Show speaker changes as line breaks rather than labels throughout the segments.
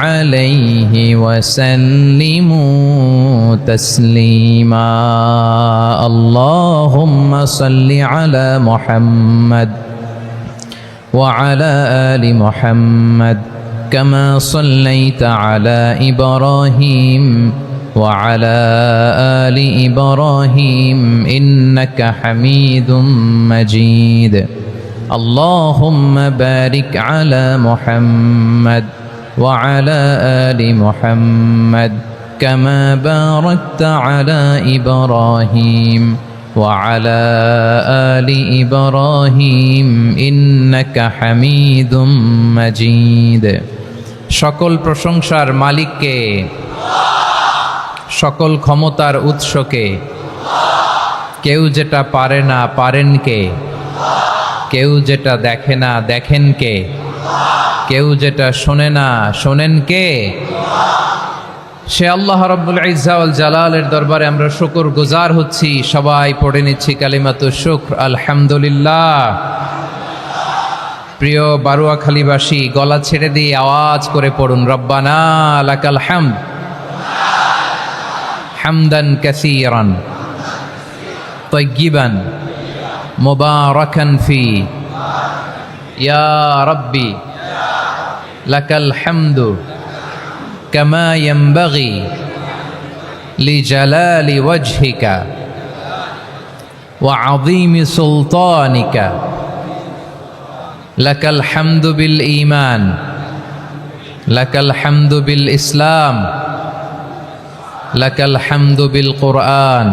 عليه وسلموا تسليما اللهم صل على محمد وعلى آل محمد كما صليت على إبراهيم وعلى آل إبراهيم إنك حميد مجيد اللهم بارك على محمد وعلى آل محمد كما باركت على إبراهيم وعلى آل إبراهيم إنك حميد مجيد সকল প্রশংসার মালিককে সকল ক্ষমতার উৎসকে কেউ যেটা পারে না পারেন কে কেউ যেটা দেখে না দেখেন কে কেউ যেটা শোনে না শোনেন কে সে আল্লাহ রাব্বুল ইজ্জা ওয়াল জালালের দরবারে আমরা শুকর গুজার হচ্ছি সবাই পড়ে নিচ্ছি কালিমাতুশ শুকর আলহামদুলিল্লাহ প্রিয় বারুয়াখালীবাসী গলা ছেড়ে দিয়ে আওয়াজ করে পড়ুন রব্বানা লাকাল হামদ হামদান কাসীরান তাইয়্যিবান মুবারাকান ফি ইয়া রাব্বি লাকাল হামদু কামা ইয়ানবাগি লিজালালি ওয়াজহিকা ওয়া আযীমি সুলতানিকা লাকাল হামদু বিল ঈমান লাকাল হামদু বিল ইসলাম লাকাল হামদু বিল কুরআন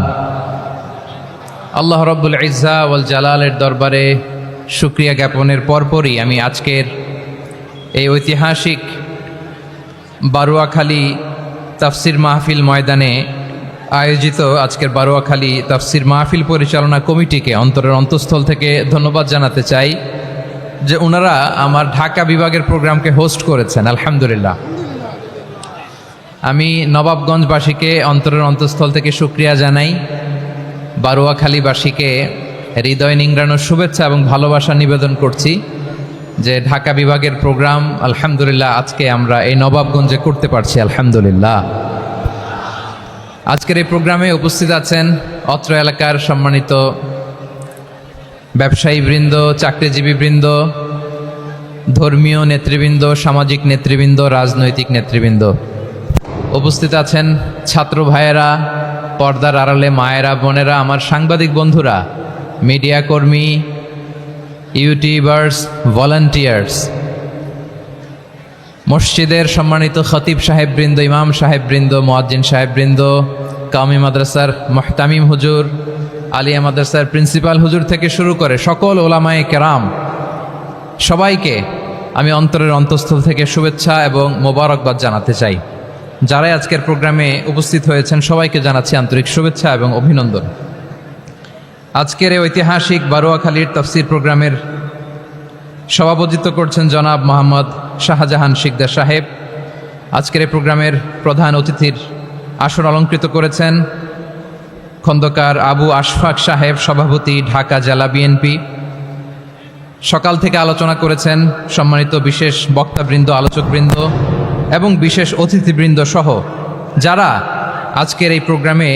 আল্লাহ রাব্বুল ইজ্জা ওয়াল জালালের দরবারে শুকরিয়া জ্ঞাপনের পরপরই আমি আজকের এই ঐতিহাসিক বারুয়াখালী তাফসির মাহফিল ময়দানে আয়োজিত আজকের বারুয়াখালী তাফসির মাহফিল পরিচালনা কমিটিকে অন্তরের অন্তঃস্থল থেকে ধন্যবাদ জানাতে চাই যে ওনারা আমার ঢাকা বিভাগের প্রোগ্রামকে হোস্ট করেছেন আলহামদুলিল্লাহ। আমি নবাবগঞ্জবাসীকে অন্তরের অন্তঃস্থল থেকে শুকরিয়া জানাই, বারুয়াখালীবাসীকে হৃদয় নিংড়ানোর শুভেচ্ছা এবং ভালোবাসা নিবেদন করছি যে ঢাকা বিভাগের প্রোগ্রাম আলহামদুলিল্লাহ আজকে আমরা এই নবাবগঞ্জে করতে পারছি আলহামদুলিল্লাহ। আজকের এই প্রোগ্রামে উপস্থিত আছেন অত্র এলাকার সম্মানিত ব্যবসায়ীবৃন্দ, চাকরিজীবীবৃন্দ, ধর্মীয় নেতৃবৃন্দ, সামাজিক নেতৃবৃন্দ, রাজনৈতিক নেতৃবৃন্দ। উপস্থিত আছেন ছাত্র ভাইয়েরা, পর্দার আড়ালে মায়েরা, বোনেরা, আমার সাংবাদিক বন্ধুরা, মিডিয়া কর্মী, ইউটিউবার্স, ভলান্টিয়ার্স, মসজিদের সম্মানিত খতিব সাহেববৃন্দ, ইমাম সাহেববৃন্দ, মুয়াজ্জিন সাহেববৃন্দ, কাওমি মাদ্রাসার মুহতামিম হুজুর, আলিয়া মাদ্রাসার প্রিন্সিপাল হুজুর থেকে শুরু করে সকল ওলামায়ে কেরাম, সবাইকে আমি অন্তরের অন্তঃস্থল থেকে শুভেচ্ছা এবং মোবারকবাদ জানাতে চাই। যারাই আজকের প্রোগ্রামে উপস্থিত হয়েছেন সবাইকে জানাচ্ছি আন্তরিক শুভেচ্ছা এবং অভিনন্দন। আজকের এই ঐতিহাসিক বারুয়াখালীর তাফসির প্রোগ্রামের সভাপতিত্ব করছেন জনাব মোহাম্মদ শাহজাহান শিকদার সাহেব। আজকের এই প্রোগ্রামের প্রধান অতিথির আসন অলঙ্কৃত করেছেন খন্দকার আবু আশফাক সাহেব, সভাপতি, ঢাকা জেলা বিএনপি। সকাল থেকে আলোচনা করেছেন সম্মানিত বিশেষ বক্তাবৃন্দ, আলোচকবৃন্দ এবং বিশেষ অতিথিবৃন্দ সহ যারা আজকের এই প্রোগ্রামে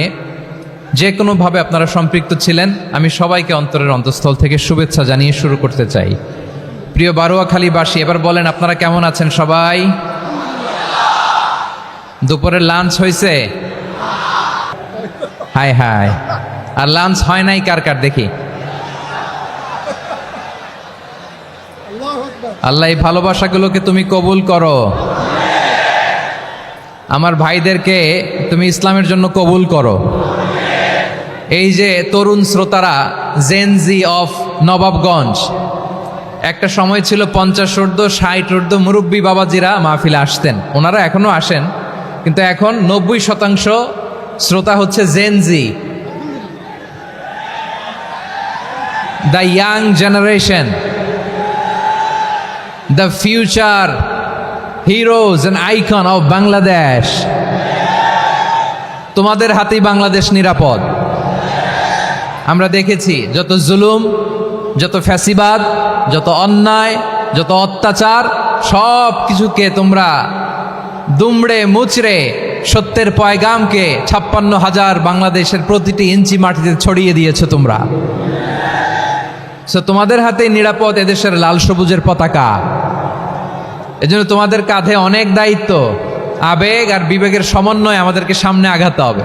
যে কোনোভাবে আপনারা সম্পৃক্ত ছিলেন, আমি সবাইকে অন্তরের অন্তঃস্থল থেকে শুভেচ্ছা জানিয়ে শুরু করতে চাই। প্রিয় বারুয়াখালীবাসী, এবার বলেন আপনারা কেমন আছেন সবাই? দুপুরের লাঞ্চ হয়েছে? হাই হাই, আর লাঞ্চ হয় নাই কার কার দেখি? আল্লাহ এই ভালোবাসাগুলোকে তুমি কবুল করো। আমার ভাইদেরকে তুমি ইসলামের জন্য কবুল করো। এই যে তরুণ শ্রোতারা, জেনজি অফ নবাবগঞ্জ, একটা সময় ছিল 50 ঊর্ধ্ব 60 ঊর্ধ্ব মুরব্বী বাবাজিরা মাহফিলে আসতেন, ওনারা এখনো আসেন, কিন্তু এখন 90% শ্রোতা হচ্ছে Gen Z, the young generation, the future heroes and icon of Bangladesh. তোমাদের হাতেই বাংলাদেশ নিরাপদ। আমরা দেখেছি যত জুলুম, যত ফ্যাসিবাদ, যত অন্যায়, যত অত্যাচার, সব কিছুকে তোমরা দুমড়ে মুচড়ে সত্যের পয়গামকে 56,000 বাংলাদেশের প্রতিটি ইঞ্চি মাটিতে ছড়িয়ে দিয়েছো তোমরা। তোমাদের হাতে নিরাপদ এদেশের লাল সবুজের পতাকা। এজন্য তোমাদের কাঁধে অনেক দায়িত্ব। আবেগ আর বিবেকের সমন্বয়ে আমাদেরকে সামনে আগাতে হবে।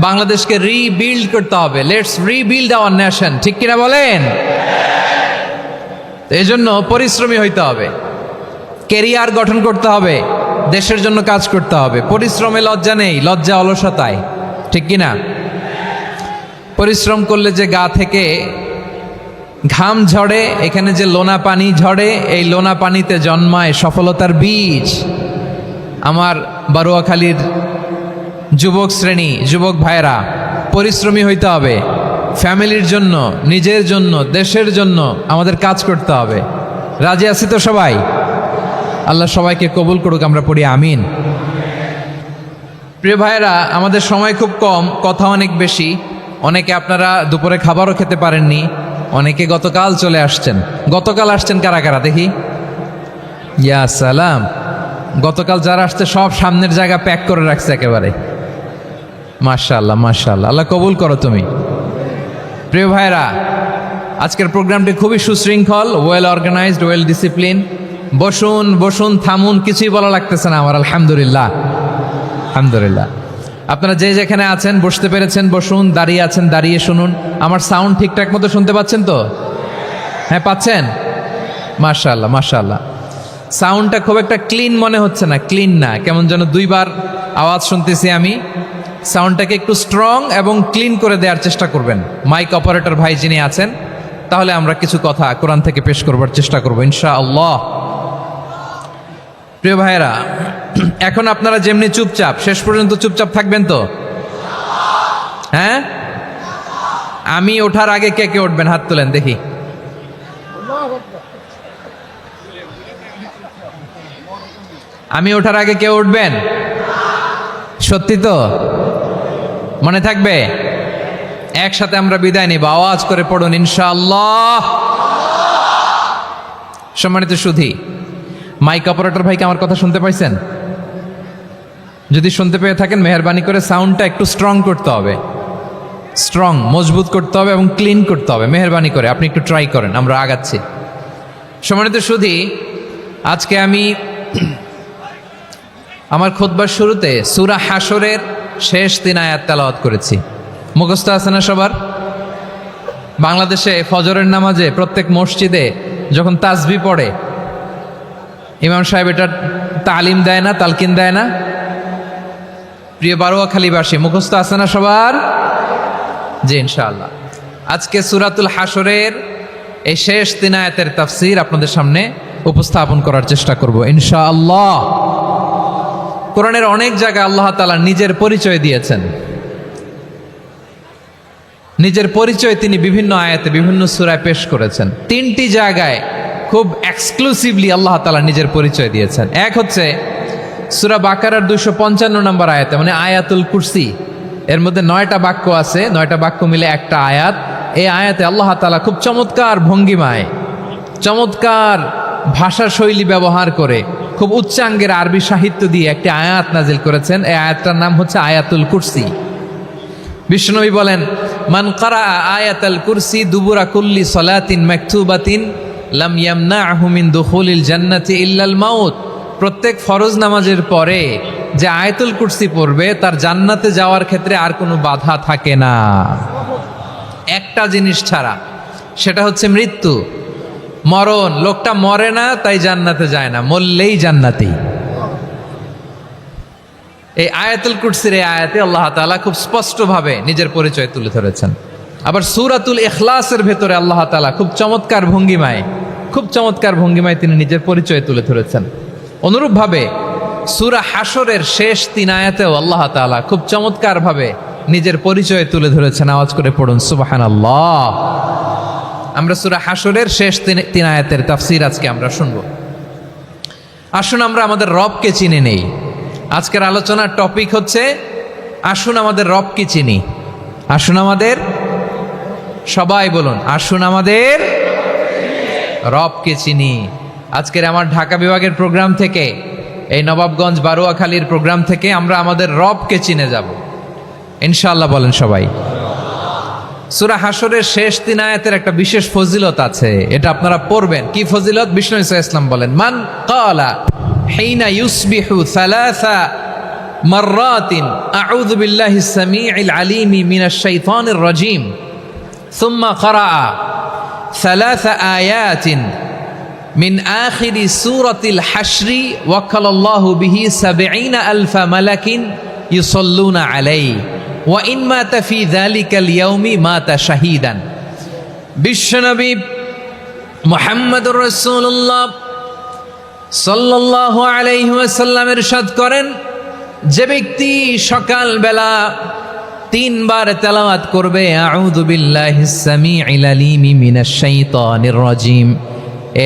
বাংলাদেশকে রিবিল্ড করতে হবে। লেটস রিবিল্ড আওয়ার নেশন, ঠিক কিনা বলেন? এই জন্য পরিশ্রমী হইতে হবে, কেরিয়ার গঠন করতে হবে, দেশের জন্য কাজ করতে হবে। পরিশ্রমে লজ্জা নেই, লজ্জা অলসতায়, ঠিক কিনা? পরিশ্রম করলে যে গা থেকে ঘাম ঝরে, এখানে যে লোনা পানি ঝরে, এই লোনা পানিতে জন্মায় সফলতার বীজ। আমার বারুয়াখালীর যুবক শ্রেণী, যুবক ভাইরা, পরিশ্রমী হইতে হবে। ফ্যামিলির জন্য, নিজের জন্য, দেশের জন্য আমাদের কাজ করতে হবে। রাজি আছি তো সবাই? আল্লাহ সবাইকে কবুল করুক, আমরা পড়ি আমিন। প্রিয় ভাইরা, আমাদের সময় খুব কম, কথা অনেক বেশি। অনেকে আপনারা দুপুরে খাবারও খেতে পারেননি, অনেকে গতকাল চলে আসছেন। গতকাল আসছেন কারা কারা দেখি? ইয়া সালাম। গতকাল যারা আসছে সব সামনের জায়গা প্যাক করে রাখছে একেবারে। মাশাআল্লাহ, মাশাআল্লাহ, আল্লাহ কবুল করো তুমি। প্রিয় ভাইরা, আজকের প্রোগ্রামটি খুবই সুশৃঙ্খল, ওয়েল অর্গানাইজড, ওয়েল ডিসিপ্লিন। বসুন বসুন, থামুন, কিছুই বলা লাগতেছে না আমার। আলহামদুলিল্লাহ, আলহামদুলিল্লাহ। আপনারা যে যেখানে আছেন বসতে পেরেছেন বসুন, দাঁড়িয়ে আছেন দাঁড়িয়ে শুনুন। আমার সাউন্ড ঠিকঠাক মতো শুনতে পাচ্ছেন তো? হ্যাঁ, পাচ্ছেন? মাশাআল্লাহ, মাশাআল্লাহ। সাউন্ডটা খুব একটা ক্লিন মনে হচ্ছে না, ক্লিন না, কেমন যেন দুইবার আওয়াজ শুনতেছি আমি। সাউন্ডটাকে একটু স্ট্রং এবং ক্লিন করে দেওয়ার চেষ্টা করবেন মাইক অপারেটর ভাই যিনি আছেন। তাহলে আমরা কিছু কথা কোরআন থেকে পেশ করবার চেষ্টা করবো ইনশাআল্লাহ। প্রিয় ভাইয়েরা, এখন আপনারা যেমনি চুপচাপ, শেষ পর্যন্ত চুপচাপ থাকবেন তো? হ্যাঁ, আমি ওঠার আগে কে কে উঠবেন? হাত তোলেন দেখি। আমি ওঠার আগে কেউ উঠবেন? সত্যি তো? মনে থাকবে? একসাথে আমরা বিদায় নিব, আওয়াজ করে পড়ুন ইনশাআল্লাহ। সম্মানিত সুধী, মাইক অপারেটর ভাইকে আমার কথা শুনতে পাইছেন? যদি শুনতে পেয়ে থাকেন, মেহেরবানি করে সাউন্ডটা একটু স্ট্রং করতে হবে, স্ট্রং, মজবুত করতে হবে এবং ক্লিন করতে হবে। মেহেরবানি করে আপনি একটু ট্রাই করেন, আমরা আগাচ্ছি। সম্মানিত সুধী, আজকে আমি আমার খুতবার শুরুতে সূরা হাশরের শেষ 3 আয়াত তেলাওয়াত করেছি। মুখস্থ আছে না সবার? বাংলাদেশে ফজরের নামাজে প্রত্যেক মসজিদে যখন তাসবিহ পড়ে, ইমাম সাহেব এটা তালিম দেয় না, তালকিন দেয় না? প্রিয় বারুয়াখালীবাসী, মুখস্থ আছে না সবার? জি, ইনশাআল্লাহ। আজকে সূরাতুল হাশরের এই শেষ 3 আয়াতের তাফসীর আপনাদের সামনে উপস্থাপন করার চেষ্টা করব ইনশাআল্লাহ। কোরআনের অনেক জায়গায় আল্লাহ তাআলা নিজের পরিচয় দিয়েছেন। নিজের পরিচয় তিনি বিভিন্ন আয়াতে, বিভিন্ন সূরায় পেশ করেছেন। 3টি জায়গায় খুব এক্সক্লুসিভলি আল্লাহ তাআলা নিজের পরিচয় দিয়েছেন। এক হচ্ছে সূরা বাকারার 255 নম্বর আয়াতে, মানে আয়াতুল কুরসি। এর মধ্যে 9টা বাক্য আছে, 9টা বাক্য মিলে একটা আয়াত। এই আয়াতে আল্লাহ তাআলা খুব চমৎকার ভঙ্গিমায়, চমৎকার ভাষা শৈলী ব্যবহার করে, খুব উচ্চাঙ্গের আরবি সাহিত্য দিয়ে একটি আয়াত নাজিল করেছেন। এই আয়াতটার নাম হচ্ছে আয়াতুল কুরসি। বিশ্বনবী বলেন, মান কারা আয়াতুল কুরসি দুবুরা কুল্লি সালাতিন মাকতুবাতিন লাম ইয়ামনাহু মিন দুখুলিল জান্নাতি ইল্লাল মাউত। প্রত্যেক ফরজ নামাজের পরে যে আয়াতুল কুরসি পড়বে তার জান্নাতে যাওয়ার ক্ষেত্রে আর কোনো বাধা থাকে না, একটা জিনিস ছাড়া, সেটা হচ্ছে মৃত্যু, মরণ। লোকটা মরে না তাই জান্নাতে যায় না, মরলেই জান্নাতি। এই আয়াতুল কুরসির এই আয়াতে আল্লাহ তাআলা খুব স্পষ্টভাবে নিজের পরিচয় তুলে ধরেছেন। আবার সূরাতুল ইখলাসের ভেতরে আল্লাহ তাআলা খুব চমৎকার ভঙ্গিমায় তিনি নিজের পরিচয় তুলে ধরেছেন। অনুরূপভাবে সূরা হাশরের শেষ 3 আয়াতেও আল্লাহ তাআলা খুব চমৎকারভাবে নিজের পরিচয় তুলে ধরেছেন। আওয়াজ করে পড়ুন সুবহানাল্লাহ। আমরা সূরা হাশরের শেষ 3 আয়াতের তাফসীর আজকে আমরা শুনব। আসুন আমরা আমাদের রবকে চিনে নেই। আজকের আলোচনার টপিক হচ্ছে আসুন আমাদের রবকে চিনি। আসুন আমাদের, সবাই বলুন, আসুন আমাদের রবকে চিনি। আজকের আমার ঢাকা বিভাগের প্রোগ্রাম থেকে এই নবাবগঞ্জ বারুয়াখালীর প্রোগ্রাম থেকে আমরা আমাদের রবকে চিনে যাব ইনশাআল্লাহ। বলেন সবাই। সূরা হাশরের শেষ 3 আয়াতের একটা বিশেষ ফজিলত আছে, এটা আপনারা পড়বেন। কি ফজিলত? বিষ্ণু ঈসা ইসলাম বলেন, মান ক্বালা হিনা ইউসবিহু সালাসা মাররাতিন আউযু বিল্লাহিস সামিউল আলিম মিনাশ শাইতানির রাজীম সুম্মা ক্বারা সালাসা আয়াতিন মিন আখিরি সূরাতিল হাশরি ওয়াক্কালাল্লাহু বিহি ৭০,০০০ মালাকিন ইউসাল্লুনা আলাইহি ওয়া ইন মাতা ফি যালিকাল ইয়াউমি মাতা শাহীদান। বিশ্বনবী মুহাম্মদুর রাসূলুল্লাহ সাল্লাল্লাহু আলাইহি ওয়াসাল্লাম ইরশাদ করেন, যে ব্যক্তি সকালবেলা 3 বার তেলাওয়াত করবে আউযু বিল্লাহিস সামিউল আলিম মিনাশ শাইতানির রাজীম,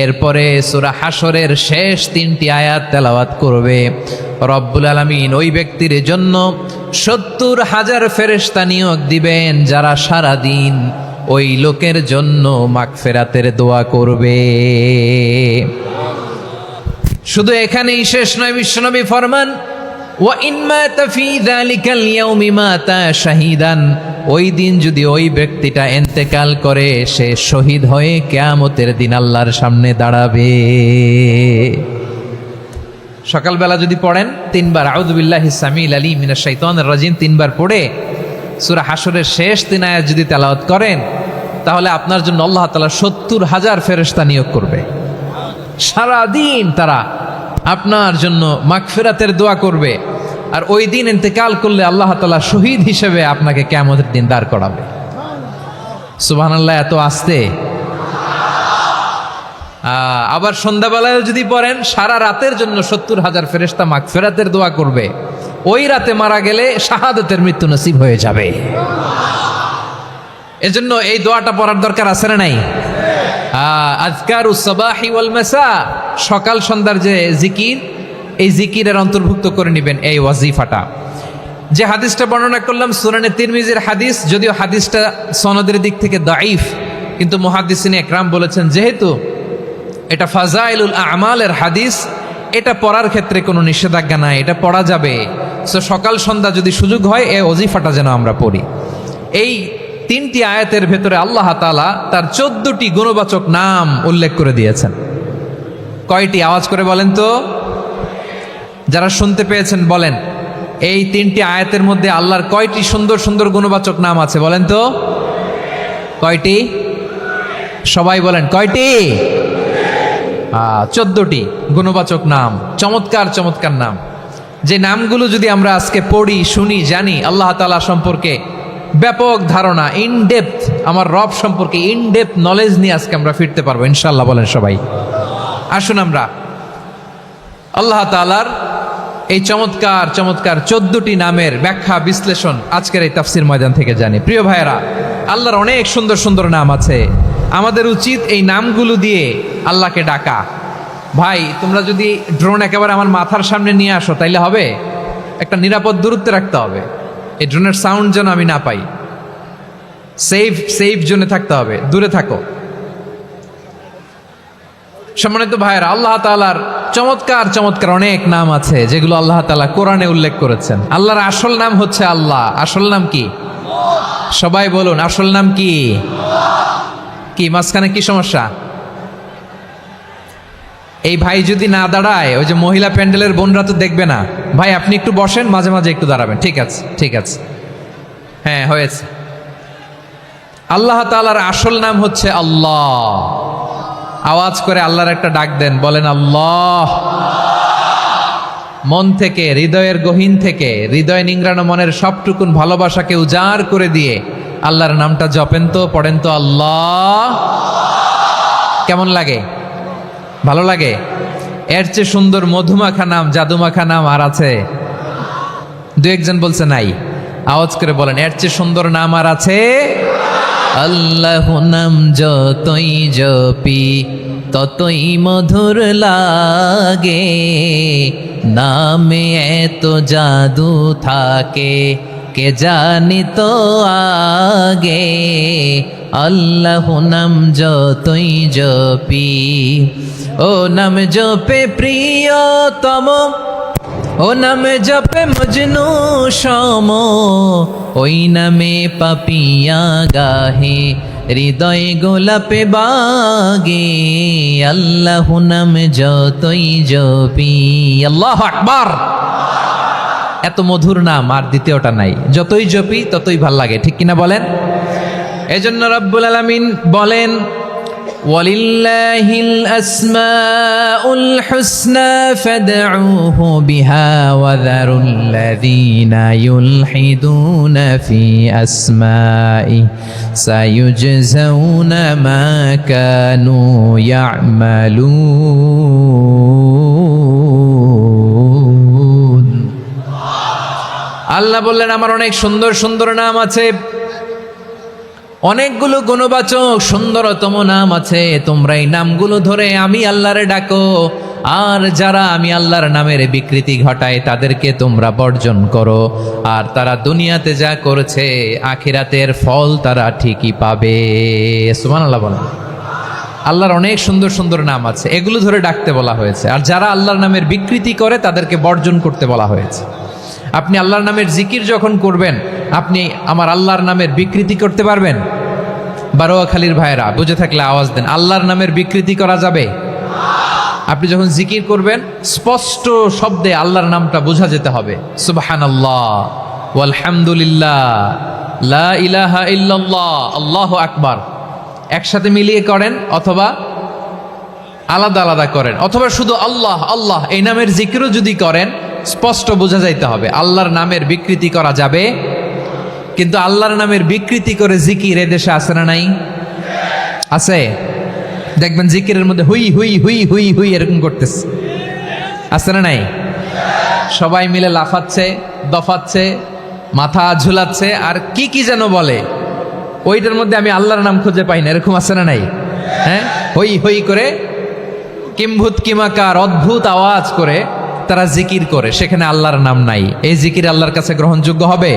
এরপরে সূরা হাশরের শেষ 3টি আয়াত তেলাওয়াত করবে, রব্বুল আলামিন ওই ব্যক্তির জন্য ৭০,০০০ ফেরেশতা নিয়োগ দিবেন যারা সারা দিন ওই লোকের জন্য মাগফিরাতের দোয়া করবে। শুধু এখানেই শেষ নয়, বিশ্বনবী ফরমান ওয়া ইন মাতা ফি যালিকাল ইয়াউমি মাতা শাহীদান, ওই দিন যদি ওই ব্যক্তিটা ইন্তেকাল করে সে শহীদ হয়ে কিয়ামতের দিন আল্লাহর সামনে দাঁড়াবে। সকালবেলা যদি পড়েন 3 বার আউযু বিল্লাহিস সামিউল আলিম মিনাশ শাইতানির রাজীম 3 বার পড়ে সূরা হাশরের শেষ 3 আয়াত যদি তেলাওয়াত করেন, তাহলে আপনার জন্য আল্লাহ তাআলা ৭০,০০০ ফেরেশতা নিয়োগ করবে। সারা দিন তারা আপনার জন্য মাগফিরাতের দোয়া করবে, আর ওই দিন ইন্তেকাল করলে আল্লাহ তাআলা শহীদ হিসেবে আপনাকে কিয়ামতের দিন দাঁড় করাবে। সুবহানাল্লাহ, এত আস্তে। আবার সন্ধ্যাবেলায় যদি পড়েন, সারা রাতের জন্য ৭০,০০০ ফেরেশতা মাগফিরাতের দোয়া করবে। ওই রাতে মারা গেলে শাহাদাতের মৃত্যু নসিব হয়ে যাবে। এজন্য এই দোয়াটা পড়ার দরকার আছে না নাই? আযকারুস সাবাহি ওয়াল মাসা, সকাল সন্ধ্যার যে জিকির, এই জিকিরের অন্তর্ভুক্ত করে নেবেন এই ওয়াজিফাটা। যে হাদিসটা বর্ণনা করলাম সুনানে তিরমিজির হাদিস, যদিও হাদিসটা সনদের দিক থেকে দাঈফ, কিন্তু মুহাদ্দিসিনে একরাম বলেছেন যেহেতু এটা ফাজাইলুল আমালের হাদিস, এটা পড়ার ক্ষেত্রে কোনো নিষেধাজ্ঞা নাই, এটা পড়া যাবে। সো সকাল সন্ধ্যা যদি সুযোগ হয় এই ওয়াজিফাটা যেন আমরা পড়ি। এই 3টি আয়াতের ভেতরে আল্লাহ তাআলা তার 14টি গুণবাচক নাম উল্লেখ করে দিয়েছেন। কয়টি? আওয়াজ করে বলেন তো, যারা শুনতে পেয়েছেন বলেন, এই 3টি আয়াতের মধ্যে আল্লাহর কয়টি সুন্দর সুন্দর গুণবাচক নাম আছে বলেন তো? কয়টি? সবাই বলেন কয়টি? 14টি গুণবাচক নাম, চমৎকার চমৎকার নাম। যে নামগুলো যদি আমরা আজকে পড়ি, শুনি, জানি, আল্লাহ তাআলা সম্পর্কে ব্যাপক ধারণা, ইনডেপথ, আমার রব সম্পর্কে ইনডেপথ নলেজ নিয়ে আজকে আমরা ফিরতে পারবো ইনশাআল্লাহ। বলেন সবাই। আসুন আমরা আল্লাহ তাআলার এই চমৎকার চমৎকার 14টি নামের ব্যাখ্যা বিশ্লেষণ আজকের এই তাফসীর ময়দান থেকে জানি। প্রিয় ভাইয়েরা, আল্লাহর অনেক সুন্দর সুন্দর নাম আছে, আমাদের উচিত এই নামগুলো দিয়ে আল্লাহকে ডাকা। ভাই, তোমরা যদি ড্রোন একেবারে আমার মাথার সামনে নিয়ে আসো তাইলে হবে? একটা নিরাপদ দূরত্বে রাখতে হবে, এই ড্রোনের সাউন্ড যেন আমি না পাই। সেফ জোনে থাকতে হবে, দূরে থাকো। সম্মানিত ভাইয়েরা, আল্লাহ তাআলার চমৎকার চমৎকার অনেক নাম আছে যেগুলো আল্লাহ তাআলা কোরআনে উল্লেখ করেছেন। আল্লাহর আসল নাম হচ্ছে আল্লাহ। আসল নাম কি? সবাই বলুন, আসল নাম কি? কি মাঝখানে কি সমস্যা? এই ভাই যদি না দাঁড়ায়, ওই যে মহিলা প্যান্ডেলের বোনরা তো দেখবে না। ভাই আপনি একটু বসেন, মাঝে মাঝে একটু দাঁড়াবেন। ঠিক আছে, ঠিক আছে, হ্যাঁ হয়েছে। আল্লাহ তাআলার আসল নাম হচ্ছে আল্লাহ। আওয়াজ করে আল্লাহর একটা ডাক দেন, বলেন আল্লাহ। মন থেকে, হৃদয়ের গহীন থেকে, হৃদয় নিংড়ানো মনের সবটুকুন ভালোবাসাকে উজাড় করে দিয়ে আল্লাহর নামটা জপেন তো, পড়েন তো আল্লাহ। কেমন লাগে? ভালো লাগে? এর চেয়ে সুন্দর মধুমাখা নাম, জাদুমাখা নাম আর আছে? দু একজন বলছে নাই। আওয়াজ করে বলেন, এর চেয়ে সুন্দর নাম আর আছে? আল্লাহ নাম যতই জপি ততই মধুর লাগে, নামে এত জাদু থাকে কে জানি তো আগে। আল্লাহ নাম যতই জপি, ও নাম জপে প্রিয়তম ও নামে জপে মজনু সম, ওই নামে পাপিয়া গাহে, হৃদয়ে গোলাপে বাগে, আল্লাহ নাম যতই জপি। আল্লাহু আকবার। এত মধুর নাম আর দ্বিতীয়টা নাই, যতই জপি ততই ভাল লাগে, ঠিক কিনা বলেন? এজন্য রব্বুল আলামিন বলেন, ওয়ালিল্লাহিল আসমাউল হুসনা ফাদউহু বিহা ওয়া যারুল্লাযীনা ইউলহিদুনা ফি আসমাই সায়ুজজাউনা মা কানু ইয়ামালুন। আল্লাহ বললেন, আমার অনেক সুন্দর সুন্দর নাম আছে, অনেকগুলো গুণবাচক সুন্দরতম নাম আছে, তোমরা এই নামগুলো ধরে আমি আল্লাহরে ডাকো, আর যারা আমি আল্লাহর নামের বিকৃতি ঘটায় তাদেরকে তোমরা বর্জন করো, আর তারা দুনিয়াতে যা করেছে আখিরাতের ফল তারা ঠিকই পাবে। সুবহানাল্লাহ বলেন। আল্লাহর অনেক সুন্দর সুন্দর নাম আছে, এগুলো ধরে ডাকতে বলা হয়েছে, আর যারা আল্লাহর নামের বিকৃতি করে তাদেরকে বর্জন করতে বলা হয়েছে। আপনি আল্লাহর নামের জিকির যখন করবেন, আপনি আমার আল্লাহর নামের বিকৃতি করতে পারবেন? বারোয়াখালীর ভাইরা বুঝে থাকলে আওয়াজ দেন, আল্লাহর নামের বিকৃতি করা যাবে? আপনি যখন জিকির করবেন স্পষ্ট শব্দে আল্লাহর নামটা বোঝা যেতে হবে। সুবহানাল্লাহ, ওয়ালহামদুলিল্লাহ, লা ইলাহা ইল্লাল্লাহ, আল্লাহু আকবার। একসাথে মিলিয়ে করেন অথবা আলাদা আলাদা করেন, অথবা শুধু আল্লাহ আল্লাহ এই নামের জিকিরও যদি করেন স্পষ্ট বোঝা যাইতে হবে। আল্লাহর নামের বিকৃতি করা যাবে, কিন্তু আল্লাহর নামের বিকৃতি করে জিকির এদেশে আছে না নাই? আছে। দেখবেন জিকিরের মধ্যে হুই হুই হুই হুই হুই এরকম করতেছে, আছে না নাই? সবাই মিলে লাফাচ্ছে, দফাচ্ছে, মাথা ঝুলাচ্ছে, আর কি কি যেন বলে, ওইটার মধ্যে আমি আল্লাহর নাম খুঁজে পাই না, এরকম আছে না নাই? হ্যাঁ, হই হই করে কিম্ভূত কিমাকার অদ্ভুত আওয়াজ করে তারা জিকির করে, সেখানে আল্লাহর নাম নাই। এই জিকির আল্লাহর কাছে গ্রহণযোগ্য হবে?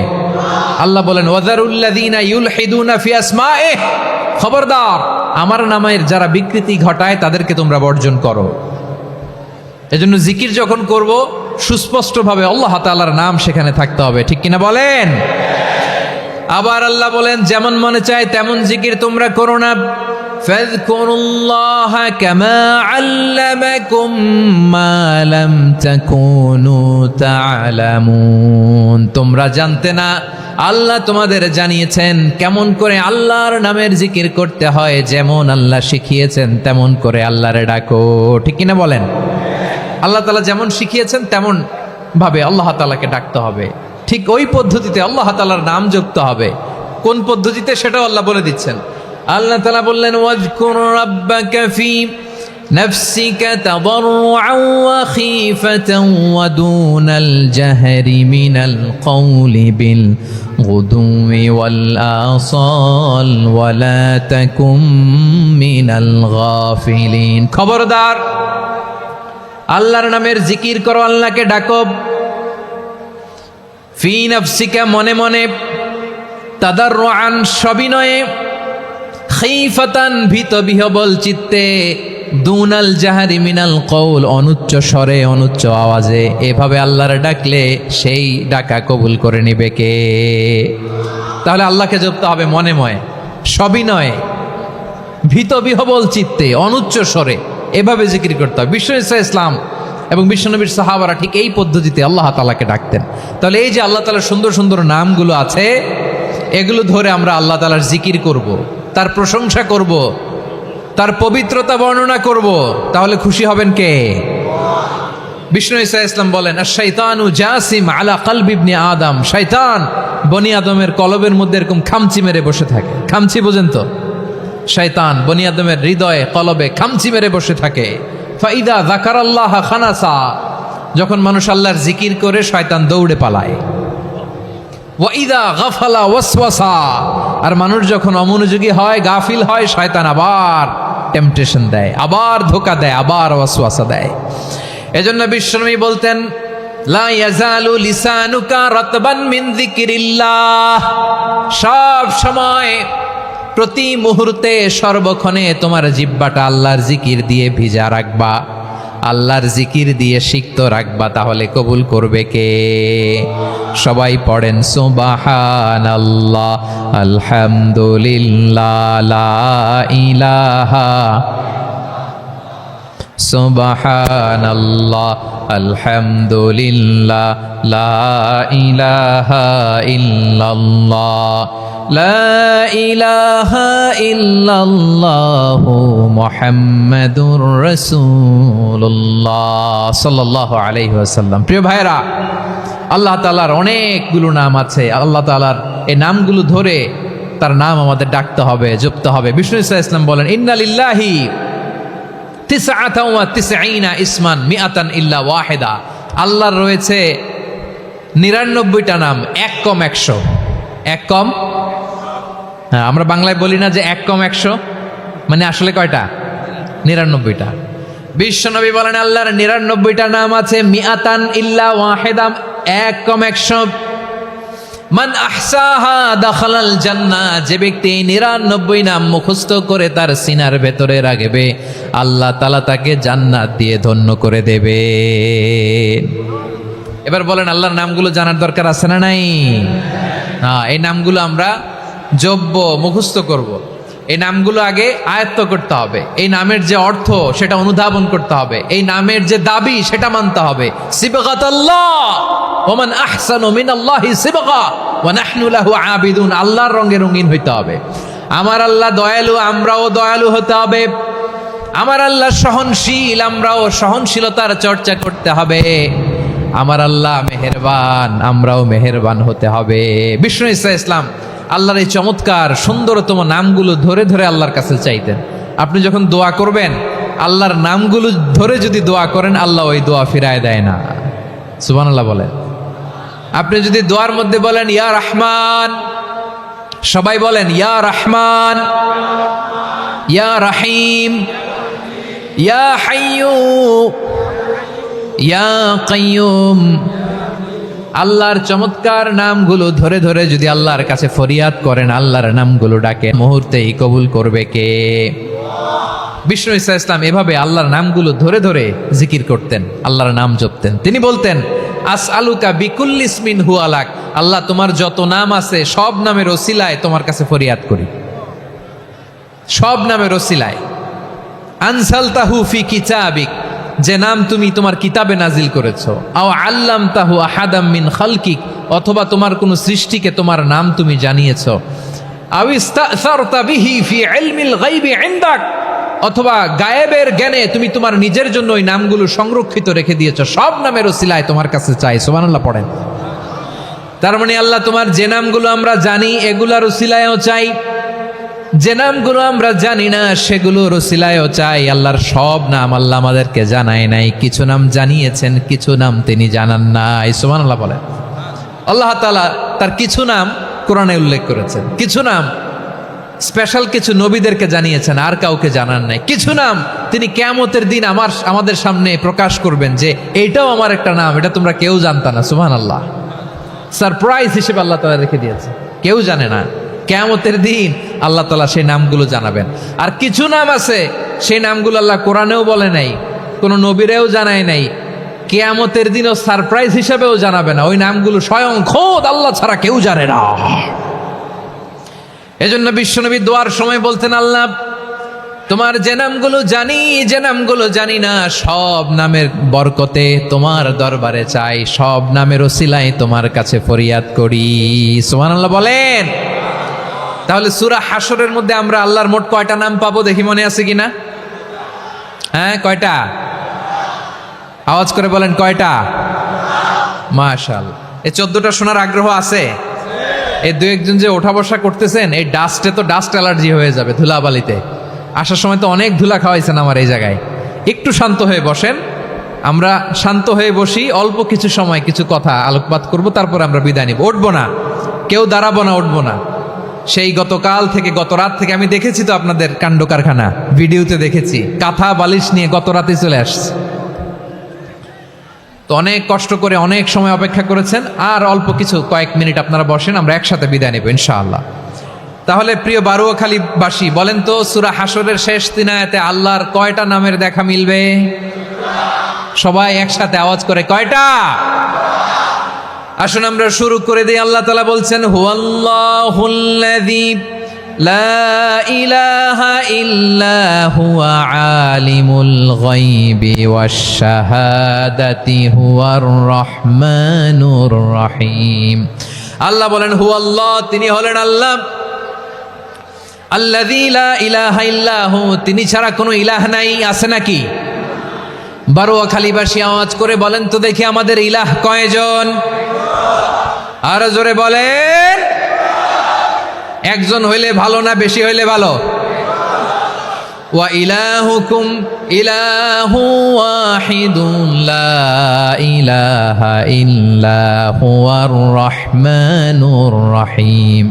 আল্লাহ বলেন, ওয়াযারুল্লাযীনা ইউলহিদুনা ফি আসমাইহি, খবরদার আমার নামের যারা বিকৃতি ঘটায় তাদেরকে তোমরা বর্জন করো। এজন্য জিকির যখন করব সুস্পষ্টভাবে আল্লাহ তাআলার নাম সেখানে থাকতে হবে, ঠিক কিনা বলেন? আবার আল্লাহ বলেন, যেমন মনে চায় তেমন জিকির তোমরা করো না। ফাযকুরুল্লাহা কামা আল্লামাকুম মা লাম তাকুনু তা'লামুন। তোমরা জানতে না, আল্লাহ তোমাদের জানিয়েছেন কেমন করে আল্লাহর নামের জিকির করতে হয়, যেমন আল্লাহ শিখিয়েছেন তেমন করে আল্লাহরে ডাকো, ঠিক কিনা বলেন? আল্লাহ তাআলা যেমন শিখিয়েছেন তেমন ভাবে আল্লাহ তাআলাকে ডাকতে হবে, ঠিক ওই পদ্ধতিতে আল্লাহ তাআলার নাম যুক্ত হবে। কোন পদ্ধতিতে সেটাও আল্লাহ বলে দিচ্ছেন। আল্লাহ তাআলা বললেন, ওয়াজকুর রাব্বাকা ফি নাফসিকা তাদাররুআন ওয়া খীফাতান ওয়া দুনাল জাহরি মিনাল কওলি বিল গুদুই ওয়াল আসাল ওয়া লা তাকুম মিনাল গাফিলিন। খবরদার আল্লাহর নামের জিকির করো, আল্লাহকে ডাকো। ফি নাফসিকা মনে মনে, তাদাররুআন সবিনয়ে, খীফাতান ভীত বিহবল চিত্তে, দুনাল জাহারি মিনাল কওল অনুচ্চ স্বরে অনুচ্চ আওয়াজে। এভাবে আল্লাহর ডাকলে সেই ডাকা কবুল করে নিবে কে? তাহলে আল্লাহকে জপতে হবে মনে মনে, সবিনয়ে, ভীত বিহবল চিত্তে, অনুচ্চ স্বরে, এভাবে জিকির করতে হবে। বিশ্ব ইসলাম এবং বিশ্বনবীর সাহাবারা ঠিক এই পদ্ধতিতে আল্লাহ তাআলাকে ডাকতেন। তাহলে এই যে আল্লাহ তাআলার সুন্দর সুন্দর নামগুলো আছে, এগুলো ধরে আমরা আল্লাহ তাআলার জিকির করব, তার প্রশংসা করব, তার পবিত্রতা বর্ণনা করব, তাহলে খুশি হবেন কে? বিষ্ণু ঈসা ইসলাম বলেন, আশ-শাইতানু জাসিম আলা কলবি ইবনে আদম। শয়তান বনি আদমের কলবের মধ্যে এরকম খামচি মেরে বসে থাকে। খামচি বোঝেন তো? শয়তান বনি আদমের হৃদয়ে কলবে খামচি মেরে বসে থাকে। ফাইদা যাকারাল্লাহ খানাসা, যখন মানুষ আল্লাহর জিকির করে শয়তান দৌড়ে পালায়। ওয়াইদা গাফালা ওয়াসওয়াসা, আর মানুষ যখন অমনোযোগী হয়, গাফিল হয়, শয়তান আবার টেম্পটেশন দেয়, আবার ধোঁকা দেয়, আবার ওয়াসওয়াসা দেয়। এজন্য বিশ্বনবী বলতেন, লা ইয়াজালু লিসানুকা রাতবান মিন যিকরিল্লাহ, সব সময় প্রতি মুহূর্তে সর্বক্ষণে তোমার জিহ্বাটা আল্লাহর জিকির দিয়ে ভিজা রাখবা। আল্লাহর জিকির দিয়ে সিক্ত রাখবা, তাহলে কবুল করবে কে? সবাই পড়েন সুবহানাল্লাহ, আলহামদুলিল্লাহ, লা ইলাহা, সুবহানাল্লাহ, আলহামদুলিল্লাহ, লা ইলাহা ইল্লাল্লাহ, লা ইলাহা ইল্লাল্লাহু মুহাম্মাদুর রাসূলুল্লাহ সাল্লাল্লাহু আলাইহি ওয়াসাল্লাম। প্রিয় ভাইরা, আল্লাহ তাআলার অনেকগুলো নাম আছে। আল্লাহ তাআলার এই নামগুলো ধরে তার নাম আমাদের ডাকতে হবে, জপতে হবে। বিষ্ণু ইসলাম বলেন, ইন্না লিল্লাহি তিসআতান ওয়া তিসঈনা ইসমান মিআতান ইল্লা ওয়াহিদা। আল্লাহর রয়েছে 99টা নাম, এক কম 100। এক কম, হ্যাঁ, আমরা বাংলায় বলি না যে এক কম 100, মানে আসলে কয়টা? 99টা। বিশ্বনবী বলেন আল্লাহর 99টা নাম আছে, মিআতান ইল্লা ওয়াহিদা, এক কম 100। মান আহসাহা দাখালাল জান্নাহ, যে ব্যক্তি 99 নাম মুখস্থ করে তার সিনার ভেতরে রাখবে, আল্লাহ তাআলা তাকে জান্নাত দিয়ে ধন্য করে দেবে। এবার বলেন, আল্লাহর নামগুলো জানার দরকার আছে না নাই? হ্যাঁ, এই নামগুলো আমরা জপব, মুখস্থ করব। এই নামগুলো আগে আয়ত্ত করতে হবে। এই নামের যে অর্থ সেটা অনুধাবন করতে হবে। এই নামের যে দাবি সেটা মানতে হবে। সিবগাতাল্লাহ ওয়া মান আহসানু মিনাল্লাহি সিবগা ওয়া নাহনু লাহু আবিদুন। আল্লাহর রঙে রঙিন হইতে হবে। আমার আল্লাহ দয়ালু, আমরাও দয়ালু হতে হবে। আমার আল্লাহ সহনশীল, আমরাও সহনশীলতার চর্চা করতে হবে। আমার আল্লাহ মেহেরবান, আমরাও মেহেরবান হতে হবে। বিষ্ণু ইসলাম আল্লাহর এই চমৎকার সুন্দরতম নামগুলো ধরে ধরে আল্লাহর কাছে চাইতেন। আপনি যখন দোয়া করবেন, আল্লাহর নামগুলো ধরে যদি দোয়া করেন, আল্লাহ ওই দোয়া ফিরায় দেয় না। সুবহানাল্লাহ বলেন। আপনি যদি দোয়ার মধ্যে বলেন ইয়া রহমান, সবাই বলেন ইয়া রহমান, ইয়া রহিম, ইয়া হাইয়্যু, ইয়া কাইয়্যুম। আল্লাহর চমৎকার নামগুলো ধরে ধরে যদি আল্লাহর কাছে ফরিয়াদ করেন, আল্লাহর নামগুলো ডাকে, মুহূর্তেই কবুল করবে কে? বিষ্ণু ইসলাম এভাবে আল্লাহর নামগুলো ধরে ধরে জিকির করতেন, আল্লাহর নাম জপতেন। তিনি বলতেন, আসআলুকা বিকুল্লি ইসমিন হুয়া লাক, আল্লাহ তোমার যত নাম আছে সব নামের ওসিলায় তোমার কাছে ফরিয়াদ করি, সব নামের ওসিলায়। আনসালতাহু ফি কিতাবিক, যে নাম তুমি তোমার কিতাবে নাজিল করেছো। আও আল্লামতাহু আহাদাম মিন খালকিক, অথবা তোমার কোন সৃষ্টিকে তোমার নাম তুমি জানিয়েছো। আও ইস্তাসারতা বিহি ফি ইলমিল গায়বি ইনদাক, অথবা গায়েবের জ্ঞানে তুমি তোমার নিজের জন্য ওই নামগুলো সংরক্ষিত রেখে দিয়েছো। সব নামের ওসিলায় তোমার কাছে চাই। সুবহানাল্লাহ পড়েন। তার মানে আল্লাহ তোমার যে নামগুলো আমরা জানি এগুলার ওসিলায়ও চাই, যে নামগুলো আমরা জানি না সেগুলোর ওসিলায়ও চাই। আল্লাহর সব নাম আল্লাহ আমাদেরকে জানায় নাই, কিছু নাম জানিয়েছেন, কিছু নাম তিনি জানান নাই। সুবহানাল্লাহ বলেন। আল্লাহ তাআলা তার কিছু নাম কোরআনে উল্লেখ করেছেন, কিছু নাম স্পেশাল কিছু নবীদেরকে জানিয়েছেন, আর কাউকে জানান নাই। কিছু নাম তিনি কিয়ামতের দিন আমাদের সামনে প্রকাশ করবেন যে এইটাও আমার একটা নাম, এটা তোমরা কেউ জানতা না। সুবহানাল্লাহ, সারপ্রাইজ হিসেবে আল্লাহ তাআলা রেখে দিয়েছে, কেউ জানে না। কিয়ামতের দিন আল্লাহ তাআলা সেই নামগুলো জানাবেন। আর কিছু নাম আছে সেই নামগুলো আল্লাহ কোরআনেও বলে নাই, কোনো নবীরেও জানায় নাই, কিয়ামতের দিনও সারপ্রাইজ হিসেবেও জানাবে না। ওই নামগুলো স্বয়ং খোদ আল্লাহ ছাড়া কেউ জানে না। এজন্য বিশ্বনবী দোয়ার সময় বলতেন, আল্লাহ তোমার যে নামগুলো জানি, যে নামগুলো জানি না, সব নামের বরকতে তোমার দরবারে চাই, সব নামের ওসিলায় তোমার কাছে ফরিয়াদ করি। সুবহানাল্লাহ বলেন। তাহলে সূরা হাশরের মধ্যে আমরা আল্লাহর মোট কয়টা নাম পাবো দেখি, মনে আছে কিনা? হ্যাঁ, কয়টা? আওয়াজ করে বলেন, কয়টা? মাশাআল্লাহ। এই 14টা শোনার আগ্রহ আছে? এই দু একজন যে ওঠা বসা করতেছেন, এই ডাস্টে তো ডাস্ট অ্যালার্জি হয়ে যাবে, ধুলাবালিতে আসার সময় তো অনেক ধুলা খাওয়াইছেন আমার এই জায়গায়। একটু শান্ত হয়ে বসেন, আমরা শান্ত হয়ে বসি, অল্প কিছু সময় কিছু কথা আলোকপাত করব, তারপর আমরা বিদায় নিব। উঠবো না, কেউ দাঁড়াবো না, উঠবো না। সেই গতকাল থেকে, গত রাত থেকে আমি দেখেছি তো আপনাদের কাণ্ড কারখানা, ভিডিওতে দেখেছি, কাঁথা বালিশ নিয়ে গত রাতে চলে আসছে। তো অনেক কষ্ট করে অনেক সময় অপেক্ষা করেছেন, আর অল্প কিছু কয়েক মিনিট আপনারা বসেন, আমরা একসাথে বিদায় নেব ইনশাআল্লাহ। তাহলে প্রিয় বারুয়াখালীবাসী বলেন তো, সূরা হাশরের শেষ 3 আয়াতে আল্লাহর কয়টা নামের দেখা মিলবে? সবাই একসাথে আওয়াজ করে কয়টা? আসুন আমরা শুরু করে দিই। আল্লাহ তাআলা বলছেন হুয়াল্লাহুল্লাযী লা ইলাহা ইল্লা হুয়া আলিমুল গায়বি ওয়াশ শাহাদাতি হুয়ার রহমানুর রহিম। আল্লাহ বলেন হুয়াল্লাহ, তিনি হলেন আল্লাহ, আল্লাযী লা ইলাহা ইল্লা হু, তিনি ছাড়া কোনো ইলাহ নাই। আছে নাকি? বারোয়াখালীবাসী আওয়াজ করে বলেন তো দেখি আমাদের ইলাহ কয়জন? আর জোরে বলেন। একজন হইলে ভালো না বেশি হইলে ভালো? ওয়া ইলাহুকুম ইলাহু ওয়াহিদুন লা ইলাহা ইল্লা হুয়ার রহমানুর রহিম।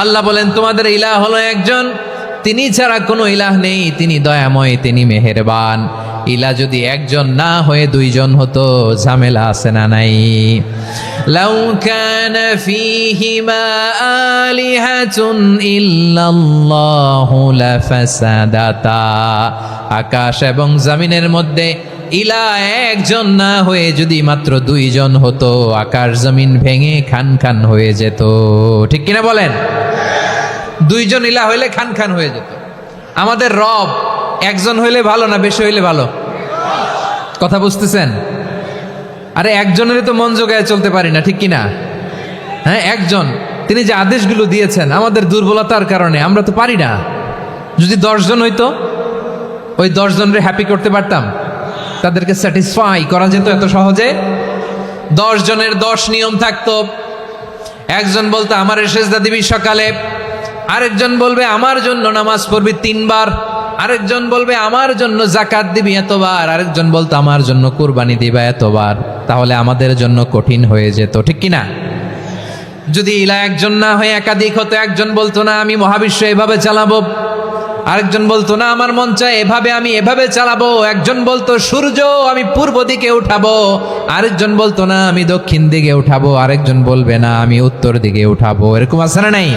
আল্লাহ বলেন তোমাদের ইলাহ হলো একজন, তিনি ছাড়া কোনো ইলাহ নেই, তিনি দয়াময়, তিনি মেহেরবান। ইলাহ যদি একজন না হয়ে দুইজন হতো, ঝামেলা আছে না নাই? লাউ কানা ফীহিমা আলিহাতুন ইল্লাল্লাহু লাফাসাদাতা, আকাশ এবং জমিনের মধ্যে ইলাহ একজন না হয়ে যদি মাত্র দুইজন হতো, আকাশ জমিন ভেঙে খান খান হয়ে যেত। ঠিক কিনা বলেন? দুইজন ইলাহ হইলে খান খান হয়ে যেত। আমাদের রব একজন হইলে ভালো না বেশি হইলে ভালো? কথা বুঝতেছেন? আরে একজনের তো মন জোগায় চলতে পারি না, ঠিক কিনা? হ্যাঁ, একজন, তিনি যে আদেশগুলো দিয়েছেন আমাদের দুর্বলতার কারণে আমরা তো পারি না। যদি 10 জন হইতো, ওই 10 জনরে হ্যাপি করতে পারতাম, তাদেরকে স্যাটিসফাই করা যেত এত সহজে। 10 জনের 10 নিয়ম থাকতো। একজন বলতো আমার সেজদা দিবি সকালে, আরেকজন বলবে আমার জন্য নামাজ পড়বি 3 বার, আরেকজন বলবে আমার জন্য যাকাত দিবি এতবার, আরেকজন বলতো আমার জন্য কুরবানি দিবা এতবার। তাহলে আমাদের জন্য কঠিন হয়ে যেত, ঠিক কিনা? যদি ইলাহ একজন না হয়ে একাধিক হতো, একজন বলতো না আমি মহাবিশ্ব এভাবে চালাবো, আরেকজন বলতো না আমার মন চায় এভাবে, আমি এভাবে চালাবো, একজন বলতো সূর্য আমি পূর্ব দিকে উঠাবো, আরেকজন বলতো না আমি দক্ষিণ দিকে উঠাবো, আরেকজন বলবে না আমি উত্তর দিকে উঠাবো। এরকম আছে না নাই?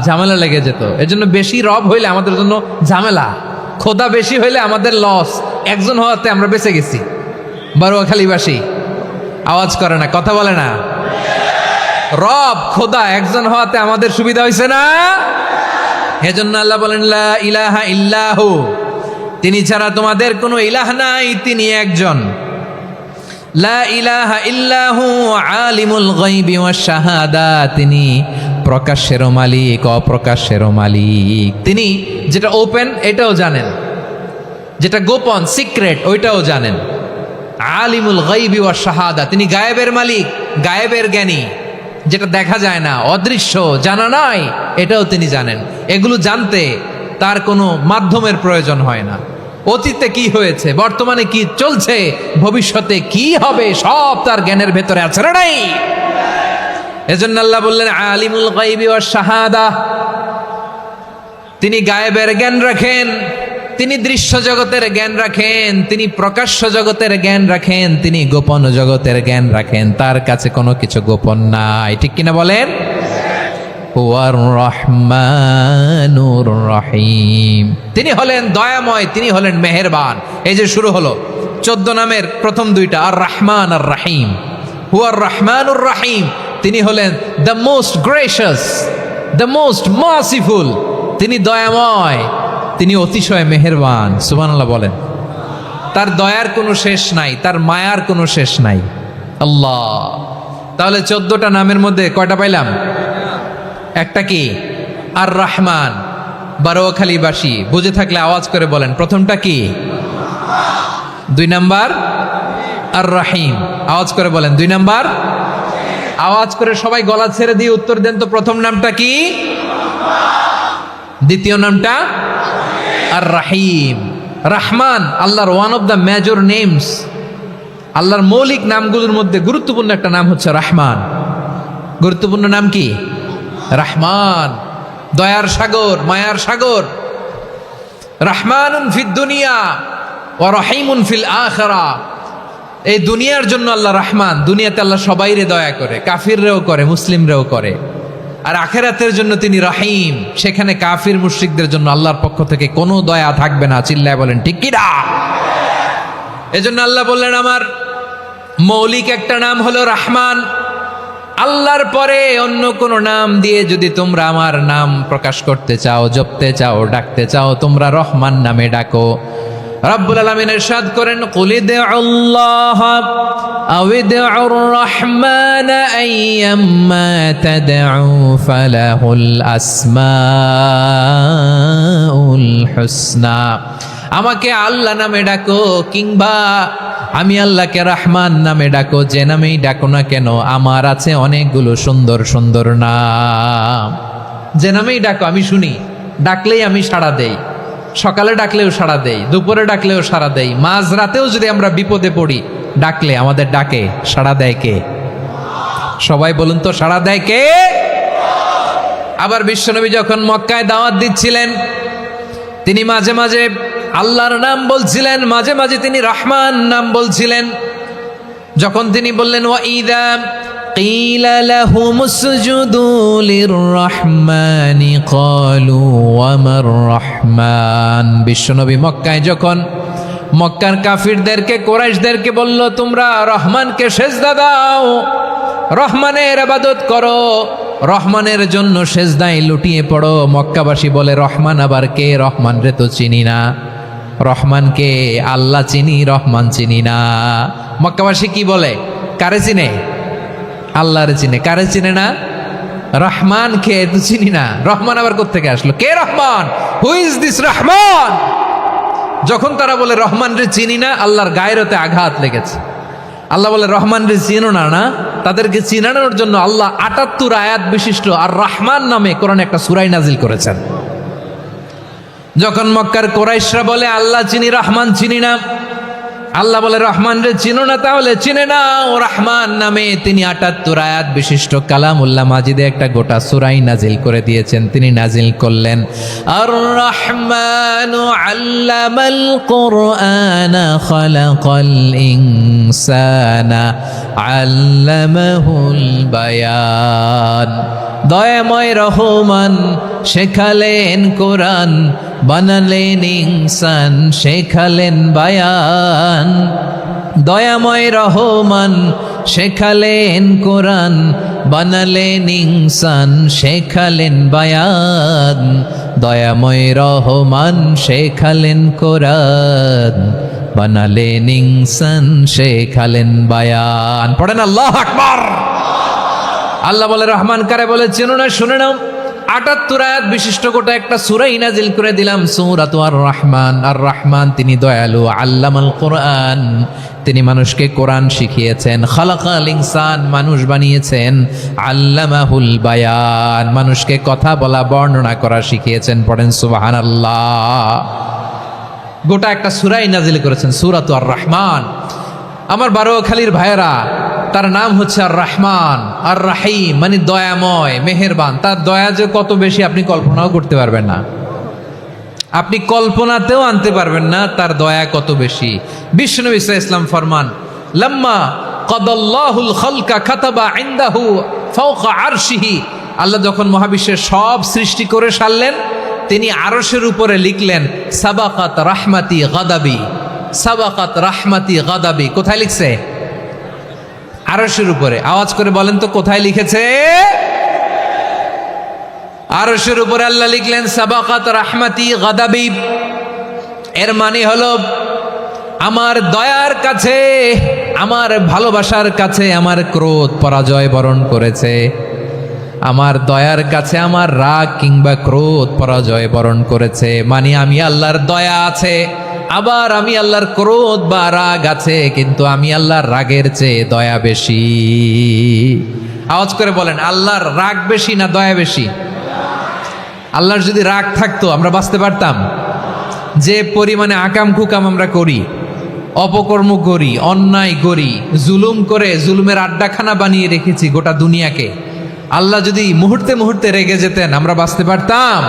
ঝামেলা লেগে যেত। এজন্য বেশি রব হইলে আমাদের জন্য ঝামেলা, খোদা বেশি হইলে আমাদের লস। একজন হওয়াতে আমরা বেঁচে গেছি। বারোয়াখালীবাসী আওয়াজ করে না, কথা বলে না। রব খোদা একজন হওয়াতে আমাদের সুবিধা হয়েছে না? এজন্য আল্লাহ বলেন লা ইলাহা ইল্লাহু, তিনি ছাড়া তোমাদের কোনো ইলাহ নাই, তিনি একজন। লা ইলাহা ইল্লাহু আলিমুল গায়বি ওয়াশ শাহাদা, তিনি প্রকাশ্যেরও মালিক অপ্রকাশ্যেরও মালিক। তিনি যেটা ওপেন এটাও জানেন, যেটা গোপন সিক্রেট ওইটাও জানেন। আলিমুল গায়বি ওয়াশ শাহাদা, তিনি গায়েবের মালিক, গায়েবের জ্ঞানী, যেটা দেখা যায় না, অদৃশ্য, জানা নাই, এটাও তিনি জানেন। এগুলো জানতে তার কোনো মাধ্যমের প্রয়োজন হয় না। অতীতে কি হয়েছে, বর্তমানে কি চলছে, ভবিষ্যতে কি হবে, সব তার জ্ঞানের ভেতরে আছে না নাই? এজন্য আল্লাহ বললেন আলিমুল গায়বি ওয়াশ শাহাদা, তিনি গায়েবের জ্ঞান রাখেন, তিনি দৃশ্য জগতের জ্ঞান রাখেন, তিনি প্রকাশ্য জগতের জ্ঞান রাখেন, তিনি গোপন জগতের জ্ঞান রাখেন। তার কাছে কোনো কিছু গোপন নাই, ঠিক কিনা বলেন? হুয়ার রহমানুর রহিম, তিনি হলেন দয়াময়, তিনি হলেন মেহেরবান। এই যে শুরু হলো 14 নামের প্রথম 2টা, আর রহমান আর রাহিম। হুয়ার রহমানুর রাহিম, তিনি হলেন the most gracious, the most merciful, তিনি দয়াময়, তিনি অতিশয় মেহেরবান। সুবহানাল্লাহ বলেন। তার দয়ার কোনো শেষ নাই, তার মায়ার কোনো শেষ নাই। আল্লাহ, তাহলে 14টা নামের মধ্যে কয়টা পাইলাম? একটা কি? আর রহমান। বারোয়াখালীবাসী বুঝে থাকলে আওয়াজ করে বলেন প্রথমটা কি? 2 নাম্বার আর রাহিম। আওয়াজ করে বলেন 2 নাম্বার। আওয়াজ করে সবাই গলা ছেড়ে দিয়ে উত্তর দেন তো, প্রথম নামটা কি? দ্বিতীয় নামটা? আর রাহিম। রহমান আল্লাহর one of the major names, আল্লাহর মৌলিক নামগুলোর মধ্যে গুরুত্বপূর্ণ একটা নাম হচ্ছে রহমান। গুরুত্বপূর্ণ নাম কি? রহমান, দয়ার সাগর, মায়ার সাগর। রহমানুন ফিদ দুনিয়া ওয়া রহিমুন ফিল আখিরা। এই দুনিয়ার জন্য আল্লাহ রহমান, দুনিয়াতে আল্লাহ সবাইরে দয়া করে, কাফিররেও করে, মুসলিমরেও করে। আর আখিরাতের জন্য তিনি রহিম, সেখানে কাফির মুশরিকদের জন্য আল্লাহর পক্ষ থেকে কোনো দয়া থাকবে না। চিল্লায় বলেন ঠিক কি না? এজন্য আল্লাহ বললেন আমার মৌলিক একটা নাম হলো রহমান। আল্লাহর পরে অন্য কোন নাম দিয়ে যদি তোমরা আমার নাম প্রকাশ করতে চাও, জপতে চাও, ডাকতে চাও, তোমরা রহমান নামে ডাকো। রব্বুল আলামিন ইরশাদ করেন কুলিদুল্লাহ আউইদুর রহমান আইয়াম্মা তাদউ ফালাহুল আসমাউল হুসনা। আমাকে আল্লাহ নামে ডাকো কিংবা আমি আল্লাহকে রহমান নামে ডাকো, যে নামেই ডাকো না কেন আমার আছে অনেকগুলো সুন্দর সুন্দর নাম। যে নামেই ডাকো আমি শুনি, ডাকলেই আমি সাড়া দেই। সকালে ডাকলেও সাড়া দেই, দুপুরে ডাকলেও সাড়া দেই, মাঝরাতেও যদি আমরা বিপদে পড়ি ডাকলে আমাদের ডাকে সাড়া দেয় কে? সবাই বলুন তো, সাড়া দেয় কে? আবার বিশ্বনবী যখন মক্কায় দাওয়াত দিচ্ছিলেন তিনি মাঝে মাঝে আল্লাহর নাম বলছিলেন, মাঝে মাঝে তিনি রহমান নাম বলছিলেন। যখন তিনি বললেন ওয়াইদা কিলা লাহুমুসজুদু লিররহমানি ক্বালু ওয়ামার রহমান। বিশ্বনবী মক্কায় যখন মক্কার কাফিরদেরকে, কুরাইশদেরকে বলল তোমরা রহমানকে সেজদা দাও, রহমানের ইবাদত করো, রহমানের জন্য সেজদায় লুটিয়ে পড়ো, মক্কাবাসী বলে রহমান আবার কে? রহমান রে তো চিনি না। রহমানকে আল্লাহ চিনি, রহমান চিনি না। মক্কাবাসী কি বলে? কারে চিনে? আল্লাহরে চিনে। কারে চিনে না? রহমান কে তো চিনি না। রহমান আবার কোত্থেকে আসলো? কে Rahman? Who is this Rahman? যখন তারা বলে রহমান রে চিনি না, আল্লাহর গায়রতে আঘাত লেগেছে। আল্লাহ বলে রহমান রে চিনো না, না তাদেরকে চিনানোর জন্য আল্লাহ ৭৮ আয়াত বিশিষ্ট আর রহমান নামে কোরআনে একটা সূরা নাজিল করেছেন। যখন মক্কার কুরাইশরা বলে আল্লাহ চিনি, রহমান চিনি না, আল্লাহ বলে রহমান রে চিনো না, তাহলে চিনে না ও রহমান নামে তিনি ৭৮ আয়াত বিশিষ্ট কালামুল্লাহ মাজিদে একটা গোটা সূরা নাজিল করে দিয়েছেন। তিনি নাজিল করলেন আর রহমানু আল্লামাল কুরআনা খালাকাল ইনসানা আল্লামাহুল বায়ান। দয়াময় রহমান শেখালেন কোরআন, বানালেন ইনসান, শেখালেন বায়ান। দয়াময় রহমান শেখালেন কোরআন, বানালেন ইনসান, শেখালেন বায়ান। দয়াময় রহমান শেখালেন কোরআন, বানালেন ইনসান, শেখালেন বায়ান। পড়েন আল্লাহু আকবার। আল্লাহ বলে রহমান কারে বলে চেনো না? শুনে নাও, ৭৮ আয়াত বিশিষ্ট গোটা একটা সূরা নাজিল করে দিলাম, সূরাতু আর রহমান। আর রহমান তিনি দয়ালু, আল্লামাল কোরআন তিনি মানুষকে কোরআন শিখিয়েছেন, খালাকাল ইনসান মানুষ বানিয়েছেন, আল্লামাহুল বায়ান মানুষকে কথা বলা, বর্ণনা করা শিখিয়েছেন। পড়েন সুবহানাল্লাহ। গোটা একটা সূরা নাজিল করেছেন, সূরাতু আর রহমান। আমার বারোখালীর ভাইয়েরা, তার নাম হচ্ছে আর রহমান আর রাহিম, মানে দয়াময়, মেহেরবান। তার দয়া যে কত বেশি আপনি কল্পনাও করতে পারবেন না, আপনি কল্পনাতেও আনতে পারবেন না তার দয়া কত বেশি। বিশ্বনবী সাল্লাল্লাহু আলাইহি ওয়াসাল্লাম ফরমান লাম্মা কাদাল্লাহুল খালকা কাতাবা ইনদাহু ফাওকা আরশিহি। আল্লাহ যখন মহাবিশ্বের সব সৃষ্টি করে সারলেন, তিনি আরশের উপরে লিখলেন সাবাকাত রাহমাতি গাদাবি, সাবাকাত রাহমাতি গাদাবি। কোথায় লিখছে? আরশের উপরে। আওয়াজ করে বলেন তো কোথায় লিখেছে? আরশের উপরে আল্লাহ লিখলেন সাবাকাত রাহমাতি গাদাবি। এর মানে হলো আমার দয়ার কাছে, আমার ভালোবাসার কাছে আমার ক্রোধ পরাজয় বরণ করেছে, আমার দয়ার কাছে আমার রাগ কিংবা ক্রোধ পরাজয় বরণ করেছে। মানে আমি আল্লাহর দয়া আছে, আবার আমি আল্লাহর ক্রোধ বা রাগ আছে, কিন্তু আমি আল্লাহর রাগের চেয়ে দয়া বেশি। আওয়াজ করে বলেন আল্লাহর রাগ বেশি না দয়া বেশি? আল্লাহর যদি রাগ থাকতো আমরা বাঁচতে পারতাম? যে পরিমাণে আকাম কুকাম আমরা করি, অপকর্ম করি, অন্যায় করি, জুলুম করে জুলুমের আড্ডাখানা বানিয়ে রেখেছি গোটা দুনিয়াকে, আল্লাহ যদি মুহূর্তে মুহূর্তে রেগে যেতেন আমরা বাঁচতে পারতাম?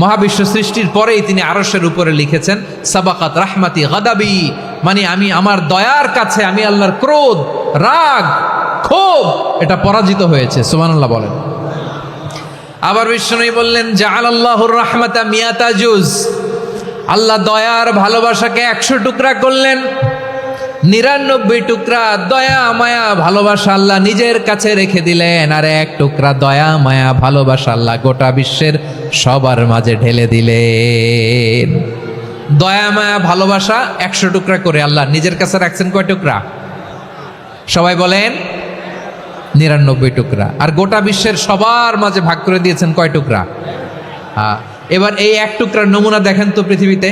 মহাবিশ্ব সৃষ্টির পরেই তিনি আরশের উপরে লিখেছেন সাবাকাত রাহমাতি গাদাবি, মানে আমি আমার দয়ার কাছে আমি আল্লাহর ক্রোধ, রাগ, ক্ষোভ এটা পরাজিত হয়েছে। সুবহানাল্লাহ বলেন। আবার বিষ্ণু বললেন জাআলাল্লাহুর রাহমাতা মিয়াতা জুজ, আল্লাহ দয়ার ভালোবাসাকে 100 টুকরা করলেন, 99 টুকরা দয়া মায়া ভালোবাসা আল্লাহ নিজের কাছে রেখে দিলেন, আর 1 টুকরা দয়া মায়া ভালোবাসা আল্লাহ গোটা বিশ্বের সবার মাঝে ঢেলে দিলেন। দয়া মায়া ভালোবাসা 100 টুকরা করে আল্লাহ নিজের কাছে রাখছেন কয় টুকরা? সবাই বলেন 99 টুকরা। আর গোটা বিশ্বের সবার মাঝে ভাগ করে দিয়েছেন কয় টুকরা? এবার এই 1 টুকরার নমুনা দেখেন তো পৃথিবীতে।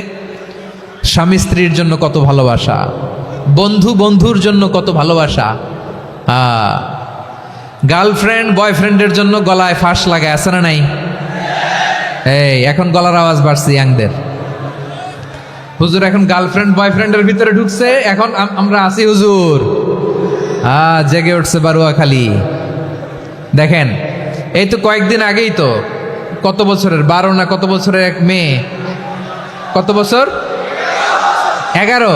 স্বামী স্ত্রীর জন্য কত ভালোবাসা, বন্ধু বন্ধুর জন্য কত ভালোবাসা, গার্লফ্রেন্ড বয়ফ্রেন্ডের জন্য গলায় ফাঁস লাগায়, আছে না নাই? এই এখন গলার আওয়াজ বাড়ছে ইয়াংদের। হুজুর এখন গার্লফ্রেন্ড বয়ফ্রেন্ডের ভিতরে ঢুকছে, এখন আমরা আছি হুজুর। জেগে উঠছে বারুয়াখালী। দেখেন এই তো কয়েকদিন আগেই তো, কত বছরের 12 না কত বছরের এক মেয়ে, কত বছর? 11।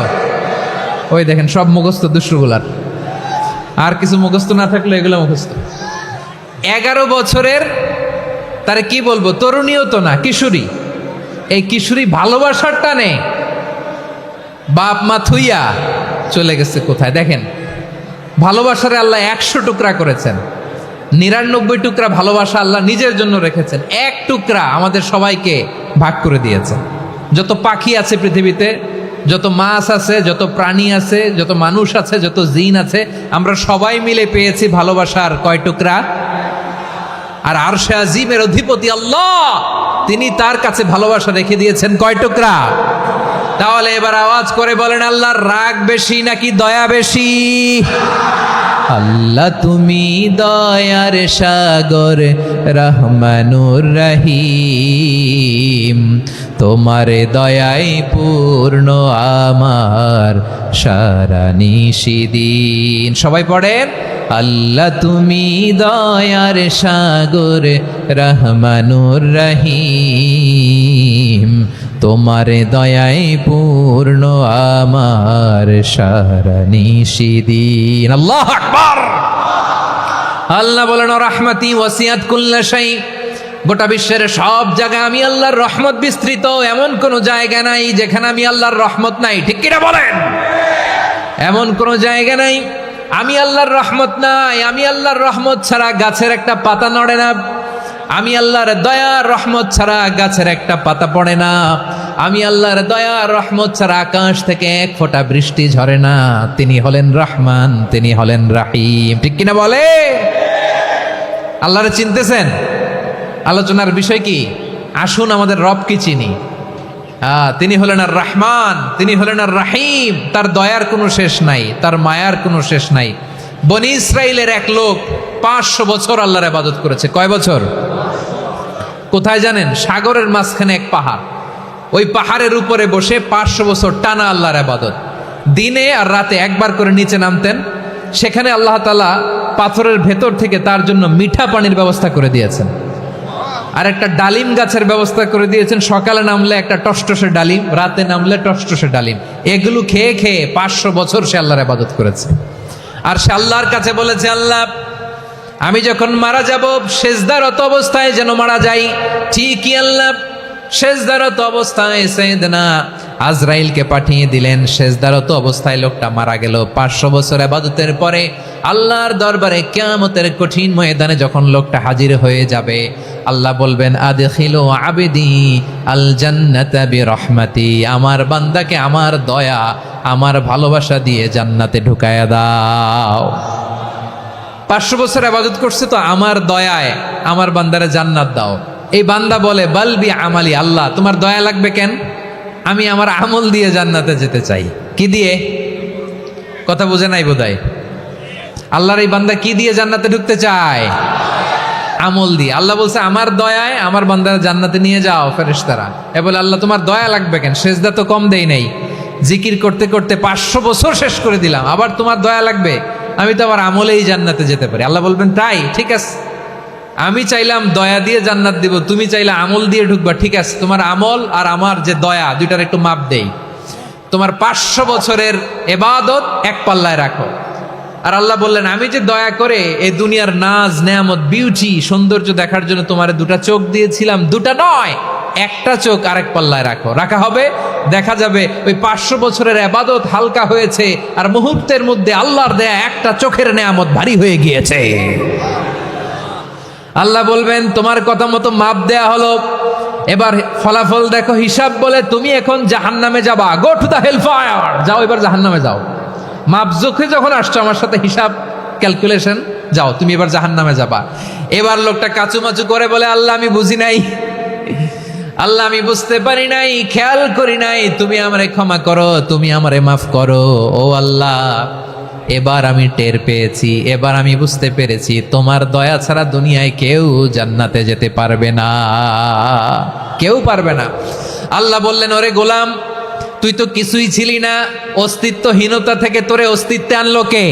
ওই দেখেন সব মুখস্থ দুষ্টগুলার, আর কিছু মুখস্থ না থাকলে এগুলো মুখস্থ। 11 বছরের, তারে কি বলবো, তরুণীও তো না, কিশোরী। এই কিশোরী ভালোবাসার টানে বাপ মা থুইয়া চলে গেছে কোথায়? দেখেন ভালোবাসারে আল্লাহ 100 টুকরা করেছেন, 99 টুকরা ভালোবাসা আল্লাহ নিজের জন্য রেখেছেন, 1 টুকরা আমাদের সবাইকে ভাগ করে দিয়েছেন। যত পাখি আছে পৃথিবীতে, যত মাছ আছে, যত প্রাণী আছে, যত মানুষ আছে, যত জিন আছে, আমরা সবাই মিলে পেয়েছি ভালোবাসার কয় টুকরা? আর আরশে আজিমের অধিপতি আল্লাহ, তিনি তার কাছে ভালোবাসা রেখে দিয়েছেন কয় টুকরা? তাহলে এবার আওয়াজ করে বলেন, আল্লাহর রাগ বেশি নাকি দয়া বেশি? আল্লাহ তুমি দয়ার সাগর রহমানুর রহিম, তোমার দয়াই পূর্ণ আমার সারা নিশিদিন। সবাই পড়েন, আল্লাহ তুমি দয়ার সাগর রহমানুর রহিম, তোমার দয়াই পূর্ণ আমার সারা নিশিদিন। আল্লাহু আকবার। আল্লাহ বলেন, রাহমাতি ওয়াসিআত কুল্লা শাই, গোটা বিশ্বের সব জায়গায় আমি আল্লাহর রহমত বিস্তৃত, এমন কোন জায়গা নাই যেখানে আমি আল্লাহর রহমত নাই। ঠিক কিনা বলেন? এমন কোন জায়গা নাই আমি আল্লাহর রহমত নাই। আমি আল্লাহর রহমত ছাড়া গাছের একটা পাতা নড়ে না, আমি আল্লাহর দয়া রহমত ছাড়া গাছের একটা পাতা পড়ে না, আমি আল্লাহর দয়া রহমত ছাড়া আকাশ থেকে 1 ফোঁটা বৃষ্টি ঝরে না। তিনি হলেন রহমান, তিনি হলেন রাহিম। ঠিক কিনা বলে? আল্লাহরে চিনতেছেন? আলোচনার বিষয় কি? আসুন আমাদের রবকে চিনি। তিনি হলেন আর রহমান, তিনি হলেন আর রাহিম। তার দয়ার কোনো শেষ নাই, তার মায়ার কোনো শেষ নাই। বনি ইসরাইলের এক লোক 500 বছর আল্লাহর ইবাদত করেছে। কয় বছর? কোথায় জানেন? সাগরের মাঝখানে এক পাহাড়, ওই পাহাড়ের উপরে বসে 500 বছর টানা আল্লাহর ইবাদত। দিনে আর রাতে একবার করে নিচে নামতেন। সেখানে আল্লাহ তাআলা পাথরের ভেতর থেকে তার জন্য মিঠা পানির ব্যবস্থা করে দিয়েছেন, আর একটা ডালিম গাছের ব্যবস্থা করে দিয়েছেন। সকালে নামলে একটা টসটসে ডালিম, রাতে নামলে টসটসে ডালিম। এগুলো খেয়ে খেয়ে 500 বছর সে আল্লাহর ইবাদত করেছে। আর সে আল্লাহর কাছে বলেছে, আল্লাহ আমি যখন মারা যাব সেজদারত অবস্থায় যেন মারা যাই। ঠিকই আল্লাহ সেজদারত অবস্থায় সাইয়েদনা আজরাইলকে পাঠিয়ে দিলেন। সেজদারত অবস্থায় লোকটা মারা গেল। 500 বছর ইবাদতের পরে আল্লাহর দরবারে কিয়ামতের কঠিন ময়দানে যখন লোকটা হাজির হয়ে যাবে, আল্লাহ বলবেন, আদখিলু আবদি আল জান্নাতা বিরহমাতি, আমার বান্দাকে আমার দয়া আমার ভালোবাসা দিয়ে জান্নাতে ঢুকায়া দাও। 500 বছর ইবাদত করছে তো আমার দয়ায় আমার বান্দারে জান্নাত দাও। এই বান্দা বলে, বালবি আমালি, আল্লাহ তোমার দয়া লাগবে কেন? আমি আমার আমল দিয়ে জান্নাতে যেতে চাই। কি দিয়ে? কথা বুঝে নাই বোধহয়। আল্লাহর এই বান্দা কি দিয়ে জান্নাতে ঢুকতে চায়? আমল দিয়ে। আল্লাহ বলছে, আমার দয়ায় আমার বান্দারা জান্নাতে নিয়ে যাও ফেরেশতারা। এ বলে, আল্লাহ তোমার দয়া লাগবে কেন? সেজদা তো কম দেই নাই, জিকির করতে করতে 500 বছর শেষ করে দিলাম, আবার তোমার দয়া লাগবে? আমি তো আমার আমলেই জান্নাতে যেতে পারি। আল্লাহ বলবেন, তাই ঠিক আছে, আমি চাইলাম দয়া দিয়ে জান্নাত দিব, তুমি চাইলে আমল দিয়ে ঢুকবা। ঠিক আছে, তোমার আমল আর আমার যে দয়া, দুইটার একটু মাপ দেই। তোমার 500 বছরের ইবাদত এক পাল্লায় রাখো। আর আল্লাহ বললেন, আমি যে দয়া করে এই দুনিয়ার নাজ নেয়ামত বিউটি সৌন্দর্য দেখার জন্য তোমার 2টা চোখ দিয়েছিলাম, 2টা নয় একটা চোখ আরেক পাল্লায় রাখো, রাখা হবে, দেখা যাবে ওই 500 বছরের ইবাদত হালকা হয়েছে আর মুহূর্তের মধ্যে আল্লাহর দেয়া একটা চোখের নেয়ামত ভারী হয়ে গিয়েছে। আল্লাহ বলবেন তোমার কথা মতো মাপ দেয়া হলো, এবার ফলাফল দেখো, হিসাব বলে তুমি এখন জাহান্নামে যাবা, go to the hell fire, যাও এবার জাহান্নামে যাও। মাপ চোখে যখন আসছো আমার সাথে হিসাব ক্যালকুলেশন, যাও তুমি এবার জাহান্নামে যাবা। এবার লোকটা কাচুমাচু করে বলে আল্লাহ আমি বুঝি নাই, আল্লাহ আমি বুঝতে পারি নাই, খেয়াল করি নাই, তুমি আমারে ক্ষমা করো, তুমি আমারে মাফ করো। ও আল্লাহ, এবার আমি টের পেয়েছি, এবার আমি বুঝতে পেরেছি তোমার দয়া ছাড়া দুনিয়ায় কেউ জান্নাতে যেতে পারবে না, কেউ পারবে না। আল্লাহ বললেন ওরে গোলাম, তুই তো কিছুই ছিলি না, অস্তিত্বহীনতা থেকে তোরে অস্তিত্বে আনলো কে?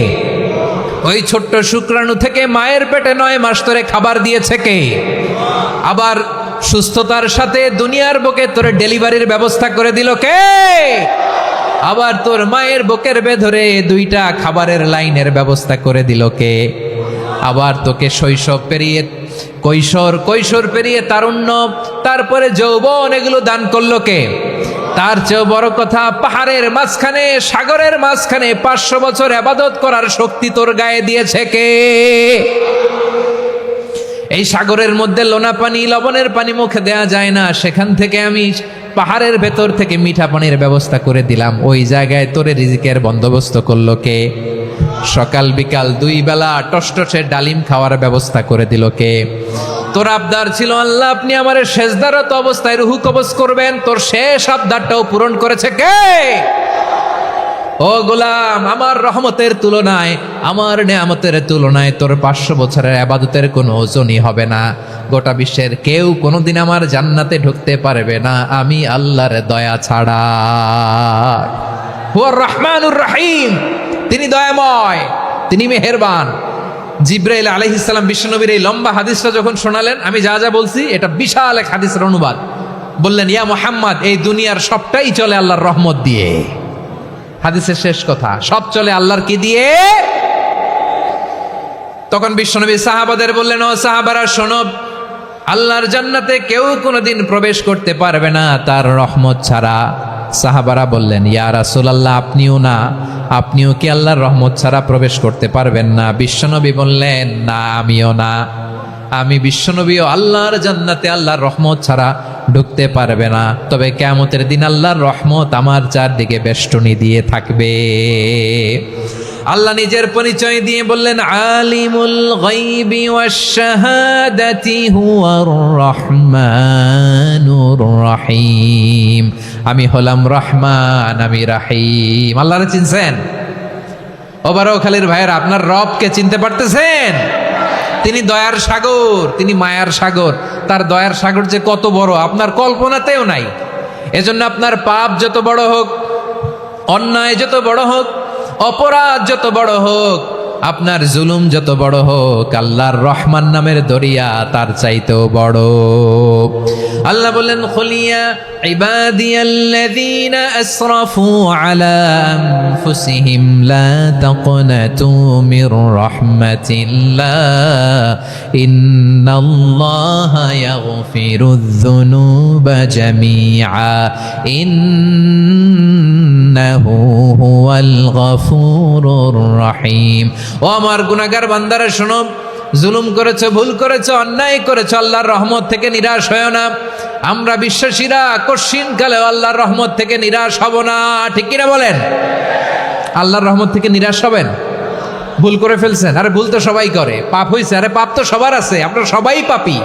ওই ছোট্ট শুক্রাণু থেকে মায়ের পেটে 9 মাস তোরে খাবার দিয়েছে কে? আবার সুস্থতার সাথে দুনিয়ার বুকে তোরে ডেলিভারির ব্যবস্থা করে দিল কে? আবার তোর মায়ের বুকের ভেতরে 2টা খাবারের লাইনের ব্যবস্থা করে দিল কে? আবার তোকে শৈশব পেরিয়ে কৈশোর পেরিয়ে তারুণ্য, তারপরে যৌবন, এগুলো দান করলো কে? তার চেয়েও বড় কথা, পাহাড়ের মাঝখানে, সাগরের মাঝখানে 500 বছর ইবাদত করার শক্তি তোর গায়ে দিয়েছে কে? এই সাগরের মধ্যে লোনা পানি, লবণের পানি মুখে দেয়া যায় না, সেখান থেকে আমি পাহাড়ের ভেতর থেকে মিঠা পানির ব্যবস্থা করে দিলাম, ওই জায়গায় তোরে রিজিকের বন্দোবস্ত করলো কে? সকাল বিকাল 2 বেলা টসটসে ডালিম খাওয়ার ব্যবস্থা করে দিল কে? তোর আবদার ছিল আল্লাহ আপনি আমার সেজদারত অবস্থায় রুহু কবজ করবেন, তোর শেষ আবদারটাও পূরণ করেছে কে? ও গোলাম, আমার রহমতের তুলনায়, আমার নেয়ামতের তুলনায় তোর 500 বছরের ইবাদতের কোনো ওজনই হবে না। গোটা বিশ্বের কেউ কোনোদিন আমার জান্নাতে ঢুকতে পারবে না আমি আল্লাহর দয়া ছাড়া। হুয়ার রহমানুর রহিম, তিনি দয়াময়, তিনি মেহেরবান। জিব্রাইল আলাইহিস সালাম বিশ্বনবীর এই লম্বা হাদিসটা যখন শোনালেন, আমি যা যা বলছি এটা বিশাল এক হাদিসের অনুবাদ, বললেন ইয়া মুহাম্মদ, এই দুনিয়ার সবটাই চলে আল্লাহর রহমত দিয়ে। হাদিসের শেষ কথা, সব চলে আল্লাহর কি দিয়ে? তখন বিশ্বনবী সাহাবাদের বললেন, ও সাহাবারা শোনো, আল্লাহর জান্নাতে কেউ কোনোদিন প্রবেশ করতে পারবে না তার রহমত ছাড়া। সাহাবারা বললেন, ইয়া রাসূলুল্লাহ, আপনিও না, আপনিও কি আল্লাহর রহমত ছাড়া প্রবেশ করতে পারবেন না? বিশ্বনবী বললেন, না আমিও না, আমি বিশ্বনবীও আল্লাহর জান্নাতে আল্লাহর রহমত ছাড়া ঢুকতে পারবে না, তবে কিয়ামতের দিন আল্লাহর রহমত আমার চারদিকে বেষ্টনী দিয়ে থাকবে। আল্লাহ নিজের পরিচয় দিয়ে বললেন, আলিমুল গায়বি ওয়াশ শাহাদাতি হুয়ার রহমানুর রহিম, আমি হলাম রহমান, আমি রাহিম। আল্লাহরে চিনছেন? ওবারও খালির ভাইয়ের, আপনার রবকে চিনতে পারতেছেন? তিনি দয়ার সাগর, তিনি মায়ার সাগর। তার দয়ার সাগর যে কত বড় আপনার কল্পনাতেও নাই। এজন্য আপনার পাপ যত বড় হোক, অন্যায় যত বড় হোক, অপরাধ যত বড় হোক, আপনার জুলুম যত বড় হোক, আল্লাহর রহমান নামের দরিয়া তার চাইতেও বড়। আল্লাহ বললেন, খুলিয়া ইবাদিয়াল্লাযীনা আসরাফু আলা আনফুসিহিম লা তাকনাতু মির রাহমাতিল্লাহ ইন্নাল্লাহা ইয়াগফিরুয যুনুবা জামিআ ইন্নাহু হুয়াল গফুরুর রহিম। ও আমার গুনাহগার বান্দারা শোনো, জুলুম করেছো, ভুল করেছো, অন্যায় করেছো, আল্লাহর রহমত থেকে নিরাশ হয়েও না। আমরা বিশ্বাসীরা কশিনকালেও আল্লাহর রহমত থেকে নিরাশ হব না, ঠিক কিনা বলেন? আল্লাহর রহমত থেকে নিরাশ হবেন? ভুল করে ফেলছেন, আরে ভুল তো সবাই করে, পাপ হয়েছে, আরে পাপ তো সবার আছে, আমরা সবাই পাপী,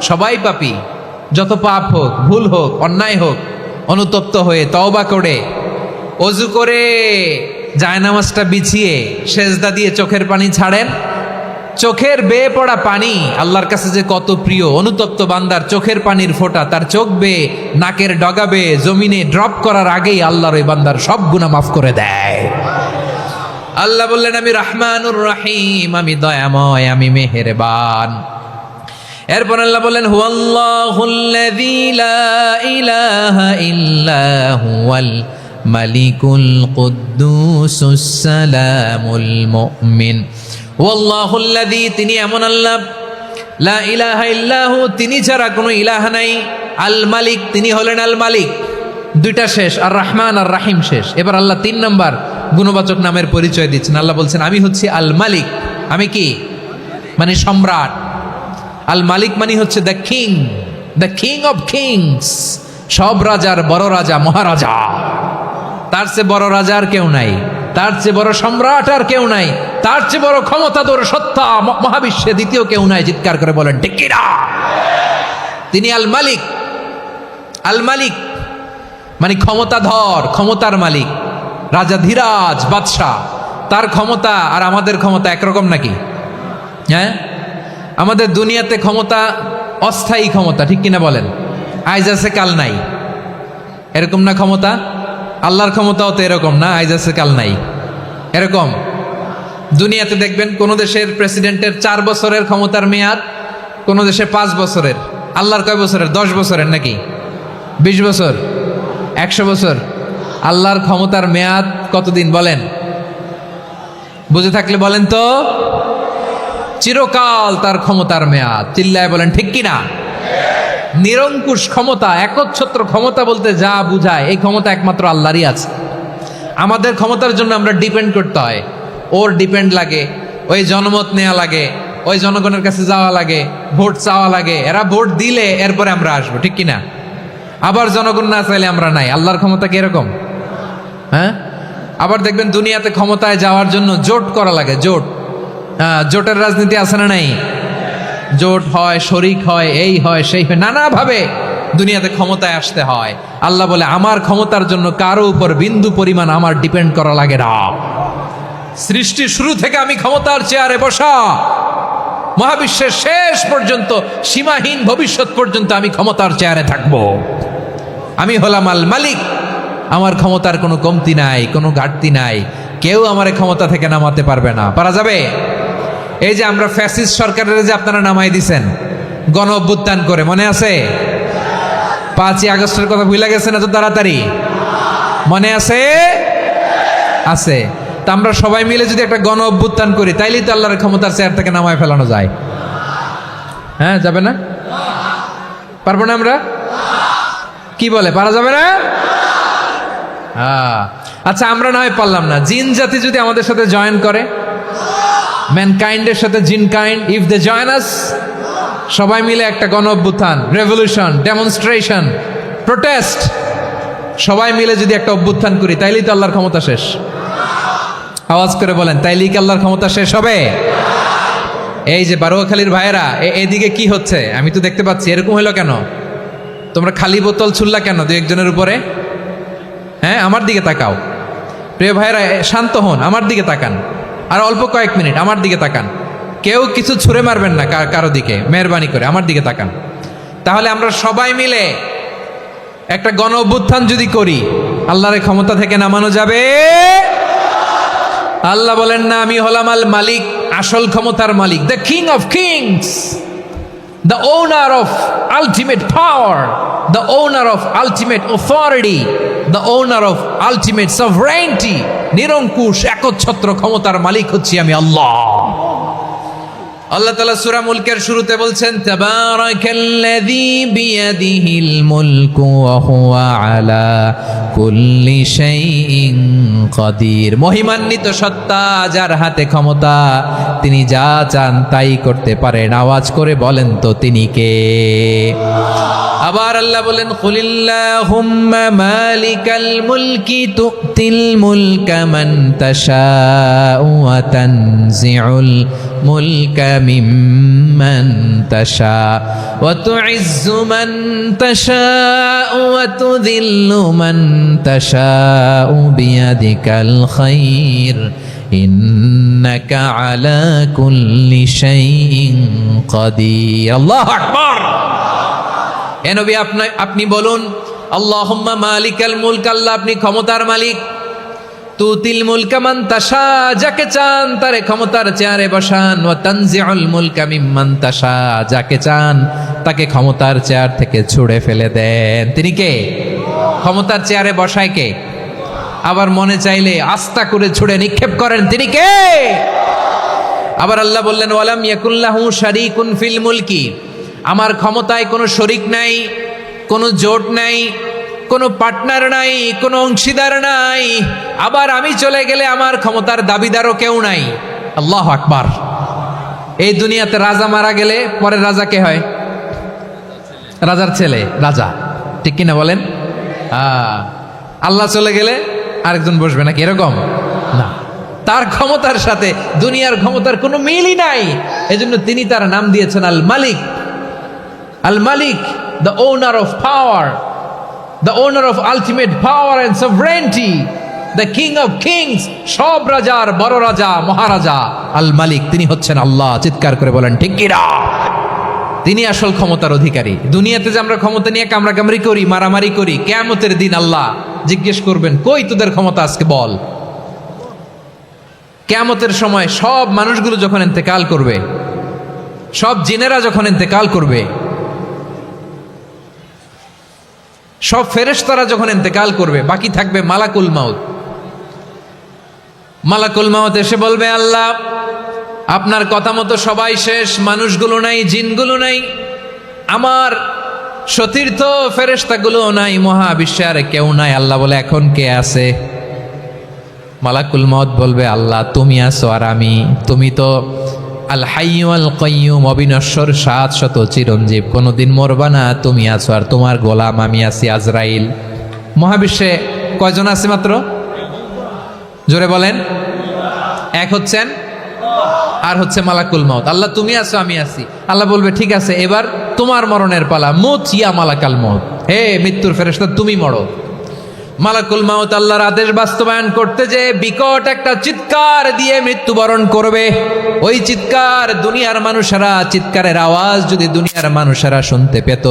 সবাই পাপী। যত পাপ হোক, ভুল হোক, অন্যায় হোক, অনুতপ্ত হয়ে তওবা করে, ওযু করে, জায়নামাজটা বিছিয়ে সেজদা দিয়ে চোখের পানি ছাড়েন। চোখের বেয়ে পড়া পানি আল্লাহর কাছে যে কত প্রিয়। অনুতপ্ত বান্দার চোখের পানির ফোঁটা তার চোখ বেয়ে, নাকের ডগা বেয়ে জমিনে ড্রপ করার আগেই আল্লাহর ওই বান্দার সব গুনাহ মাফ করে দেয়। আল্লাহ বললেন, আমি রহমানুর রহিম, আমি দয়াময়, আমি মেহেরবান। এরপর আল্লাহ বললেন, হুয়াল্লাহুল্লাযী লা ইলাহা ইল্লা হুয়াল মালিকুল কুদ্দুসুস সালামুল মুমিন। ওয়াল্লাহুল্লাযী, তিনি এমন আল্লাহ লা ইলাহা ইল্লাহু, তিনি ছাড়া কোনো ইলাহ নাই। আল মালিক, তিনি হলেন আল মালিক। দুইটা শেষ, আর রহমান আর রাহিম শেষ। এবার আল্লাহ 3 নম্বর গুণবাচক নামের পরিচয় দিচ্ছেন। আল্লাহ বলছেন আমি হচ্ছি আল মালিক। আমি কি? মানে সম্রাট। আল মালিক মানে হচ্ছে দ্য কিং অফ কিংস, সব রাজার বড় রাজা, মহারাজা। তার চেয়ে বড় রাজা আর কেউ নাই, তার চেয়ে বড় সম্রাট আর কেউ নাই, তার চেয়ে বড় ক্ষমতাধর সত্তা মহাবিশ্বে দ্বিতীয় কেউ নাই। চিৎকার করে বলেন ঠিক কিনা? তিনি আল মালিক। আল মালিক মানে ক্ষমতাধর, ক্ষমতার মালিক, রাজা ধীরাজ বাদশাহ। তার ক্ষমতা আর আমাদের ক্ষমতা একরকম নাকি? হ্যাঁ, আমাদের দুনিয়াতে ক্ষমতা অস্থায়ী ক্ষমতা, ঠিক কিনা বলেন? আইজ আছে কাল নাই, এরকম না ক্ষমতা? আল্লাহর ক্ষমতাও তো এরকম না, আইজ আছে কাল নাই এরকম। দুনিয়াতে দেখবেন কোন দেশের প্রেসিডেন্টের 4 বছরের ক্ষমতার মেয়াদ, কোন দেশে 5 বছরের। আল্লাহর কয় বছরের? 10 বছরের নাকি 20 বছর, 100 বছর? আল্লাহর ক্ষমতার মেয়াদ কতদিন বলেন? বুঝে থাকলে বলেন তো। চিরকাল তার ক্ষমতার মেয়াদ। চিল্লায় বলেন ঠিক কিনা? নিরঙ্কুশ ক্ষমতা, একচ্ছত্র ক্ষমতা বলতে যা বুঝায়, এই ক্ষমতা একমাত্র আল্লাহরই আছে। আমাদের ক্ষমতার জন্য আমরা ডিপেন্ড করতে হয়, ওর ডিপেন্ড লাগে, ওই জনমত নেওয়া লাগে, ওই জনগণের কাছে যাওয়া লাগে, ভোট চাওয়া লাগে, এরা ভোট দিলে এরপরে আমরা আসবো, ঠিক কিনা? আবার জনগণ না চাইলে আমরা নাই। আল্লাহর ক্ষমতা কি এরকম? হ্যাঁ, আবার দেখবেন দুনিয়াতে ক্ষমতায় যাওয়ার জন্য জোট করা লাগে। জোটের রাজনীতি আছে না নাই? জোট হয়, শরিক হয়, এই হয় সেই হয়, নানাভাবে দুনিয়াতে ক্ষমতায় আসতে হয়। আল্লাহ বলে আমার ক্ষমতার জন্য কারো উপর বিন্দু পরিমাণ আমার ডিপেন্ড করা লাগে না। সৃষ্টির শুরু থেকে আমি ক্ষমতার চেয়ারে বসা, মহাবিশ্বের শেষ পর্যন্ত, সীমাহীন ভবিষ্যৎ পর্যন্ত আমি ক্ষমতার চেয়ারে থাকব। আমি হলাম আল মালিক। আমার ক্ষমতার কোনো কমতি নাই, কোনো ঘাটতি নাই। কেউ আমার ক্ষমতা থেকে নামাতে পারবে না। পারা যাবে? এই যে আমরা ফ্যাসিস্ট সরকারের যে আপনারা নামাই দিছেন গণ অভ্যুত্থান করে, মনে আছে? 5ই আগস্টের কথা ভুলে গেছেন এত তাড়াতাড়ি? মনে আছে? আছে। তা আমরা সবাই মিলে যদি একটা গণ অভ্যুত্থান করি, তাইলেই তো আল্লাহর ক্ষমতার চেয়ার থেকে নামায় ফেলানো যায়। হ্যাঁ, যাবে না? পারবো না আমরা? কি বলে, পারা যাবে না? আচ্ছা, আমরা না হয় পারলাম না, জিন জাতি যদি আমাদের সাথে জয়েন করে, ম্যানকাইন্ডের সাথে জিনকাইন্ড, ইফ দে জয়েন আস, সবাই মিলে একটা গণ অভ্যুত্থান, রেভলিউশন, ডেমনস্ট্রেশন, প্রোটেস্ট, সবাই মিলে যদি একটা অভ্যুত্থান করি, তাইলেই তো আল্লাহর ক্ষমতা শেষ। আওয়াজ করে বলেন, তাইলেই কি আল্লাহর ক্ষমতা শেষ হবে? এই যে বারোয়াখালীর ভাইয়েরা, এদিকে কি হচ্ছে আমি তো দেখতে পাচ্ছি, এরকম হইলো কেন? তোমরা খালি বোতল ছুড়লা কেন 2-1 উপরে? হ্যাঁ, আমার দিকে তাকাও। প্রিয় ভাইয়েরা, শান্ত হন, আমার দিকে তাকান। আর অল্প কয়েক মিনিট আমার দিকে তাকান। কেউ কিছু ছুঁড়ে মারবেন না কারো দিকে, মেহরবানি করে আমার দিকে তাকান। তাহলে আমরা সবাই মিলে একটা গণ অভ্যুত্থান যদি করি, আল্লাহর ক্ষমতা থেকে নামানো যাবে? আল্লাহ বলেন না, আমি হলাম আল মালিক, আসল ক্ষমতার মালিক, the king of kings, the owner of ultimate power, the owner of ultimate authority, the owner of ultimate sovereignty, নিরঙ্কুশ একচ্ছত্র ক্ষমতার মালিক হচ্ছি আমি আল্লাহ। আল্লাহ তাআলা সূরা মুলকের শুরুতে বলছেন, তাবারাকাল্লাযী বিয়াদিহিল মুলকু ওয়া হুয়া আলা কুল্লি শাইইন কাদির। মহিমান্বিত সত্তা, যার হাতে ক্ষমতা, তিনি যা চান তাই করতে পারেন। আওয়াজ করে বলেন তো তিনি কে? আবার আল্লাহ বলেন, কুলিল্লাহুম্মা মালিকাল মুলকি তুতিল মুলকা মান তাশাউ ওয়া তানজিউল মুলকা মিম্মান তাশা ওয়া তুইজ্জু মান তাশাউ ওয়া তুযিল্লু মান তাশাউ বিয়াদিকাল খায়র ইন্নাকা আলা কুল্লি শাইইন কাদির। আল্লাহু আকবার। এ নবী, আপনি বলুন, আল্লাহুম্মা মালিকাল মুলক, আল্লাহ আপনি ক্ষমতার মালিক। তুতিল মুলকা মান তাশা, যাকে চান তারে ক্ষমতার চেয়ারে বসান। ওয়া তানজিউল মুলকা মিম্মান তাশা, যাকে চান তাকে ক্ষমতার চেয়ার থেকে ছুঁড়ে ফেলে দেন। তিনি কে? ক্ষমতার চেয়ারে বসায় কে? আবার মনে চাইলে আস্থা করে ছুঁড়ে নিক্ষেপ করেন, তিনি কে? আবার আল্লাহ বললেন ওয়ালাম ইয়াকুল্লাহু শারীকুন ফিল মুলকি, আমার ক্ষমতায় কোনো শরিক নাই, কোনো জোট নাই, কোনো পার্টনার নাই, কোনো অংশীদার নাই। আবার আমি চলে গেলে আমার ক্ষমতার দাবিদারও কেউ নাই। আল্লাহু আকবার। এই দুনিয়াতে রাজা মারা গেলে পরের রাজা কে হয়? রাজার ছেলে রাজা, ঠিক কিনা বলেন? আল্লাহ চলে গেলে আরেকজন বসবে নাকি এরকম না। তার ক্ষমতার সাথে দুনিয়ার ক্ষমতার কোনো মিলই নাই। এজন্য তিনি তার নাম দিয়েছেন আল মালিক। আল মালিক, the owner of power, the owner of ultimate power and sovereignty, the king of kings, সব রাজার বড় রাজা, মহারাজা আল মালিক। তিনি হচ্ছেন আল্লাহ। চিৎকার করে বলেন ঠিক কিনা? তিনি আসল ক্ষমতার অধিকারী। দুনিয়াতে যে আমরা ক্ষমতা নিয়ে কামড়াকামড়ি করি, মারামারি করি, কিয়ামতের দিন আল্লাহ জিজ্ঞেস করবেন, কই তোদের ক্ষমতা আজকে বল। কিয়ামতের সময় সব মানুষগুলো যখন ইন্তেকাল করবে, সব জিনেরা যখন ইন্তেকাল করবে, সব ফেরেশতারা যখন ইন্তেকাল করবে, বাকি থাকবে মালাকুল মাউত। মালাকুল মাউত এসে বলবে, আল্লাহ আপনার কথা মতো সবাই শেষ, মানুষগুলো নাই, জিনগুলো নাই, আমার সতীর্থ ফেরেশতাগুলো নাই, মহাবিশ্বে আর কেউ নাই। আল্লাহ বলে, এখন কে আছে? মালাকুল মাউত বলবে, আল্লাহ তুমি আছো আর আমি। তুমি তো আল হাইয়্যু আল কাইয়্যুম, অবিনশ্বর, শাশ্বত, চিরঞ্জীব, কোনোদিন মরবা না, তুমি আছো আর তোমার গোলাম আমি আছি আজরাইল। মহাবিশ্বে কয়জন আছে মাত্র? জোরে বলেন। এক হচ্ছেন আর হচ্ছে মালাকুল মাউত। আল্লাহ তুমি আছো আমি আছি। আল্লাহ বলবে, ঠিক আছে এবার তোমার মরণের পালা, মুত ইয়া মালাকাল মাউত, হে মৃত্যুর ফেরেশতা তুমি মরো। মালাকুল মাউত আল্লাহর আদেশ বাস্তবায়ন করতে যে বিকট একটা চিৎকার দিয়ে মৃত্যুবরণ করবে। ওই চিৎকার দুনিয়ার মানুষেরা, চিৎকারের আওয়াজ যদি দুনিয়ার মানুষেরা শুনতে পেত,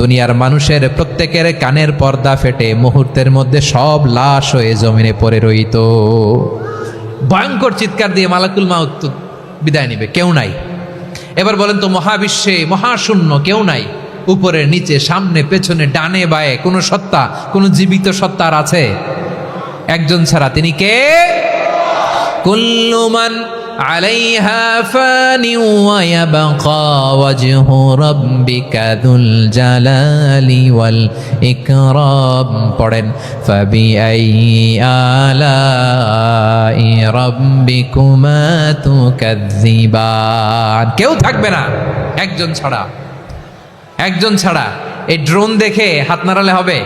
দুনিয়ার মানুষের প্রত্যেকের কানের পর্দা ফেটে মুহূর্তের মধ্যে সব লাশ হয়ে জমিনে পড়ে রইত। ভয়ঙ্কর চিৎকার দিয়ে মালাকুল মাউত বিদায় নিবে, কেউ নাই। এবার বলেন তো, মহাবিশ্বে মহাশূন্য, কেউ নাই, উপরে নিচে সামনে পেছনে ডানে বায়ে কোনো সত্তা, কোনো জীবিত সত্তার আছে? একজন ছাড়া, তিনি কে? কুল্লু মান আলাইহা ফানি ওয়া ইয়াবকা ওয়াজহু রাব্বিকা যুল জালালি ওয়াল ইকরাম। পড়েন, ফাবিআইয়ি আলাই রাব্বিকুমা তুকাযযিবান। কেউ থাকবে না একজন ছাড়া, একজন ছাড়া। এই ড্রোন দেখে হাত নাড়ালে হবে?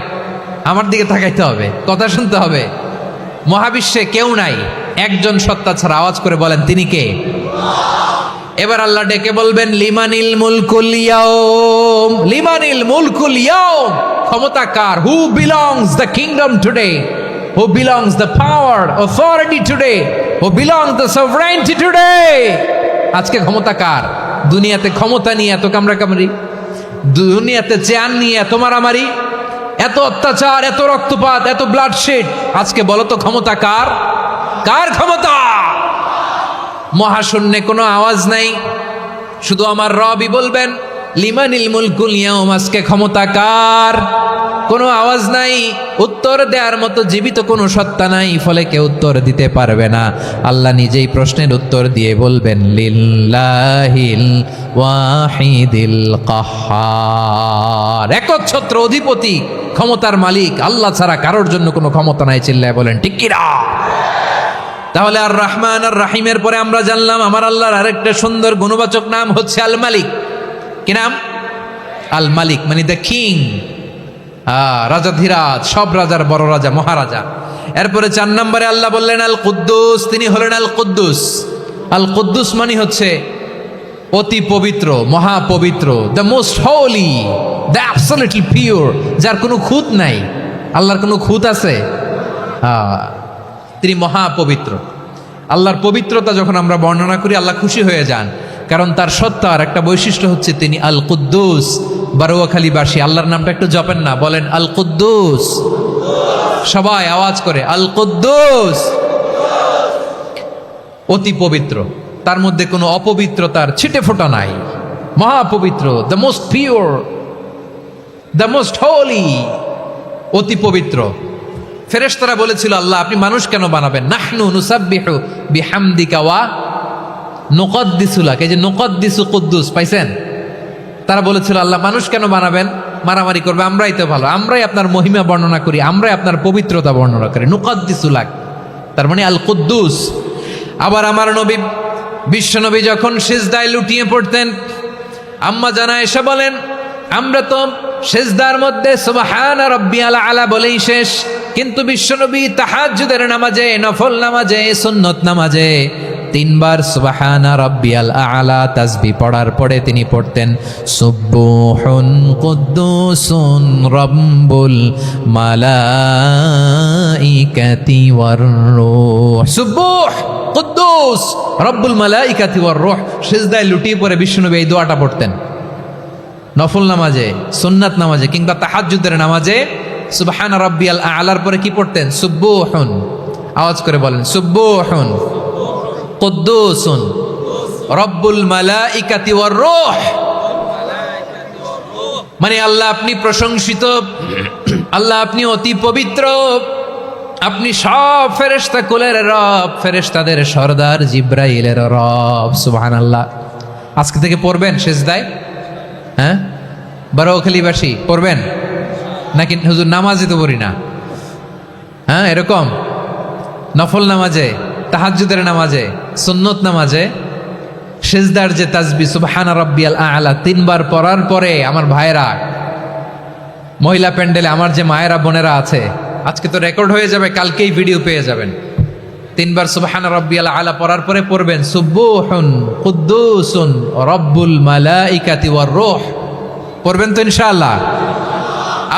আমার দিকে তাকাইতে হবে, কথা শুনতে হবে। মহাবিশ্বে কেউ নাই, একজন সত্তা ছাড়া। আওয়াজ করে বলেন, তিনি কে? এবার আল্লাহ ডেকে বলবেন, লিমানিল মুলকুল ইয়াউম, লিমানিল মুলকুল ইয়াউম। ক্ষমতা কার? Who belongs the kingdom today, who belongs the power authority today, who belongs the sovereignty today. আজকে ক্ষমতা কার? দুনিয়াতে ক্ষমতা নিয়ে এত কামড়াকামড়ি, দুনিয়াতে চেয়ার নিয়ে এত মারামারি, এত অত্যাচার, এত রক্তপাত, এত ব্লাডশেড। আজকে বলো তো ক্ষমতা কার? কার ক্ষমতা? মহাশূন্যে কোনো আওয়াজ নাই, শুধু আমার রবই বলবেন, লিমানিল মুলকুল ইয়াউম। আজকে ক্ষমতা কার? কোনো আওয়াজ নাই, উত্তর দেওয়ার মতো জীবিত কোনো সত্তা নাই, ফলে কেউ উত্তর দিতে পারবে না। আল্লাহ নিজেই প্রশ্নের উত্তর দিয়ে বলবেন, লিল্লাহিল ওয়াহিদিল কাহ্হার। একচ্ছত্র অধিপতি, ক্ষমতার মালিক আল্লাহ ছাড়া কারোর জন্য কোনো ক্ষমতা নাই। চিল্লায় বলেন ঠিক কিনা? তাহলে আর রহমান আর রাহিমের পরে আমরা জানলাম আমার আল্লাহর আরেকটা সুন্দর গুণবাচক নাম হচ্ছে আল মালিক। কি নাম? আল মালিক, মানে দ্য কিং, রাজাধিরাজ, সব রাজার বড় রাজা, মহারাজা। এরপরে 4 নম্বরে আল্লাহ বললেন আল কুদ্দুস, তিনি হলেন আল কুদ্দুস। আল কুদ্দুস মানে হচ্ছে অতি পবিত্র, মহাপবিত্র, the most holy, the absolutely pure, যার কোনো খুঁত নাই। আল্লাহর কোনো খুঁত আছে? তিনি মহাপবিত্র। আল্লাহর পবিত্রতা যখন আমরা বর্ণনা করি, আল্লাহ খুশি হয়ে যান, কারণ তার সত্তার একটা বৈশিষ্ট্য হচ্ছে তিনি আল কুদ্দুস। বারোয়াখালীবাসী আল্লাহর নামটা একটু জপেন না, বলেন আল কুদ্দুস, সবাই আওয়াজ করে আল কুদ্দুস। অতি পবিত্র, তার মধ্যে কোনো অপবিত্রতার ছিটে ফোঁটা নাই, মহাপবিত্র, the most pure, the most holy, অতি পবিত্র। ফেরেশতারা বলেছিল, আল্লাহ আপনি মানুষ কেন বানাবেন? নাহনু নুসাব্বিহু বিহামদিকা ওয়া নুকদ্দিসুলাক, এই যে নুকদ্দিসু কুদ্দুস পাইছেন? তারা বলেছিল আল্লাহ মানুষ কেন বানাবেন, মারামারি করবে, আমরাই তো ভালো, আমরাই আপনার মহিমা বর্ণনা করি, আমরাই আপনার পবিত্রতা বর্ণনা করি। নুকদ্দিসুলাক তার মানে আল কুদ্দুস। আবার আমার নবী বিশ্বনবী যখন সিজদায় লুটিয়ে পড়তেন, আম্মা জানা এসে বলেন আমরা তো সিজদার মধ্যে সুবহানা রাব্বিয়াল আলা বলেই শেষ, কিন্তু বিশ্বনবী তাহাজ্জুদের নামাজে, নফল নামাজে, সুন্নত নামাজে তিনবার সুবহানা রাব্বিয়াল আলা তাসবিহ পড়ার পরে তিনি পড়তেন সুবহুন কুদ্দুসুন রাব্বুল মালাইকাতি ওয়ার রূহ। সুবহ কুদ্দুস রব্বুল মালাইকাতি ওয়ার রূহ। সিজদায় লুটিয়ে পড়ে বিশ্বনবী এই দোয়াটা পড়তেন নফল নামাজে, সুন্নাত নামাজে কিংবা তাহাজ্জুদের নামাজে। সুবহানা রাব্বিয়াল আলার পরে কি পড়তেন? সুবহুন। আওয়াজ করে বলেন সুবহুন কুদ্দুসুন রব্বুল মালাইকাতি ওয়ার রূহ। মানে আল্লাহ আপনি প্রশংসিত, আল্লাহ আপনি অতি পবিত্র, আপনি সব ফেরেশতা কুলের রব, ফেরেশতাদের সরদার জিব্রাইলের রব। সুবহানাল্লাহ। আজকে থেকে পড়বেন সিজদায়? হ্যাঁ, বারোখালীবাসী পড়বেন নাকি? হুজুর নামাজে তো পড়ি না। হ্যাঁ, এরকম নফল নামাজে, তাহাজ্জুদের নামাজে, সুন্নত নামাজে সিজদার যে তাসবিহ সুবহানা রাব্বিয়াল আলা তিনবার পড়ার পরে আমার ভাইরা, মহিলা প্যান্ডেলে আমার যে মায়েরা বোনেরা আছে, আজকে তো রেকর্ড হয়ে যাবে, কালকেই ভিডিও পেয়ে যাবেন। তিনবার সুবহানা রাব্বিয়াল আলা পড়ার পরে পড়বেন সুবহুন কুদ্দুসুন রব্বুল মালাইকাতি ওয়ার রূহ। পড়বেন তো ইনশাআল্লাহ?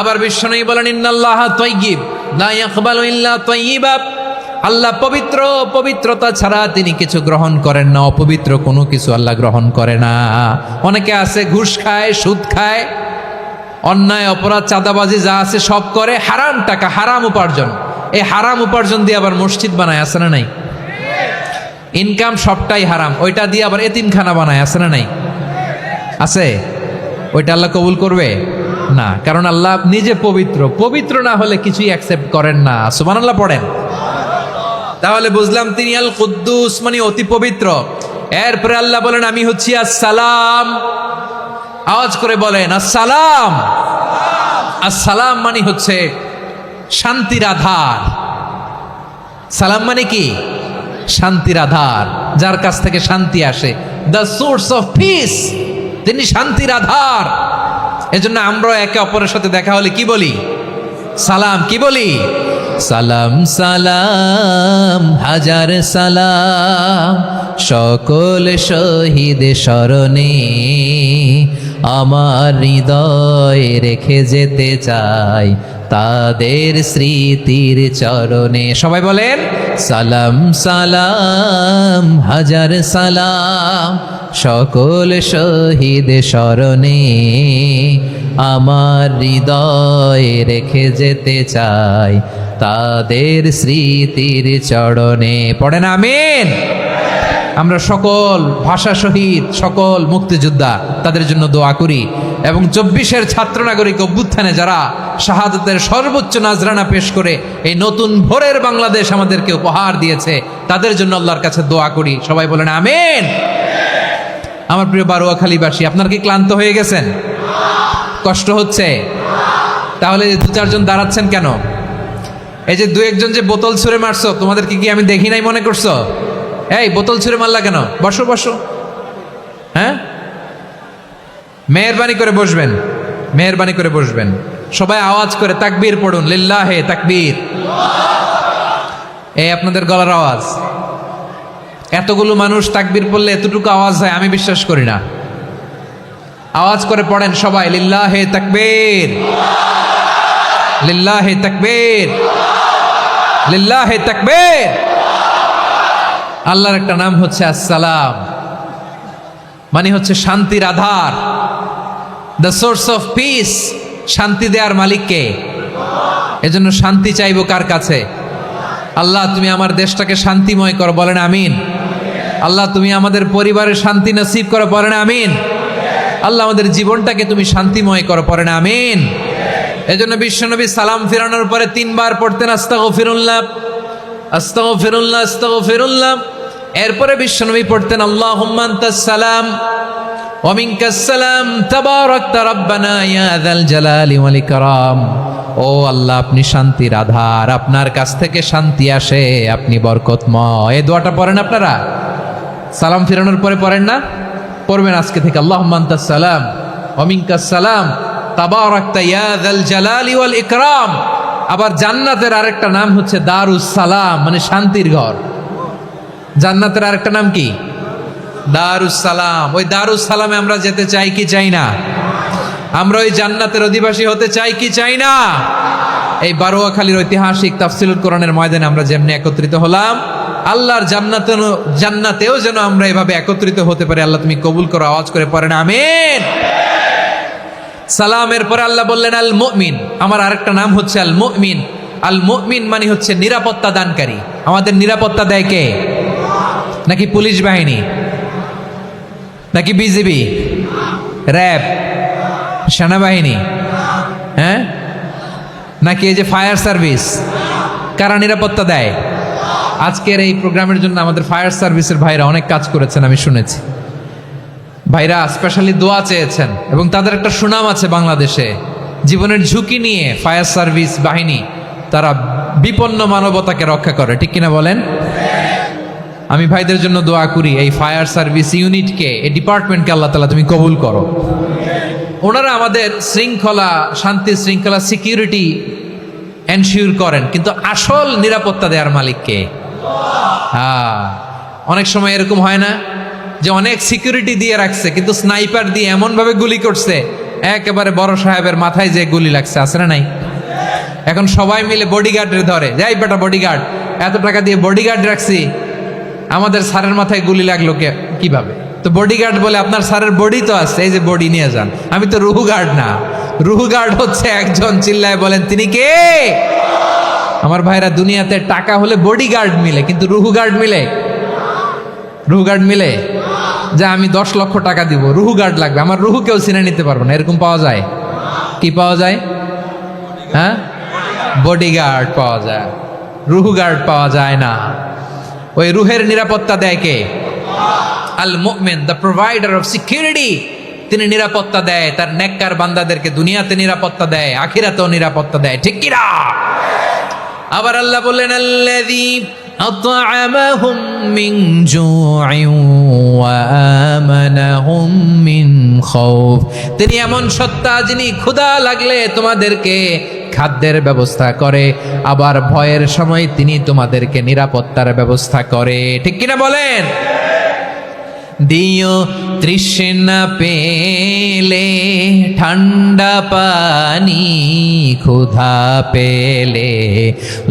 আবার বিশ্বনবী বলেন ইন্নাল্লাহা তাইয়্যিব লা ইয়াকবালু ইল্লা তাইয়্যিবা। আল্লাহ পবিত্র, পবিত্রতা ছাড়া তিনি কিছু গ্রহণ করেন না, অপবিত্র কোনো কিছু আল্লাহ গ্রহণ করে না। অনেকে আছে ঘুষ খায়, সুদ খায়, অন্যায় অপরাধ চাঁদাবাজি যা আছে সব করে, হারাম টাকা, হারাম উপার্জন। এই হারাম উপার্জন দিয়ে আবার মসজিদ বানায়, আছে না নাই? ইনকাম সবটাই হারাম, ওইটা দিয়ে আবার এতিমখানা বানায়, আছে না নাই? আছে। ওইটা আল্লাহ কবুল করবে না, কারণ আল্লাহ নিজে পবিত্র, পবিত্র না হলে কিছুই অ্যাকসেপ্ট করেন না। সুবহানাল্লাহ পড়েন। তাহলে বুঝলাম তিনি আল কুদ্দুস মানে অতি পবিত্র। এরপরে আল্লাহ বলেন আমি হচ্ছি আসসালাম। আওয়াজ করে বলেন আসসালাম। আসসালাম মানে হচ্ছে শান্তির আধার। সালাম মানে কি? শান্তির আধার, যার কাছ থেকে শান্তি আসে। দ্য সোর্স অফ পিস, তিনি শান্তির আধার। এজন্য আমরা একে অপরের সাথে দেখা হলে কি বলি? সালাম। কি বলি? সালাম সালাম হাজার সালাম সকল শহীদ স্মরণে আমার হৃদয় রেখে যেতে চাই তাদের স্মৃতির চরণে। সবাই বলেন সালাম সালাম হাজার সালাম সকল শহীদ স্মরণে আমার হৃদয় রেখে যেতে চাই তাদের স্মৃতির চরণে। পড়েন আমিন। আমরা সকল ভাষা শহীদ, সকল মুক্তিযোদ্ধা তাদের জন্য দোয়া করি, এবং 24-এর ছাত্র নাগরিক অভ্যুত্থানে যারা শাহাদাতের সর্বোচ্চ নাজরানা পেশ করে এই নতুন ভোরের বাংলাদেশ আমাদেরকে উপহার দিয়েছে, তাদের জন্য আল্লাহর কাছে দোয়া করি। সবাই বলেন আমিন। আমার প্রিয় বারোয়াখালীবাসী, আপনার কি ক্লান্ত হয়ে গেছেন? কষ্ট হচ্ছে? তাহলে 2-4 জন দাঁড়াচ্ছেন কেন? এই যে 2-1 জন যে বোতল ছুঁড়ে মারছো, তোমাদেরকে কি আমি দেখি নাই মনে করছো? এই বোতল ছুঁড়ে মারলা কেন? বসো বসো। হ্যাঁ, মেহেরবানি করে বসবেন, মেহেরবানি করে বসবেন। সবাই আওয়াজ করে তাকবীর পড়ুন, লিল্লাহে তাকবীর। এই আপনাদের গলার আওয়াজ। এতগুলো মানুষ তাকবীর পড়লে এতটুকু আওয়াজ হয় আমি বিশ্বাস করি না। আওয়াজ করে পড়েন সবাই, লিল্লাহে তাকবীর, লিল্লাহে তাকবীর, লিল্লাহে তাকবীর। আল্লাহর একটা নাম হচ্ছে আসসালাম, মানে হচ্ছে শান্তির আধার, দ্য সোর্স অফ পিস। শান্তি দেওয়ার মালিককে। এজন্য শান্তি চাইবো কার কাছে? আল্লাহ তুমি আমার দেশটাকে শান্তিময় করো, বলেন আমিন। আল্লাহ তুমি আমাদের পরিবারের শান্তি নসিব করো, বলেন আমিন। আল্লাহ আমাদের জীবনটাকে তুমি শান্তিময় করো, পড়েন আমিন। এজন্য বিশ্বনবী সালাম ফিরানোর পরে 3 বার পড়তেন আস্তাগফিরুল্লাহ, আস্তাগফিরুল্লাহ, আস্তাগফিরুল্লাহ। এরপরে বিশ্বনবী পড়তেন আল্লাহুম্মা আনতাস সালাম ওয়া মিনকাস সালাম তাবারাকতা রাব্বানা ইয়া যাল জালালি ওয়াল ইকরাম। ও আল্লাহ, আপনি শান্তির আধার, আপনার কাছ থেকে শান্তি আসে, আপনি বরকতময়। এই দোয়াটা পড়েন আপনারা? সালাম ফিরানোর পরে পড়েন না? পড়বেন আজকে থেকে, আল্লাহুম্মা আনতাস সালাম ওয়া মিনকাস সালাম তাবারাকতা ইয়া যাল জালালি ওয়াল ইকরাম। আবার জান্নাতের আরেকটা নাম হচ্ছে দারুস সালাম, মানে শান্তির ঘর। জান্নাতের আরেকটা নাম কি? দারুস সালাম। ওই দারুস সালামে আমরা যেতে চাই কি চাই না? আমরা ওই জান্নাতের অধিবাসী হতে চাই কি চাই না? এই বারোয়াখালীর ঐতিহাসিক তাফসিলুল কোরআনের ময়দানে আমরা যেমনি একত্রিত হলাম, আল্লাহর জান্নাতেও যেন আমরা এভাবে একত্রিত হতে পারি। আল্লাহ তুমি কবুল করো। আওয়াজ করে পড়েন আমিন। সালামের পরে আল্লাহ বললেন আল মুমিন। আমার আরেকটা নাম হচ্ছে আল মুমিন। আল মুমিন মানে হচ্ছে নিরাপত্তা দানকারী। আমাদের নিরাপত্তা দেয় কে? নাকি পুলিশ বাহিনী, নাকি বিজিবি, র্যাব, সেনাবাহিনী, হ্যাঁ, নাকি এই যে ফায়ার সার্ভিস? কারা নিরাপত্তা দেয়? আজকের এই প্রোগ্রামের জন্য আমাদের ফায়ার সার্ভিসের ভাইরা অনেক কাজ করেছেন, আমি শুনেছি। ভাইরা স্পেশালি দোয়া চেয়েছেন এবং তাদের একটা সুনাম আছে বাংলাদেশে। জীবনের ঝুঁকি নিয়ে ফায়ার সার্ভিস বাহিনী তারা বিপন্ন মানবতাকে রক্ষা করে, ঠিক কিনা বলেন? আমি ভাইদের জন্য দোয়া করি, এই ফায়ার সার্ভিস ইউনিটকে, এই ডিপার্টমেন্টকে আল্লাহ তাআলা তুমি কবুল করো। ওনারা আমাদের শৃঙ্খলা, শান্তি শৃঙ্খলা, সিকিউরিটি এনশিওর করেন, কিন্তু আসল নিরাপত্তা দেওয়ার মালিক কে? অনেক সময় এরকম হয় না যে অনেক সিকিউরিটি দিয়ে রাখছে, কিন্তু স্নাইপার দিয়ে এমন ভাবে গুলি করছে একেবারে বড় সাহেবের মাথায় যে গুলি লাগছে, আছে না নাই? এখন সবাই মিলে বডিগার্ডের ধরে, যাই বেটা বডিগার্ড, এত টাকা দিয়ে বডিগার্ড রাখছি, আমাদের স্যারের মাথায় গুলি লাগলো কিভাবে? তো বডিগার্ড বলে আপনার স্যারের বডি তো আছে, এই যে বডি নিয়ে যান। আমি তো রুহু গার্ড না। রুহু গার্ড হচ্ছে একজন, চিল্লায় বলেন তিনি কে? আমার ভাইরা, দুনিয়াতে টাকা হলে বডিগার্ড মিলে, কিন্তু রুহু গার্ড মিলে? রুহু গার্ড মিলে? যে আমি 10 লক্ষ টাকা দিব, রুহু গার্ড লাগবে, আমার রুহু কেউ চিনে নিতে পারবো না, এরকম পাওয়া যায়? কি পাওয়া যায়? হ্যাঁ, বডিগার্ড পাওয়া যায়, রুহু গার্ড পাওয়া যায় না। ওই রুহের নিরাপত্তা দেয় কে? আল মুমিন, দ্য প্রোভাইডার অফ সিকিউরিটি। তিনি নিরাপত্তা দেয় তার নেককার বান্দাদেরকে, দুনিয়াতে নিরাপত্তা দেয়, আখিরাতেও নিরাপত্তা দেয়, ঠিক কি না? আবার আল্লাহ বললেন আল্লাযী আত'আমাহুম মিন জু'ইন ওয়া আমানাহুম মিন খাউফ। তিনি এমন সত্তা যিনি ক্ষুধা লাগলে তোমাদেরকে খাদ্যের ব্যবস্থা করে, আবার ভয়ের সময় তিনি তোমাদেরকে নিরাপত্তার ব্যবস্থা করে, ঠিক কিনা বলেন? দিও তৃষ্ণা পেলে ঠান্ডা পানি, ক্ষুধা পেলে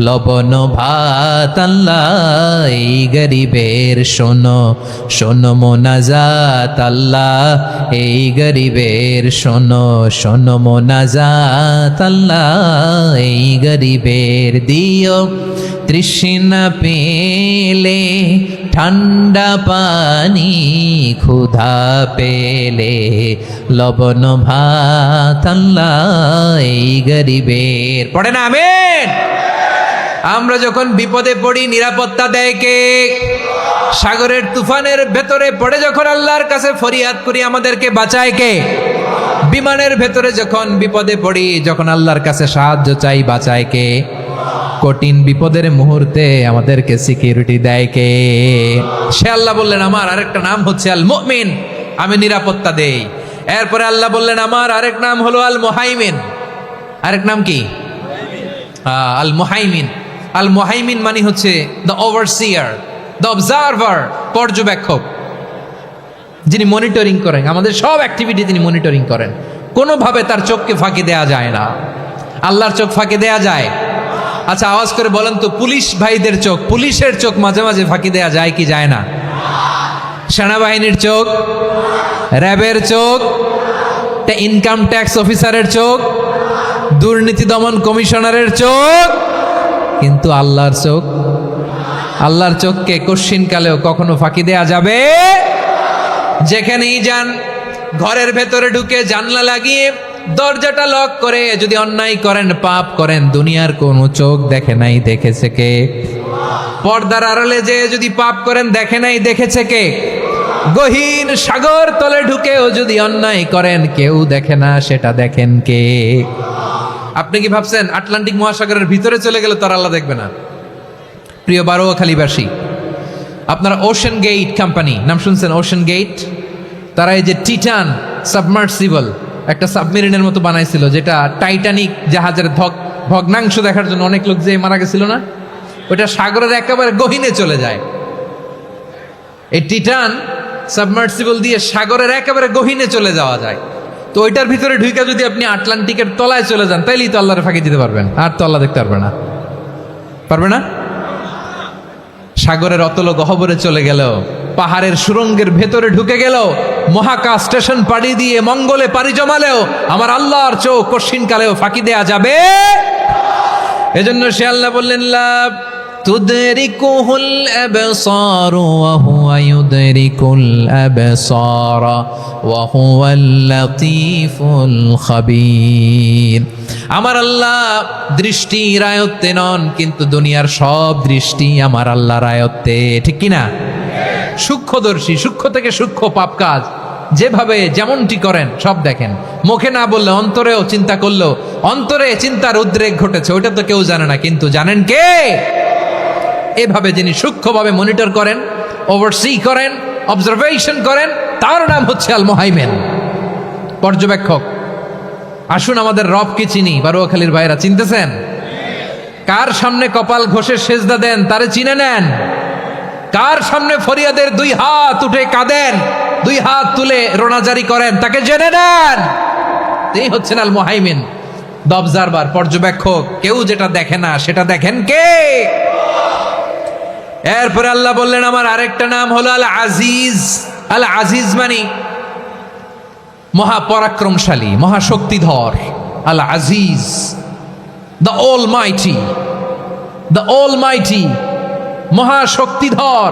লবণ ভাত, আল্লাহ এই গরিবের শোনো শোনো মোনাজাত, আল্লাহ এই গরিবের শোনো শোনো মোনাজাত, আল্লাহ এই গরিবের। দিও তৃষ্ণা পেলে ঠান্ডা পানি, ক্ষুধা পেলে লবণ ভাত, আল্লাহ এই গরিবের। পড়ে না আমিন? আমরা যখন বিপদে পড়ি নিরাপত্তা দেয় কে? সাগরের তুফানের ভেতরে পড়ে যখন আল্লাহর কাছে ফরিয়াদ করি আমাদেরকে বাঁচায় কে? বিমানের ভেতরে যখন বিপদে পড়ি, যখন আল্লাহর কাছে সাহায্য চাই, বাঁচায় কে? কঠিন বিপদের মুহূর্তে আমাদেরকে সিকিউরিটি দেয় কে? সে আল্লাহ বললেন আমার আরেকটা নাম হচ্ছে আল মুমিন, আমি নিরাপত্তা দেই। এরপরে আল্লাহ বললেন আমার আরেক নাম হলো আল মুহাইমিন। আরেক নাম কি? আল মুহাইমিন। আল মুহাইমিন মানে হচ্ছে দ্য ওভারসিয়ার, দ্য অবজারভার, পর্যবেক্ষক, যিনি মনিটরিং করেন আমাদের সব অ্যাক্টিভিটি, তিনি মনিটরিং করেন। কোনোভাবে তার চোখকে ফাঁকি দেয়া যায় না। আল্লাহর চোখ ফাঁকি দেয়া যায়? আচ্ছা আওয়াজ করে বলেন তো, পুলিশ ভাইদের চোখ, পুলিশের চোখ মাঝে মাঝে ফাঁকি দেয়া যায় কি যায় না? সেনাবাহিনীর চোখ, র্যাবের চোখ, ইনকাম ট্যাক্স অফিসারের চোখ, দুর্নীতি দমন কমিশনারের চোখ, কিন্তু আল্লাহর চোখ? আল্লাহর চোখকে কশ্চিনকালেও কখনো ফাঁকি দেয়া যাবে? যেখানেই যান, ঘরের ভেতরে ঢুকে জানলা লাগিয়ে দরজাটা লক করে যদি অন্যায় করেন, পাপ করেন, দুনিয়ার কোনো চোখ দেখে নাই, দেখেছে কে? পর্দার আড়ালে যে যদি পাপ করেন দেখে নাই, দেখেছে কে? গহীন সাগর তলে ঢুকেও যদি অন্যায় করেন কেউ দেখে না, সেটা দেখেন কে? আপনি কি ভাবছেন আটলান্টিক মহাসাগরের ভিতরে চলে গেলে তো আর আল্লাহ দেখবে না? প্রিয় বারোয়াখালীবাসী, আপনারা ওশেন গেট কোম্পানি নাম শুনছেন? ওশেন গেট, তারা এই যে টিটান সাবমার্সিবল একটা সাবমেরিনের মতো বানাইছিল, যেটা টাইটানিক জাহাজের ভগ্নাংশ দেখার জন্য অনেক লোক যে মারা গেছিল না, ওটা সাগরের একেবারে গহীনে চলে যায়। এই টিটান সাবমার্সিবল দিয়ে সাগরের একেবারে গহীনে চলে যাওয়া যায়। তো ওইটার ভিতরে ঢুকে যদি আপনি আটলান্টিকের তলায় চলে যান, তাইলেই তো আল্লাহর ফাঁকি দিতে পারবেন, আর তো আল্লাহ দেখতে পারবে না। পারবে না? সাগরের অতল গহ্বরে চলে গেল, পাহাড়ের সুরঙ্গের ভেতরে ঢুকে গেল, মহাকাশ স্টেশন পাড়ি দিয়ে মঙ্গলে পাড়ি জমালেও আমার আল্লাহর চোখ কঠিন কালেও ফাঁকি দেয়া যাবে। এজন্য সে আল্লাহ বললেন, লা তুদরিকুহুল আবসার ওয়া হুয়া ইউদরিকুল আবসার ওয়া হুয়াল লাতীফুল খাবীর। আমার আল্লাহ দৃষ্টির আয়ত্তে নন, কিন্তু দুনিয়ার সব দৃষ্টি আমার আল্লাহর আয়ত্তে, ঠিক কিনা? সূক্ষ্মদর্শী, সূক্ষ্ম থেকে সূক্ষ্ম পাপ কাজ যেভাবে যেমনটি করেন সব দেখেন। মুখে না বললে অন্তরেও চিন্তা করলেও অন্তরে চিন্তার উদ্রেক ঘটেছে, ওইটা তো কেউ জানে না, কিন্তু জানেন কে? এভাবে যিনি সূক্ষ্মভাবে মনিটর করেন, ওভারসি করেন, অবজারভেশন করেন, তার নাম হচ্ছে আল মুহাইমিন, পর্যবেক্ষক। আসুন আমাদের রবকে চিনি। বারোয়াখালীর ভাইরা চিনতেছেন? কার সামনে কপাল ঘষে সেজদা দেন তারে চিনে নেন। কার সামনে ফরিয়াদের দুই হাত উঠে কাঁদেন, দুই হাত তুলে রোনাজারি করেন, তাকে জেনে নেন। তিনি হচ্ছেন আল মুহাইমিন, দ্য অবজারভার, পর্যবেক্ষক। কেউ যেটা দেখে না সেটা দেখেন কে? এরপরে আল্লাহ বললেন আমার আরেকটা নাম হলো আল আজিজ। আল আজিজ মানে মহাপরাক্রমশালী, মহাশক্তিধর। আল আজিজ, দ্য অলমাইটি, দ্য অলমাইটি, মহাশক্তিধর,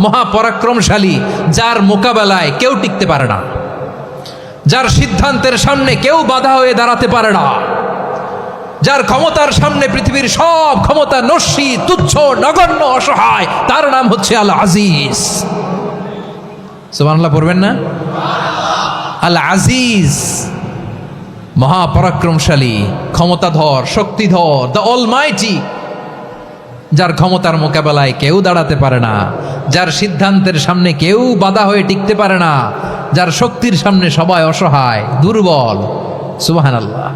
মহাপরাক্রমশালী, যার মোকাবেলায় কেউ টিকতে পারে না, যার সিদ্ধান্তের সামনে কেউ বাধা হয়ে দাঁড়াতে পারে না, যার ক্ষমতার সামনে পৃথিবীর সব ক্ষমতা নস্যি, তুচ্ছ, নগণ্য, অসহায়, তার নাম হচ্ছে আল আজিজ। সুবহানাল্লাহ পড়বেন না? আল আজিজ, মহাপরাক্রমশালী, ক্ষমতাধর, শক্তিধর, দ্য অলমাইটি, যার ক্ষমতার মোকাবেলায় কেউ দাঁড়াতে পারে না, যার সিদ্ধান্তের সামনে কেউ বাধা হয়ে টিকতে পারে না, যার শক্তির সামনে সবাই অসহায়, দুর্বল। সুবহানাল্লাহ,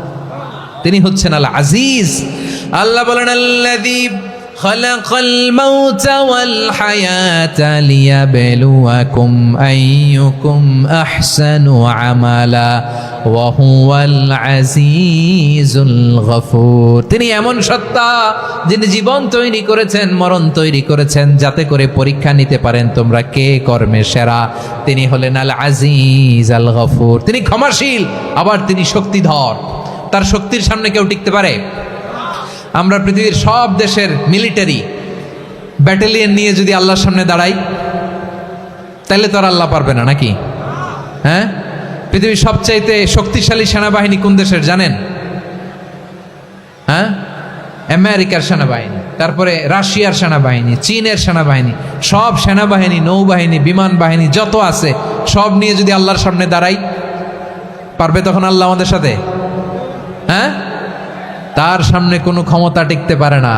তিনি হচ্ছেন আল আজিজ। আল্লাহ বলেন আল্লাযী খালাকাল মাউতা ওয়াল হায়াতা লিয়াবলুয়াকুম আইয়ুকুম আহসানু আমালা ওয়া হুয়াল আজিজুল গফুর। তিনি এমন সত্তা যিনি জীবন তৈরি করেছেন, মরণ তৈরি করেছেন, যাতে করে পরীক্ষা নিতে পারেন তোমরা কে কর্মে সেরা। তিনি হলেন আল আজিজ আল গফুর। তিনি ক্ষমাশীল, আবার তিনি শক্তিধর। তার শক্তির সামনে কেউ টিকতে পারে? আমরা পৃথিবীর সব দেশের মিলিটারি ব্যাটালিয়ন নিয়ে যদি আল্লাহর সামনে দাঁড়াই, তাহলে তো আর আল্লাহ পারবে না, নাকি? হ্যাঁ, পৃথিবীর সবচাইতে শক্তিশালী সেনাবাহিনী কোন দেশের জানেন? হ্যাঁ, আমেরিকার সেনাবাহিনী, তারপরে রাশিয়ার সেনাবাহিনী, চীনের সেনাবাহিনী, সব সেনাবাহিনী, নৌবাহিনী, বিমান বাহিনী যত আছে সব নিয়ে যদি আল্লাহর সামনে দাঁড়াই, পারবে তখন আল্লাহ আমাদের সাথে? হ্যাঁ, তার সামনে কোনো ক্ষমতা টিকতে পারে না,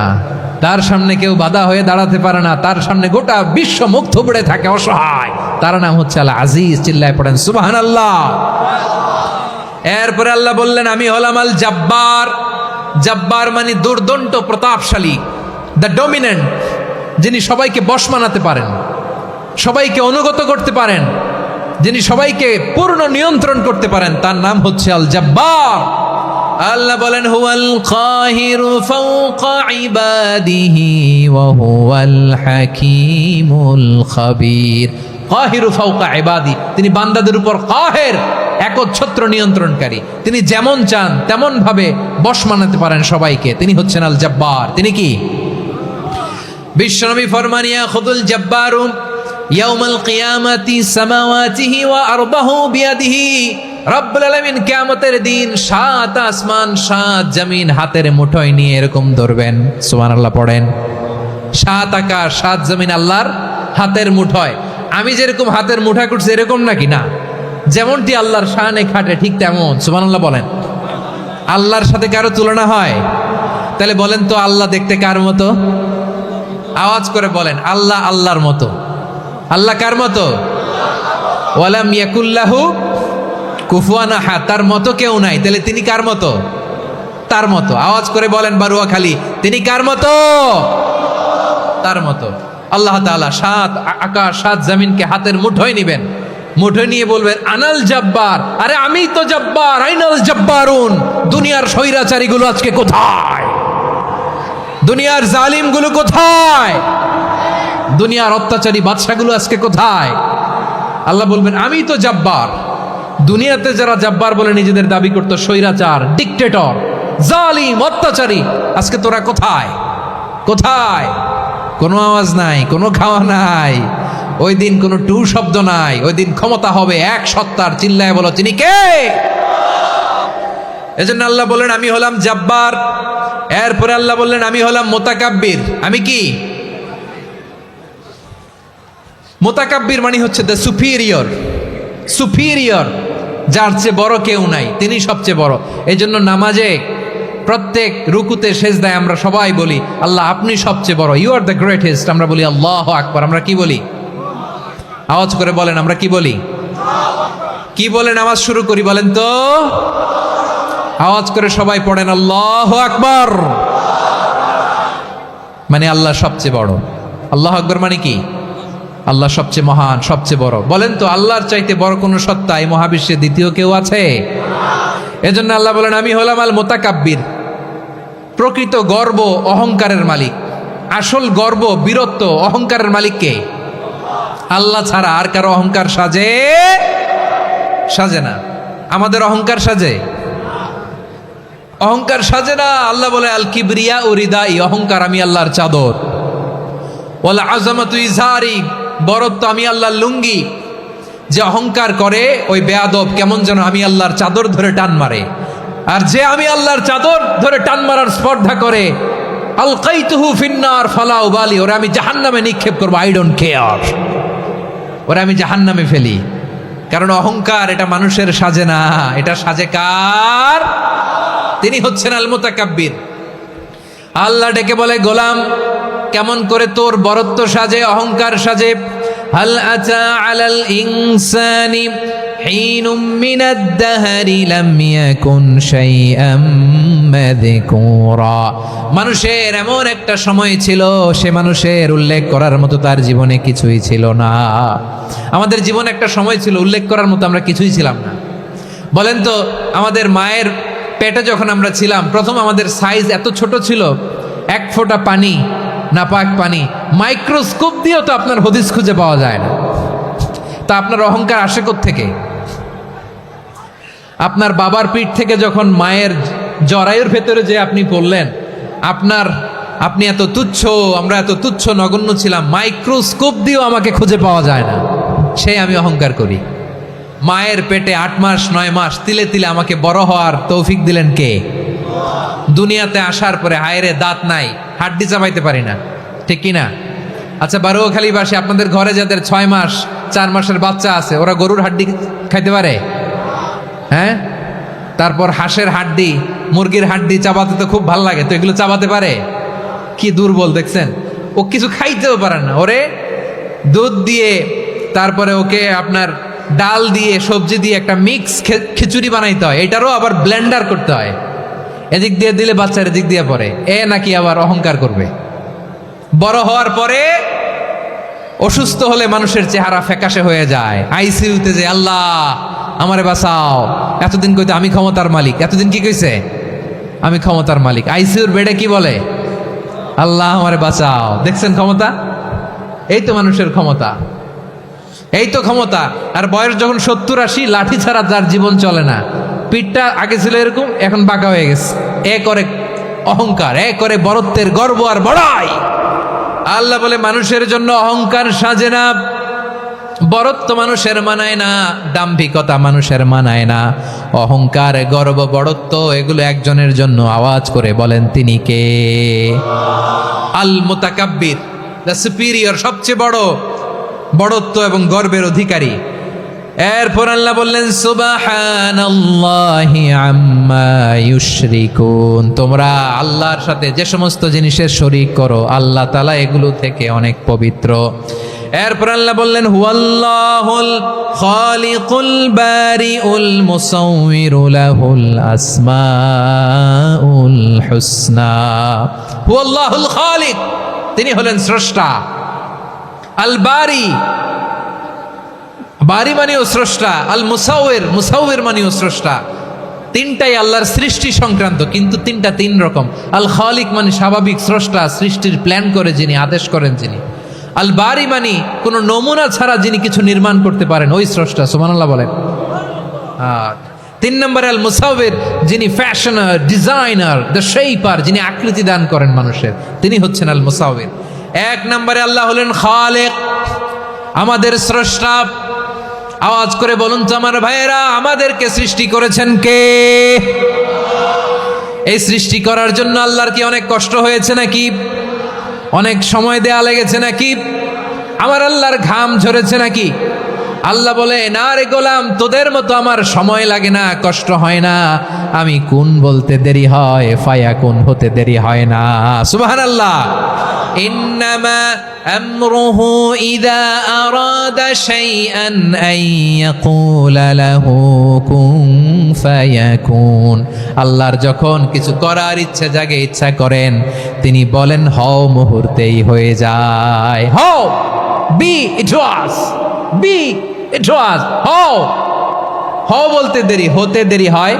তার সামনে কেউ বাধা হয়ে দাঁড়াতে পারে না, তার সামনে গোটা বিশ্ব মুখ থুবড়ে থাকে, অসহায়। তার নাম হচ্ছে আল আজিজ। চিল্লায় পড়েন সুবহানাল্লাহ। এরপরে আল্লাহ বললেন আমি হলাম আল জব্বার। জব্বার মানে দুর্দণ্ড, প্রতাপশালী, দ্য ডমিনেন্ট, যিনি সবাইকে বশ মানাতে পারেন, সবাইকে অনুগত করতে পারেন, যিনি সবাইকে পূর্ণ নিয়ন্ত্রণ করতে পারেন, তার নাম হচ্ছে আল জব্বার। আল্লাহ বলেন হুয়াল কাহিরু ফাওকা ইবাদিহি ওয়া হুয়াল হাকীমুল খাবীর। কাহিরু ফাওকা ইবাদি, তিনি বান্দাদের উপর কাহের, একচ্ছত্র নিয়ন্ত্রণকারী। তিনি যেমন চান তেমন ভাবে বশ মানাতে পারেন সবাইকে। তিনি হচ্ছেন আল জব্বার। তিনি কি? বিশ্বনবী ফরমান ইয়াখুদুল জব্বারু ইয়াউমাল কিয়ামাতি সামাওয়াতিহি ওয়া আরবাহু বিয়াদিহি। রব্বুল আলামিন কিয়ামতের দিন 7 আসমান 7 জমিন হাতের মুঠোয় নিয়ে এরকম ধরবেন। সুবহানাল্লাহ পড়েন। সাত আকাশ সাত জমিন আল্লাহর হাতের মুঠোয়। আমি যেরকম হাতের মুঠা করছি এরকম নাকি? না, যেমনটি আল্লাহর শানে খাটে ঠিক তেমন। সুবহানাল্লাহ বলেন। আল্লাহর সাথে কারো তুলনা হয়? তাহলে বলেন তো আল্লাহ দেখতে কার মতো? আওয়াজ করে বলেন, আল্লাহ আল্লাহর মতো। আল্লাহ কার মতো? ওয়ালাম ইয়াকুল্লাহু কুফুয়ান আহাদ, তার মতো কেউ নাই। তাহলে তিনি কার মতো? তার মতো। আওয়াজ করে বলেন বারুয়াখালী, তিনি কার মতো? তার মতো। আল্লাহ তাআলা সাত আকাশ সাত জমিনকে হাতের মুঠোয় নিবেন, মুঠোয় নিয়ে বলবেন আনাল জব্বার। আরে আমি তো জব্বার, আইনাল জব্বারুন। দুনিয়ার স্বৈরাচারীগুলো আজকে কোথায়? দুনিয়ার জালিমগুলো কোথায়? দুনিয়ার অত্যাচারী বাদশাগুলো আজকে কোথায়? আল্লাহ বলবেন আমি তো জব্বার। দুনিয়াতে যারা জব্বার বলে নিজেদের দাবি করতো, স্বৈরাচার, ডিক্টেটর, জালিম, অত্যাচারী, আজকে তোরা কোথায়? কোথায়? কোনো আওয়াজ নাই, কোনো খাওয়া নাই, ওই দিন কোনো টু শব্দ নাই। ওই দিন ক্ষমতা হবে এক সত্তার। চিল্লায় বলো তিনি কে? এজন্য আল্লাহ বললেন আমি হলাম জব্বার। এরপরে আল্লাহ বললেন আমি হলাম মুতাকাব্বির। আমি কি? মুতাকাব্বির মানে হচ্ছে দ্য সুপিরিয়র। সুপিরিয়র, যার চেয়ে বড় কেউ নাই, তিনি সবচেয়ে বড়। এই জন্য নামাজে প্রত্যেক রুকুতে সেজদায় আমরা সবাই বলি আল্লাহ আপনি সবচেয়ে বড়, ইউ আর দ্য গ্রেটেস্ট। আমরা বলি আল্লাহু আকবার। আমরা কি বলি? আওয়াজ করে বলেন, আমরা কি বলি? কি বলে নামাজ শুরু করি বলেন তো? আওয়াজ করে সবাই পড়েন আল্লাহু আকবার। মানে আল্লাহ সবচেয়ে বড়। আল্লাহু আকবার মানে কি? আল্লাহ সবচেয়ে মহান, সবচেয়ে বড়। বলেন তো আল্লাহর চাইতে বড় কোন সত্তা এই মহাবিশ্বে দ্বিতীয় কেউ আছে? এজন্য আল্লাহ বলেন আমি হলাম আল মুতাকাব্বির। প্রকৃত গর্ব অহংকারের মালিক। আসল গর্ব, বীরত্ব, অহংকারের মালিক কে? আল্লাহ ছাড়া আর কারো অহংকার সাজে? সাজে না। আমাদের অহংকার সাজে? অহংকার সাজে না। আল্লাহ বলে আল কিবরিয়া উরিদাই, অহংকার আমি আল্লাহর চাদর। ওয়াল আযামাতু ইজারি, বরত্ব আমি আল্লাহর লুঙ্গি। যে অহংকার করে ওই বেয়াদব কেমন যেন আমি আল্লাহর চাদর ধরে টান মারে। আর যে আমি আল্লাহর চাদর ধরে টান মারার স্পর্ধা করে, আলকাইতুহু ফিন্নার ফালা উবালি, ওরা আমি জাহান্নামে নিক্ষেপ করবো, আই ডোন্ট কেয়ার। ওরা আমি জাহান্নামে ফেলি। কারণ অহংকার এটা মানুষের সাজে না, এটা সাজে কার? তিনি হচ্ছেন আল মুতাকাব্বির। আল্লাহ ডেকে বলে গোলাম কেমন করে তোর বরত্ব সাজে, অহংকার সাজে? হাল আতা আলাল ইনসানি হিনুম মিনাদ দাহরি লাম ইয়াকুন শাইআম মাযকুরা। মানুষের এমন একটা সময় ছিল, সে মানুষের উল্লেখ করার মতো তার জীবনে কিছুই ছিল না। আমাদের জীবনে একটা সময় ছিল উল্লেখ করার মতো আমরা কিছুই ছিলাম না। বলেন তো আমাদের মায়ের পেটে যখন আমরা ছিলাম, প্রথম আমাদের সাইজ এত ছোট ছিল, এক ফোঁটা পানি, নাপাক পানি, মাইক্রোস্কোপ দিয়েও তো আপনার হদিস খুঁজে পাওয়া যায় না। তা আপনার অহংকার আসে কোত্থেকে? আপনার বাবার পিঠ থেকে যখন মায়ের জরায়ুর ভেতরে যে আপনি পড়লেন, আপনি এত তুচ্ছ, আমরা এত তুচ্ছ নগণ্য ছিলাম, মাইক্রোস্কোপ দিয়েও আমাকে খুঁজে পাওয়া যায় না, সেই আমি অহংকার করি। মায়ের পেটে 8 মাস 9 মাস তিলে তিলে আমাকে বড় হওয়ার তৌফিক দিলেন কে? দুনিয়াতে আসার পরে হায়রে দাঁত নাই, হাড্ডি চাবাইতে পারি না, ঠিক কিনা? আচ্ছা বারুয়াখালীবাসী, আপনাদের ঘরে যাদের 6 মাস 4 মাসের বাচ্চা আছে, ওরা গরুর হাড্ডি খাইতে পারে? হ্যাঁ। তারপর হাঁসের হাড্ডি, মুরগির হাড্ডি চাবাতে তো খুব ভালো লাগে, তো এগুলো চাবাতে পারে? কি দুর্বল দেখছেন, ও কিছু খাইতেও পারে না। ওরে দুধ দিয়ে, তারপরে ওকে আপনার ডাল দিয়ে, সবজি দিয়ে একটা মিক্স খিচুড়ি বানাইতে হয়, এটারও আবার ব্লেন্ডার করতে হয়। এদিক দিয়ে দিলে বাচ্চার এদিক দিয়ে পড়ে, এ নাকি আবার অহংকার করবে। বড় হওয়ার পরে অসুস্থ হলে মানুষের চেহারা ফ্যাকাশে হয়ে যায়, আইসিইউতে যে আল্লাহ আমারে বাঁচাও, এতদিন কইতে আমি ক্ষমতার মালিক, এতদিন কি কইছে? আমি ক্ষমতার মালিক। আইসিইউর বেডে কি বলে? আল্লাহ আমারে বাঁচাও। দেখছেন ক্ষমতা? এই তো মানুষের ক্ষমতা, এই তো ক্ষমতা। আর বয়স যখন 70-80, লাঠি ছাড়া তার জীবন চলে না। পিঠটা আগে ছিল এরকম, এখন বাঁকা হয়ে গেছে। এ করে অহংকার, এ করে বরত্বের গর্ব আর বড়াই। আল্লাহ বলে মানুষের জন্য অহংকার সাজে না। বড়ত্ব মানুষের মানায় না, দাম্ভিকতা মানুষের মানায় না, অহংকার, গর্ব, বড়ত্ব এগুলো একজনের জন্য। আওয়াজ করে বলেন তিনি কে? আল মুতাকাব্বির, দ্য সুপিরিয়র, সবচেয়ে বড়, বড়ত্ব এবং গর্বের অধিকারী। এরপর আল্লাহ বললেন সুবহানাল্লাহি আম্মা ইউশরিকুন, তোমরা আল্লাহর সাথে যে সমস্ত জিনিসের শরীক করো আল্লাহ তাআলা এগুলো থেকে অনেক পবিত্র। এরপর আল্লাহ বললেন হুয়াল্লাহুল খালিকুল বারিউল মুসাউউইরু লাহুল আসমাউল হুসনা। হুয়াল্লাহুল খালিক, তিনি হলেন স্রষ্টা। আল বারি, বারি মানেও স্রষ্টা। আল মুসাউইর, মুসাউইর মানেও স্রষ্টা। তিনটাই আল্লাহর সৃষ্টি সংক্রান্ত, কিন্তু তিনটা তিন রকম। আল খালিক মানে স্বাভাবিক স্রষ্টা, সৃষ্টির প্ল্যান করে যিনি, আদেশ করেন যিনি। আল বারি মানে কোনো নমুনা ছাড়া যিনি কিছু নির্মাণ করতে পারেন, ওই স্রষ্টা। সুবহানাল্লাহ বলেন। আর তিন নম্বরে আল মুসাউইর, যিনি ফ্যাশনার, ডিজাইনার, দ্য শেপার, যিনি আকৃতি দান করেন মানুষের, তিনি হচ্ছেন আল মুসাউইর। এক নম্বরে আল্লাহ হলেন খালেক, আমাদের স্রষ্টা। আওয়াজ করে বলুন তো আমার ভাইয়েরা, আমাদেরকে সৃষ্টি করেছেন কে? এই সৃষ্টি করার জন্য আল্লাহর কি অনেক কষ্ট হয়েছে নাকি? অনেক সময় দেয়া লেগেছে নাকি? আমার আল্লাহর ঘাম ঝরেছে নাকি? আল্লাহ বলে, না রে গোলাম, তোদের মতো আমার সময় লাগে না, কষ্ট হয় না। আমি কুন বলতে দেরি হয়, ফায়া কুন হতে দেরি হয় না। সুবহানাল্লাহ। ইন্নামা আমরুহু ইযা আরাদা শাইআন আন ইয়াকুলা লাহু কুন ফায়াকুন। আল্লাহর যখন কিছু করার ইচ্ছা জাগে, ইচ্ছা করেন, তিনি বলেন হও, মুহূর্তেই হয়ে যায়। হও, বি ইট ওয়াজ, বি ইট ওয়াজ। হও, হও বলতে দেরি, হতে দেরি হয়।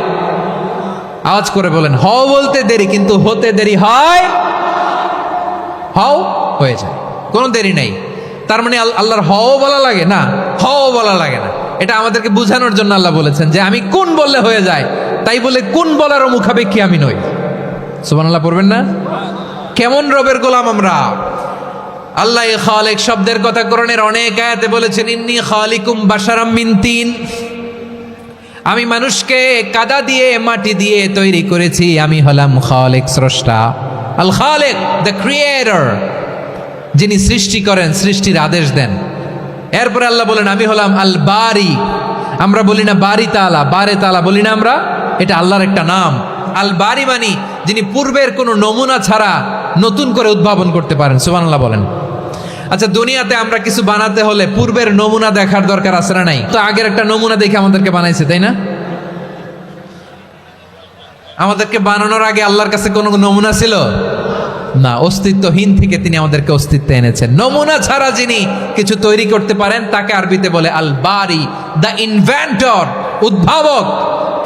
আওয়াজ করে বলেন, হও বলতে দেরি কিন্তু হতে দেরি হয়। হও, হয়ে যায়, কোনো দেরি নেই। তার মানে আল্লাহর হও বলা লাগে না, হও বলা লাগে না। এটা আমাদেরকে বোঝানোর জন্য আল্লাহ বলেছেন যে আমি কোন বললে হয়ে যায়, তাই বলে কোন বলারও মুখাপেক্ষী আমি নই। সুবহানাল্লাহ পড়বেন না? কেমন রবের গোলাম আমরা! আল্লাহ খালিক শব্দের কথা কোরআনের অনেক আয়াতে বলেছেন, ইন্নী খালিকুম বাশারাম মিন তিন, আমি মানুষকে কাদা দিয়ে, মাটি দিয়ে তৈরি করেছি। আমি হলাম খালিক, স্রষ্টা। আল খালিক, দ্য ক্রিয়েটর, যিনি সৃষ্টি করেন, সৃষ্টির আদেশ দেন। এরপরে আল্লাহ বলেন আমি হলাম আল বারি। আমরা বলি না বারি তাআলা, বারে তাআলা বলি না আমরা, এটা আল্লাহর একটা নাম। আল বারি মানি যিনি পূর্বের কোনো নমুনা ছাড়া নতুন করে উদ্ভাবন করতে পারেন। সুবহানাল্লাহ বলেন। আচ্ছা, দুনিয়াতে আমরা কিছু বানাতে হলে পূর্বের নমুনা দেখার দরকার আছে না নাই? তো আগের একটা নমুনা দেখে আমাদেরকে বানাইছে, তাই না? আমাদেরকে বানানোর আগে আল্লাহর কাছে কোনো নমুনা ছিল না, অস্তিত্বহীন থেকে তিনি আমাদেরকে অস্তিত্বে এনেছেন। নমুনা ছাড়া যিনি কিছু তৈরি করতে পারেন তাকে আরবিতে বলে আল বারি, দ্য ইনভেন্টর, উদ্ভাবক।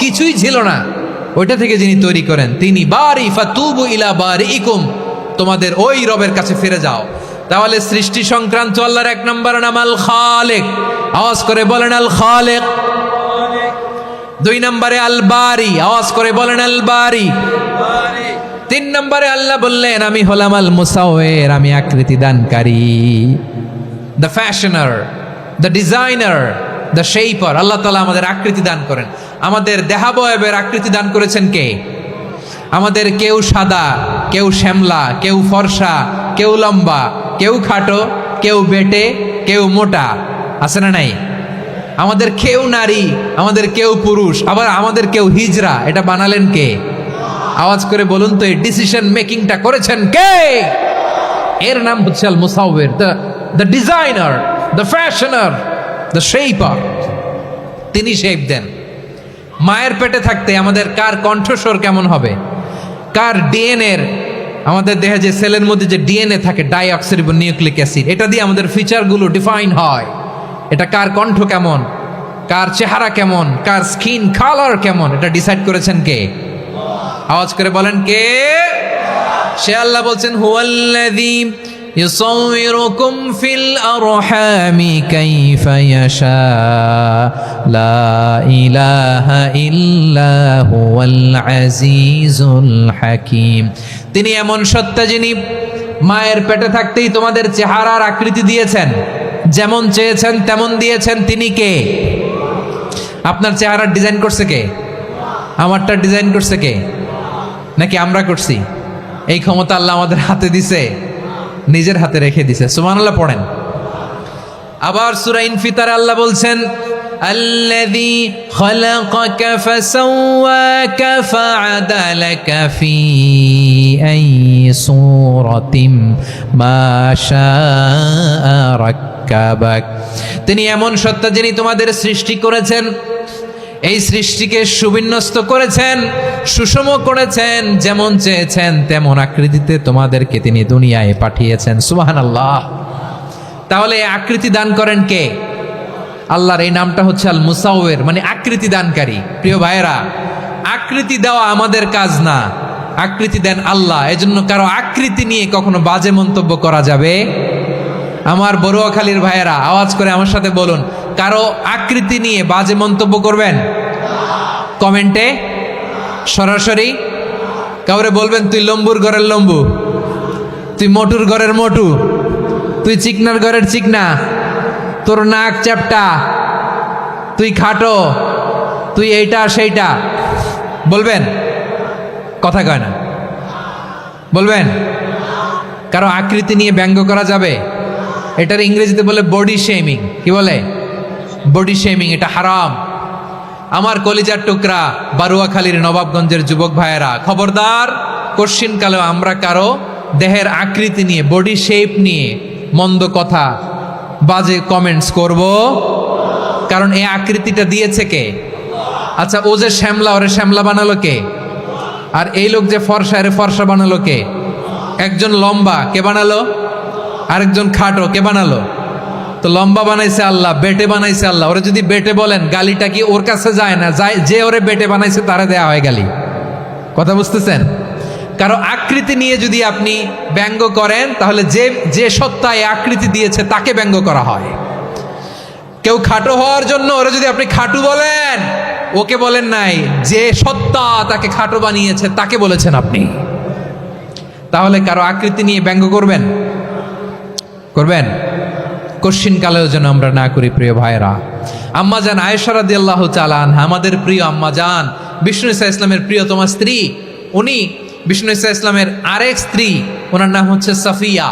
কিছুই ছিল না, ওইটা থেকে যিনি তৈরি করেন তিনি বারি। ফাতুবু ইলা বারিইকুম, তোমাদের ওই রবের কাছে ফিরে যাও। তাহলে সৃষ্টি সংক্রান্ত আল্লাহর এক নম্বর নাম আল খালিক। আওয়াজ করে বলেন আল খালিক। দুই নম্বরে আল বারি। আওয়াজ করে বলেন আল বারি। তিন নম্বরে আল্লাহ বললেন আমি হলাম আল মুসাউইর, আমি আকৃতি দানকারী, the fashioner, the designer, the shaper. আল্লাহ তাআলা আমাদের আকৃতি দান করেন। আমাদের দেহাবয়বের আকৃতি দান করেছেন কে? আমাদের কেউ সাদা, কেউ শ্যামলা, কেউ ফর্সা, কেউ লম্বা, কেউ খাটো, কেউ বেটে, কেউ মোটা, আছে না নাই? আমাদের কেউ নারী, আমাদের কেউ পুরুষ, আবার আমাদের কেউ হিজড়া। এটা বানালেন কে? আওয়াজ করে বলুন তো, এই ডিসিশন মেকিংটা করেছেন কে? এর নাম হচ্ছে আল মুসাউইর, the designer, the fashioner, the shaper. তিনি শেপ দেন। মায়ের পেটে থাকতে আমাদের কার কণ্ঠস্বর কেমন হবে, কার ডিএনএর, আমাদের দেহে যে সেলের মধ্যে যে ডিএনএ থাকে, ডাইঅক্সিরিবো নিউক্লিক অ্যাসিড, এটা দিয়ে আমাদের ফিচারগুলো ডিফাইন হয়। এটা কার কণ্ঠ কেমন, কার চেহারা কেমন, কার স্কিন কালার কেমন, এটা ডিসাইড করেছেন কে? আওয়াজ করে বলেন কে? সে আল্লাহ বলছেন হুয়াল্লাযী ইউসাউইরুকুম ফিল আরহামি কাইফা ইয়াশা লা ইলাহা ইল্লা হুয়াল আজিজুল হাকীম। তিনি এমন সত্তা যিনি মায়ের পেটে থাকতেই তোমাদের চেহারার আকৃতি দিয়েছেন। যেমন চেয়েছেন তেমন দিয়েছেন, তিনি কে? আপনার চেহারার ডিজাইন করছে কে? আমারটা ডিজাইন করছে কে? নাকি আমরা করছি? এই ক্ষমতা আল্লাহ আমাদের হাতে দিছে, নিজের হাতে রেখে দিছে। সুবহানাল্লাহ পড়েন। আবার সূরা ইনফিতারে আল্লাহ বলছেন, আল্লাযী খালাকাকা ফাসাওয়াকা ফাআদালাকা ফি আইয়ি সূরাতিন মা শাআ রাক্কাবাক। তিনি এমন সত্তা যিনি তোমাদের সৃষ্টি করেছেন, এই সৃষ্টিকে সুবিন্যস্ত করেছেন, সুষম করেছেন, যেমন চেয়েছেন তেমন আকৃতিতে তোমাদেরকে তিনি দুনিয়ায় পাঠিয়েছেন। সুবহানাল্লাহ। তাহলে এই আকৃতি দান করেন কে? আল্লাহর এই নামটা হচ্ছে আল মুসাওয়ির, মানে আকৃতি দানকারী। প্রিয় ভাইয়েরা, আকৃতি দেওয়া আমাদের কাজ না, আকৃতি দেন আল্লাহ। এজন্য কারো আকৃতি নিয়ে কখনো বাজে মন্তব্য করা যাবে? আমার বড়ুয়াখালীর ভাইয়েরা আওয়াজ করে আমার সাথে বলুন, কারো আকৃতি নিয়ে বাজে মন্তব্য করবেন? কমেন্টে সরাসরি কাউরে বলবেন তুই লম্বুর ঘরের লম্বু, তুই মোটুর ঘরের মোটু, তুই চিকনার ঘরের চিকনা, তোর নাক চ্যাপটা, তুই খাটো, তুই এইটা সেইটা বলবেন? কথা কয় না, বলবেন? কারো আকৃতি নিয়ে ব্যঙ্গ করা যাবে? এটার ইংরেজিতে বলে বডি শেমিং। কি বলে? Body shaming. এটা হারাম। আমার কলিজার টুকরা বারুয়াখালীর নবাবগঞ্জের যুবক ভাইয়েরা, খবরদার, কোশ্চিনকালেও আমরা কারো দেহের আকৃতি নিয়ে, বডি শেপ নিয়ে মন্দ কথা, বাজে কমেন্টস করব? কারণ এই আকৃতিটা দিয়েছে কে? আচ্ছা, ও যে শ্যামলা, ওরে শ্যামলা বানালো কে? আর এই লোক যে ফর্সা, এরে ফর্সা বানালো কে? একজন লম্বা, কে বানালো? আরেকজন খাটো, কে বানালো? তো লম্বা বানাইছে আল্লাহ, বেটে বানাইছে আল্লাহ। ওরা যদি বেটে বলেন, গালিটা কি ওর কাছে যায় না? যায়। যে ওরে বেটে বানাইছে তারা দেয়া হয় গালি। কথা বুঝতেছেন? কারো আকৃতি নিয়ে যদি আপনি ব্যঙ্গ করেন, তাহলে যে যে সত্তা এই আকৃতি দিয়েছে তাকে ব্যঙ্গ করা হয়। কেউ খাটো হওয়ার জন্য ওরা যদি আপনি খাটু বলেন, ওকে বলেন নাই, যে সত্তা তাকে খাটো বানিয়েছে তাকে বলেছেন আপনি। তাহলে কারো আকৃতি নিয়ে ব্যঙ্গ করবেন? করবেন? কোশ্চিন কালেও যেন আমরা না করি। প্রিয় ভাইরা, আম্মাজান আয়েশা রাদিয়াল্লাহু তাআলা আনহা, আমাদের প্রিয় আম্মাজান, বিষ্ণু ইসা ইসলামের প্রিয়তমা স্ত্রী, উনি বিষ্ণু ইসা ইসলামের আরেক স্ত্রী, ওনার নাম হচ্ছে সাফিয়া,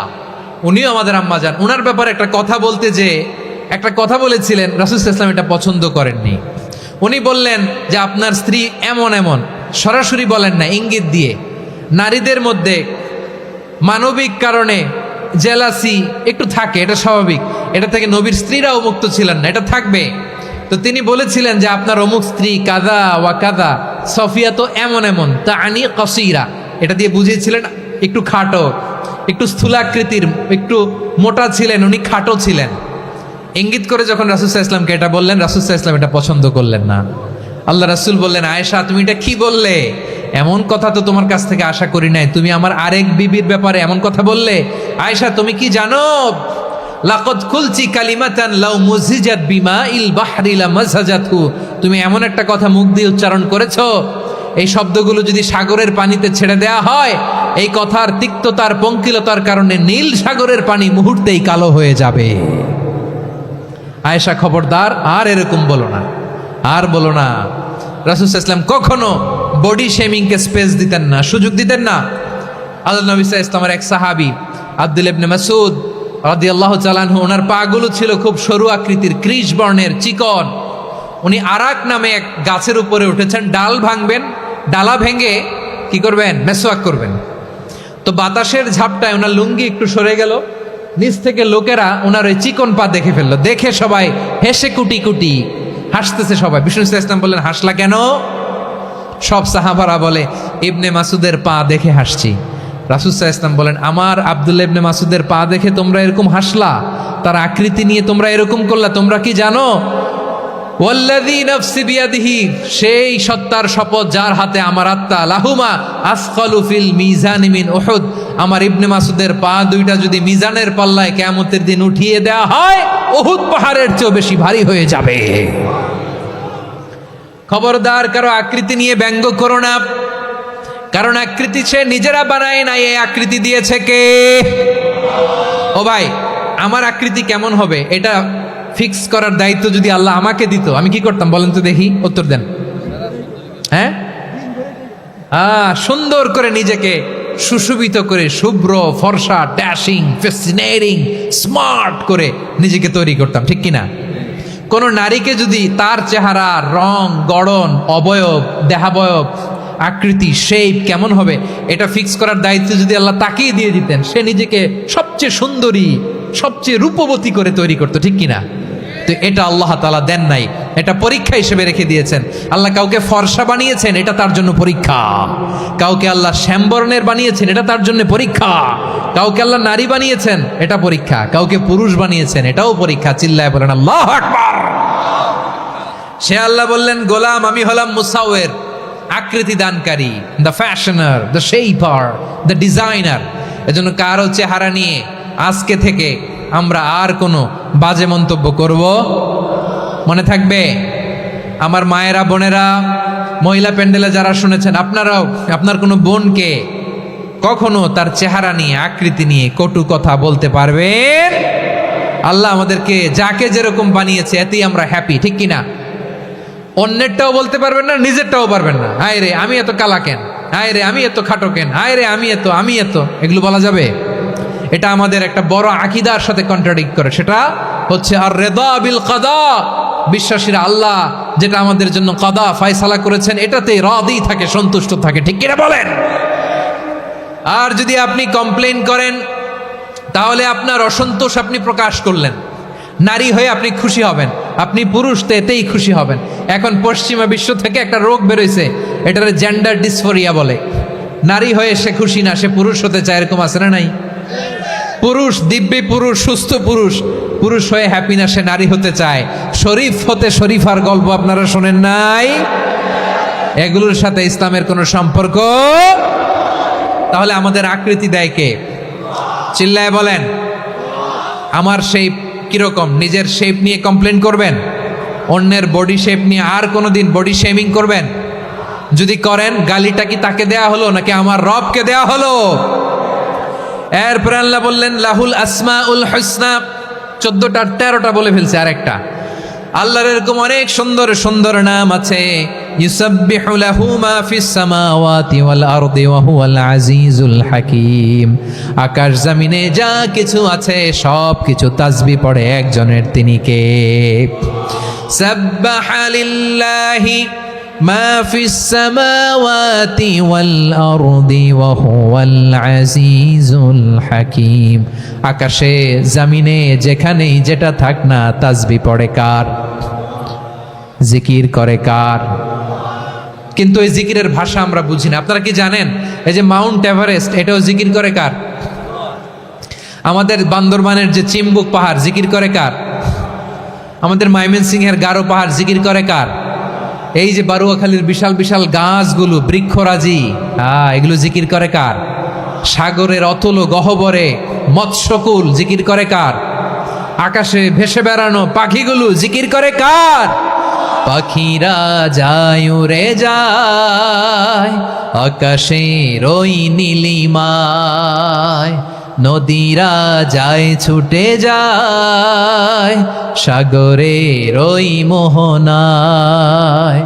উনিও আমাদের আম্মাজান। ওনার ব্যাপারে একটা কথা বলতে যে একটা কথা বলেছিলেন, রাসূল সাল্লাল্লাহু আলাইহি ওয়াসাল্লাম এটা পছন্দ করেননি। উনি বললেন যে আপনার স্ত্রী এমন এমন, সরাসরি বলেন না, ইঙ্গিত দিয়ে। নারীদের মধ্যে মানবিক কারণে জেলাসি একটু থাকে, এটা স্বাভাবিক। এটা থেকে নবীর স্ত্রীরাও মুক্ত ছিলেন না, এটা থাকবে। তো তিনি বলেছিলেন যে আপনার অমুক স্ত্রী কাদা ওয়া কাদা, সফিয়া তো এমন এমন, তা আনি কসিরা, এটা দিয়ে বুঝিয়েছিলেন একটু খাটো, একটু স্থূলাকৃতির, একটু মোটা ছিলেন, উনি খাটো ছিলেন। ইঙ্গিত করে যখন রাসূল সাল্লাল্লাহু আলাইহি ওয়াসাল্লামকে এটা বললেন, রাসূল সাল্লাল্লাহু আলাইহি ওয়াসাল্লাম এটা পছন্দ করলেন না। আল্লাহ রাসূল বললেন, আয়েশা তুমি এটা কি বললে? এমন কথা তো তোমার কাছ থেকে আশা করি নাই, তুমি আমার আরেক বিবির ব্যাপারে এমন কথা বললে। আয়েশা তুমি কি জানো, লাকাদ কুলতি কালিমাতান লাউ মুজিজাত বিমাইল বাহরি লামাসাজাতহু, তুমি এমন একটা কথা মুখ দিয়ে উচ্চারণ করেছো, এই শব্দগুলো যদি সাগরের পানিতে ছেড়ে দেয়া হয়, এই কথার তিক্ততার পঙ্কিলতার কারণে নীল সাগরের পানি মুহূর্তেই কালো হয়ে যাবে। আয়েশা খবরদার, আর এরকম বলো না, আর বলো না। রাসূল সাল্লাল্লাহু আলাইহি ওয়াসাল্লাম কখনো বডি শেমিংকে স্পেস দিতেন না, সুযোগ দিতেন না। আল্লাহ নবী সাল্লাল্লাহু আলাইহি ওয়াসাল্লামের এক সাহাবী আব্দুল্লাহ ইবনে মাসউদ রাদিয়াল্লাহু তাআলা আনহু, ওনার পাগুলো ছিল খুব সরু আকৃতির, কৃশ বর্ণের, চিকন। উনি আরাক নামে এক গাছের উপরে উঠেছেন, ডাল ভাঙবেন, ডালা ভেঙে কি করবেন? মেসওয়াক করবেন। তো বাতাসের ঝাপটায় ওনার লুঙ্গি একটু সরে গেল, নিচ থেকে লোকেরা ওনার ওই চিকন পা দেখে ফেললো। দেখে সবাই হেসে কুটি কুটি হাসতেছে সবাই। বিষ্ণু ইসা ইসলাম বললেন, হাসলা কেন? সব সাহাবারা বলে, ইবনে মাসুদের পা দেখে হাসছি। রাসূল সাল্লাল্লাহু আলাইহি ওয়াসাল্লাম বলেন, আমার আব্দুল্লাহ ইবনে মাসুদের পা দেখে তোমরা এরকম হাসলা, তার আকৃতি নিয়ে তোমরা এরকম করলা, তোমরা কি জানো? ওয়াল্লাযী নাফসি বিয়াদিহি, সেই সত্তার শপথ যার হাতে আমার আত্মা, লাহুমা আসকালু ফিল মিজানি মিন উহুদ, আমার ইবনে মাসুদের পা দুইটা যদি মিজানের পাল্লায় কিয়ামতের দিন উঠিয়ে দেওয়া হয়, উহুদ পাহাড়ের চেয়েও বেশি ভারী হয়ে যাবে। খবরদার, কারো আকৃতি নিয়ে ব্যঙ্গ করো না, কারণ আকৃতি সে নিজেরা বানায় না, এই আকৃতি দিয়েছে কে? ও ভাই, আমার আকৃতি কেমন হবে এটা ফিক্স করার দায়িত্ব যদি আল্লাহ আমাকে দিত, আমি কি করতাম বলেন তো দেখি, উত্তর দেন। হ্যাঁ, সুন্দর করে নিজেকে সুশোভিত করে, শুভ্র ফর্সা, ড্যাশিং, ফ্যাসিনেটিং, স্মার্ট করে নিজেকে তৈরি করতাম, ঠিক কিনা? কোন নারীকে যদি তার চেহারা, রং, গড়ন, অবয়ব, দেহাবয়ব, আকৃতি, শেপ কেমন হবে এটা ফিক্স করার দায়িত্ব যদি আল্লাহ তাকেই দিয়ে দিতেন, সে নিজেকে সবচেয়ে সুন্দরী, সবচেয়ে রূপবতী করে তৈরি করতো, ঠিক কিনা? তো এটা আল্লাহ তাআলা দেন নাই, এটা পরীক্ষা হিসেবে রেখে দিয়েছেন। আল্লাহ কাউকে ফর্সা বানিয়েছেন, এটা তার জন্য পরীক্ষা। কাউকে আল্লাহ শ্যামবর্ণের বানিয়েছেন, এটা তার জন্য পরীক্ষা। কাউকে আল্লাহ নারী বানিয়েছেন, এটা পরীক্ষা। কাউকে পুরুষ বানিয়েছেন, এটাও পরীক্ষা। চিল্লায় বলেন আল্লাহু আকবার। সে আল্লাহ বললেন, গোলাম আমি হলাম মুসাওয়ের, আকৃতি দানকারী, the fashioner, the shaper, the designer. এজন্য কারো চেহারা নিয়ে আজকে থেকে আমরা আর কোনো বাজে মন্তব্য করব মনে থাকবে। আমার মায়েরা, বোনেরা, মহিলা প্যান্ডেলে যারা শুনেছেন, আপনারাও আপনার কোনো বোনকে কখনো তার চেহারা নিয়ে, আকৃতি নিয়ে কটু কথা বলতে পারবেন? আল্লাহ আমাদেরকে যাকে যেরকম বানিয়েছে এতেই আমরা হ্যাপি, ঠিক কিনা? অন্যেরটাও বলতে পারবেন না, নিজেরটাও পারবেন না। হায় রে আমি এত কালা কেন, হায় রে আমি এত খাটো কেন, হায় রে আমি এত, এগুলো বলা যাবে? এটা আমাদের একটা বড় আকীদার সাথে কন্ট্রাডিক্ট করে। সেটা হচ্ছে আর রিদা বিল কাদা, বিশ্বাসীরা আল্লাহ যেটা আমাদের জন্য কাদা ফয়সালা করেছেন এটাতেই রাদি থাকে, সন্তুষ্ট থাকে, ঠিক কিনা বলেন? আর যদি আপনি কমপ্লেইন করেন তাহলে আপনার অসন্তোষ আপনি প্রকাশ করলেন। নারী হয়ে আপনি খুশি হবেন, আপনি পুরুষ তো এতেই খুশি হবেন। এখন পশ্চিমা বিশ্ব থেকে একটা রোগ বেরোইছে, এটার জেন্ডার ডিসফোরিয়া বলে। নারী হয়ে সে খুশি না, সে পুরুষ হতে চায়, এরকম আছে না নাই? পুরুষ, দিব্যি পুরুষ, সুস্থ পুরুষ, পুরুষ হয়ে হ্যাপি না, সে নারী হতে চায়। শরীফ হতে শরীফার গল্প আপনারা শোনেন নাই? এগুলোর সাথে ইসলামের কোনো সম্পর্ক? তাহলে আমাদের আকৃতি দেয় কে? চিল্লায় বলেন। আমার শেপ কিরকম, নিজের শেপ নিয়ে কমপ্লেন করবেন? অন্যের বডি শেপ নিয়ে আর কোনোদিন বডি শেমিং করবেন? যদি করেন, গালিটা কি তাকে দেয়া হলো নাকি আমার রবকে দেয়া হলো? এরপরে আল্লাহ বললেন লাহুল আসমাউল হুসনা, 14টা 13টা বলে ফেলছে, আরেকটা। আল্লাহর এরকম অনেক সুন্দর সুন্দর নাম আছে। ইউসাব্বিহু লাহু মা ফিস সামাওয়াতি ওয়াল আরদি ওয়া হুয়াল আজিজুল হাকীম। আকাশ জমিনে যা কিছু আছে সব কিছু তাসবিহ পড়ে একজনের, তিনি কে? সাব্বাহা লিল্লাহি মা ফিস সামাওয়াতি ওয়াল আরদি ওয়া হুয়াল আজিজুল হাকীম। আকাশে জমিনে যেখানেই যেটা থাক না, তাসবিহ পড়ে কার? জিকির করে কার? কিন্তু এই জিকিরের ভাষা আমরা বুঝি না। আপনারা কি জানেন এই যে মাউন্ট এভারেস্ট, এটাও জিকির করে কার? আমাদের বান্দরবানের যে চিম্বুক পাহাড়, জিকির করে কার? আমাদের ময়মনসিংহের গারো পাহাড়, জিকির করে কার? এই যে বারুয়াখালীর বিশাল বিশাল গাছগুলো, বৃক্ষরাজি, এগুলো জিকির করে কার? সাগরের অতল গহ্বরে মৎস্যকুল, জিকির করে কার? আকাশে ভেসে বেড়ানো পাখিগুলো, জিকির করে কার? পাখিরা যায় উড়ে যায় আকাশের ওই নীলিমায়, নদীরা যায় ছুটে যায় সাগরের ওই মোহনায়।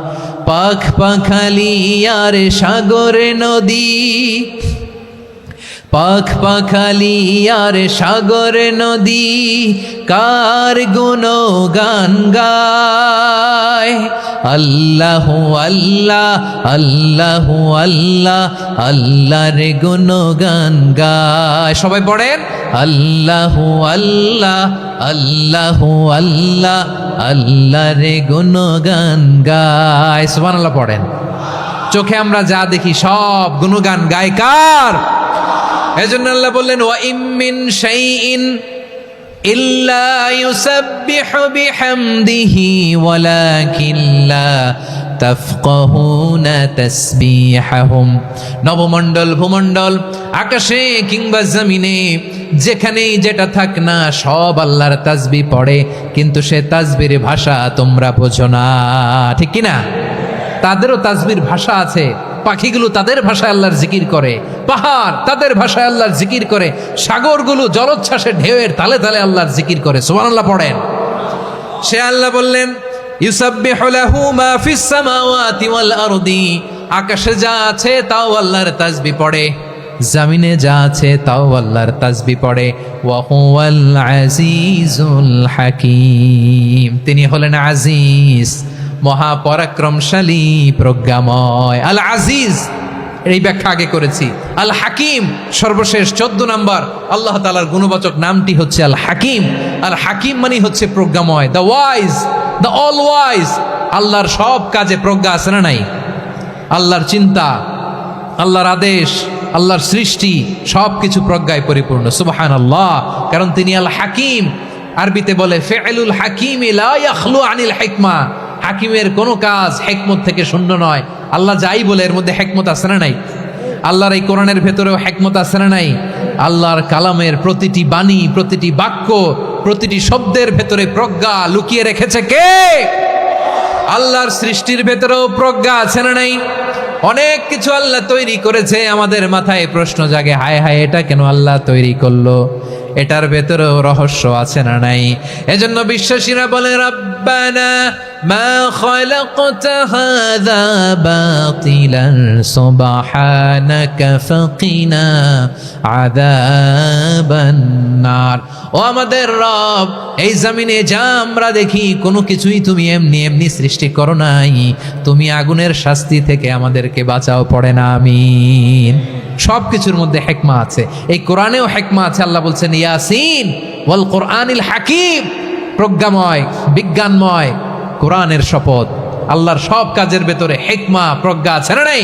পাখ পাখালি আর সাগরে নদী, পাখ পাখালি আর সাগরে নদী, কার গুণগান গায়? আল্লাহু আল্লাহ, আল্লাহু আল্লাহ, আল্লাহর গুণগান গায়। সবাই পড়েন আল্লাহু আল্লাহ, আল্লাহু আল্লাহ, আল্লাহর গুণগান গায়। সুবহানাল্লাহ পড়েন। চোখে আমরা যা দেখি সব গুণগান গায় কার? এজন্য আল্লাহ বললেন ওয়া ইম মিন শাইইন ইল্লা ইউসাব্বিহু বিহামদিহি ওয়ালাকিন লা তাফকাহুনা তাসবিহাহুম। নবমণ্ডল, ভূমণ্ডল, আকাশে কিংবা জমিনে যেখানেই যেটা থাক না, সব আল্লাহর তাসবিহ পড়ে, কিন্তু সে তাসবির ভাষা তোমরা বোঝো না, ঠিক কিনা? তাদেরও তাসবির ভাষা আছে, পাখিগুলো তাদের ভাষায় আল্লাহর জিকির করে, পাহাড় তাদের ভাষায় আল্লাহর জিকির করে, সাগরগুলো জলোচ্ছ্বাসে ঢেউয়ের তালে তালে আল্লাহর জিকির করে। সুবহানাল্লাহ পড়েন। সে আল্লাহ বললেন ইউসাব্বিহু লাহু মা ফিস সামাওয়াতি ওয়াল আরদি, আকাশে যা আছে তাও আল্লাহর তাসবিহ পড়ে, জমিনে যা আছে তাও আল্লাহর তাসবিহ পড়ে। ওয়া হুয়াল আজিজুল হাকীম, তিনি হলেন আজিজ, মহাপরাক্রমশালী, প্রজ্ঞাময়। আল আজিজ এই ব্যাখ্যা আগে করেছি। আল হাকিম সর্বশেষ 14 নম্বর আল্লাহ তাআলার গুণবাচক নামটি হচ্ছে আল হাকিম। আল হাকিম মানে হচ্ছে প্রজ্ঞাময়, the wise, the all wise. আল্লাহর সব কাজে প্রজ্ঞা আছে না নাই? আল্লাহর চিন্তা, আল্লাহর আদেশ, আল্লাহর সৃষ্টি সব কিছু প্রজ্ঞায় পরিপূর্ণ। সুবহানাল্লাহ, কারণ তিনি আল হাকিম। আরবিতে বলে ফিআলুল হাকিম লা ইয়াখলু আনিল হিকমা, হাকিমের কোনো কাজ হিকমত থেকে শূন্য নয়। আল্লাহ যাই বলে এর মধ্যে হিকমত আছে না নাই? আল্লাহর এই কোরআনের ভেতরেও হিকমত আছে না নাই? আল্লাহর কালামের প্রতিটি বাণী, প্রতিটি বাক্য, প্রতিটি শব্দের ভেতরে প্রজ্ঞা লুকিয়ে রেখেছে কে? আল্লাহর সৃষ্টির ভেতরেও প্রজ্ঞা আছে না নাই? অনেক কিছু আল্লাহ তৈরি করেছে, আমাদের মাথায় প্রশ্ন জাগে, হায় হায় এটা কেন আল্লাহ তৈরি করলো? এটার ভেতরেও রহস্য আছে না নাই? এজন্য বিশ্বাসীরা বলে রব্বানা মা খালাকতা হাযা বাতিলান সুবহানাকা ফাকিনা আযাবান নার। ও আমাদের রব, এই জমিনে যা আমরা দেখি কোনো কিছুই তুমি এমনি এমনি সৃষ্টি করো নাই, তুমি আগুনের শাস্তি থেকে আমাদেরকে বাঁচাও, পড়ে না আমিন। সব কিছুর মধ্যে হিকমা আছে, এই কোরআনেও হিকমা আছে। আল্লাহ বলছেন ইয়াসিন ওয়াল কোরআনিল হাকিম, প্রজ্ঞাময়, বিজ্ঞানময় কোরআনের শপথ। আল্লাহর সব কাজের ভেতরে হিকমা, প্রজ্ঞা আছে না নাই?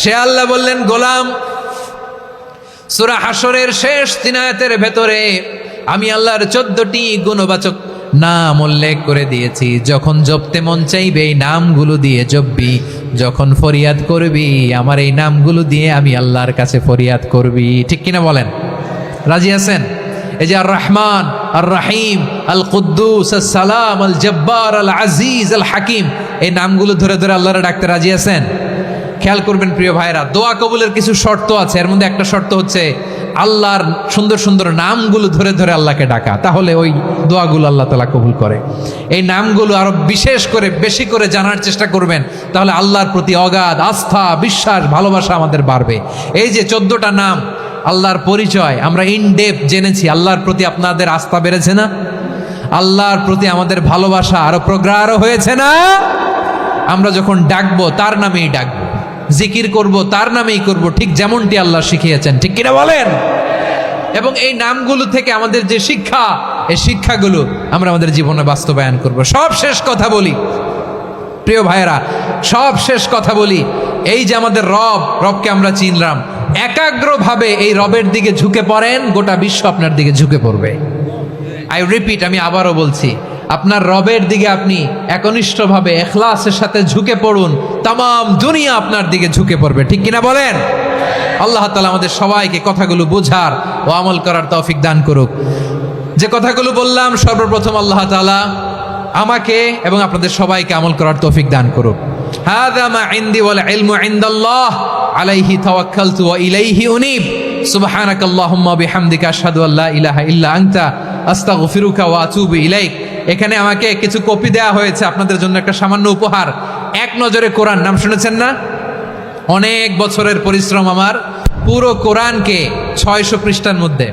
সে আল্লাহ বললেন গোলাম, সূরা হাশরের শেষ 3 আয়াতের ভেতরে আমি আল্লাহর 14টি গুণবাচক নাম উল্লেখ করে দিয়েছি। যখন জপতে মন চাইবে এই নামগুলো দিয়ে জপবি, যখন ফরিয়াদ করবি আমার এই নামগুলো দিয়ে আমি আল্লাহর কাছে ফরিয়াদ করবি। ঠিক কিনা বলেন? রাজি আছেন? এই যে আর রহমান, আর রাহিম, আল কুদ্দুস, আস সালাম, আল জব্বার, আল আজিজ, আল হাকিম, এই নামগুলো ধরে ধরে আল্লাহরে ডাকতে রাজি আছেন? খেয়াল করবেন প্রিয় ভাইরা, দোয়া কবুলের কিছু শর্ত আছে। এর মধ্যে একটা শর্ত হচ্ছে আল্লাহর সুন্দর সুন্দর নামগুলো ধরে ধরে আল্লাহকে ডাকা, তাহলে ওই দোয়াগুলো আল্লাহ তাআলা কবুল করে। এই নামগুলো আরো বিশেষ করে বেশি করে জানার চেষ্টা করবেন, তাহলে আল্লাহর প্রতি অগাধ আস্থা, বিশ্বাস, ভালোবাসা আমাদের বাড়বে। এই যে 14টা নাম আল্লাহর পরিচয় আমরা ইন ডেপথ জেনেছি, আল্লাহর প্রতি আপনাদের আস্থা বেড়েছে না? আল্লাহর প্রতি আমাদের ভালোবাসা আরো প্রগাঢ় হয়েছে না? আমরা যখন ডাকবো তার নামেই ডাকবো, জিকির করব তার নামেই করব, ঠিক যেমনটি আল্লাহ শিখিয়েছেন। ঠিক কিনা বলেন? এবং এই নামগুলো থেকে আমাদের যে শিক্ষা, এই শিক্ষাগুলো আমরা আমাদের জীবনে বাস্তবায়ন করব। সব শেষ কথা বলি প্রিয় ভাইয়েরা, সব শেষ কথা বলি, এই যে আমাদের রবকে আমরা চিনলাম, একাগ্রভাবে এই রবের দিকে ঝুঁকে পড়েন, গোটা বিশ্ব আপনার দিকে ঝুঁকে পড়বে। আই রিপিট, আমি আবারও বলছি, আপনার রবের দিকে আপনি একনিষ্ঠভাবে ইখলাসের সাথে ঝুঁকে পড়ুন, তামাম দুনিয়া আপনার দিকে ঝুঁকে পড়বে। ঠিক কিনা বলেন? আল্লাহ তাআলা আমাদের সবাইকে কথাগুলো বোঝার ও আমল করার তৌফিক দান করুক। যে কথাগুলো বললাম, সর্বপ্রথম আল্লাহ তাআলা আমাকে এবং আপনাদের সবাইকে আমল করার তৌফিক দান করুক। হাযা মা ইনদি ওয়াল ইলমু ইনদাল্লাহ আলাইহি তাওয়াক্কালতু ওয়া ইলাইহি উনীব। সুবহানাকাল্লাহুম্মা বিহামদিকা আশহাদু আল্লা ইলাহা ইল্লা আনতা আস্তাগফিরুকা ওয়া আতুবু ইলাইক। এখানে আমাকে কিছু কপি দেওয়া হয়েছে আপনাদের জন্য, একটা সামান্য উপহার। এক নজরে কোরআন, নাম শুনেছেন না? অনেক বছরের পরিশ্রম আমার, পুরো কোরআনকে 600 পৃষ্ঠার মধ্যে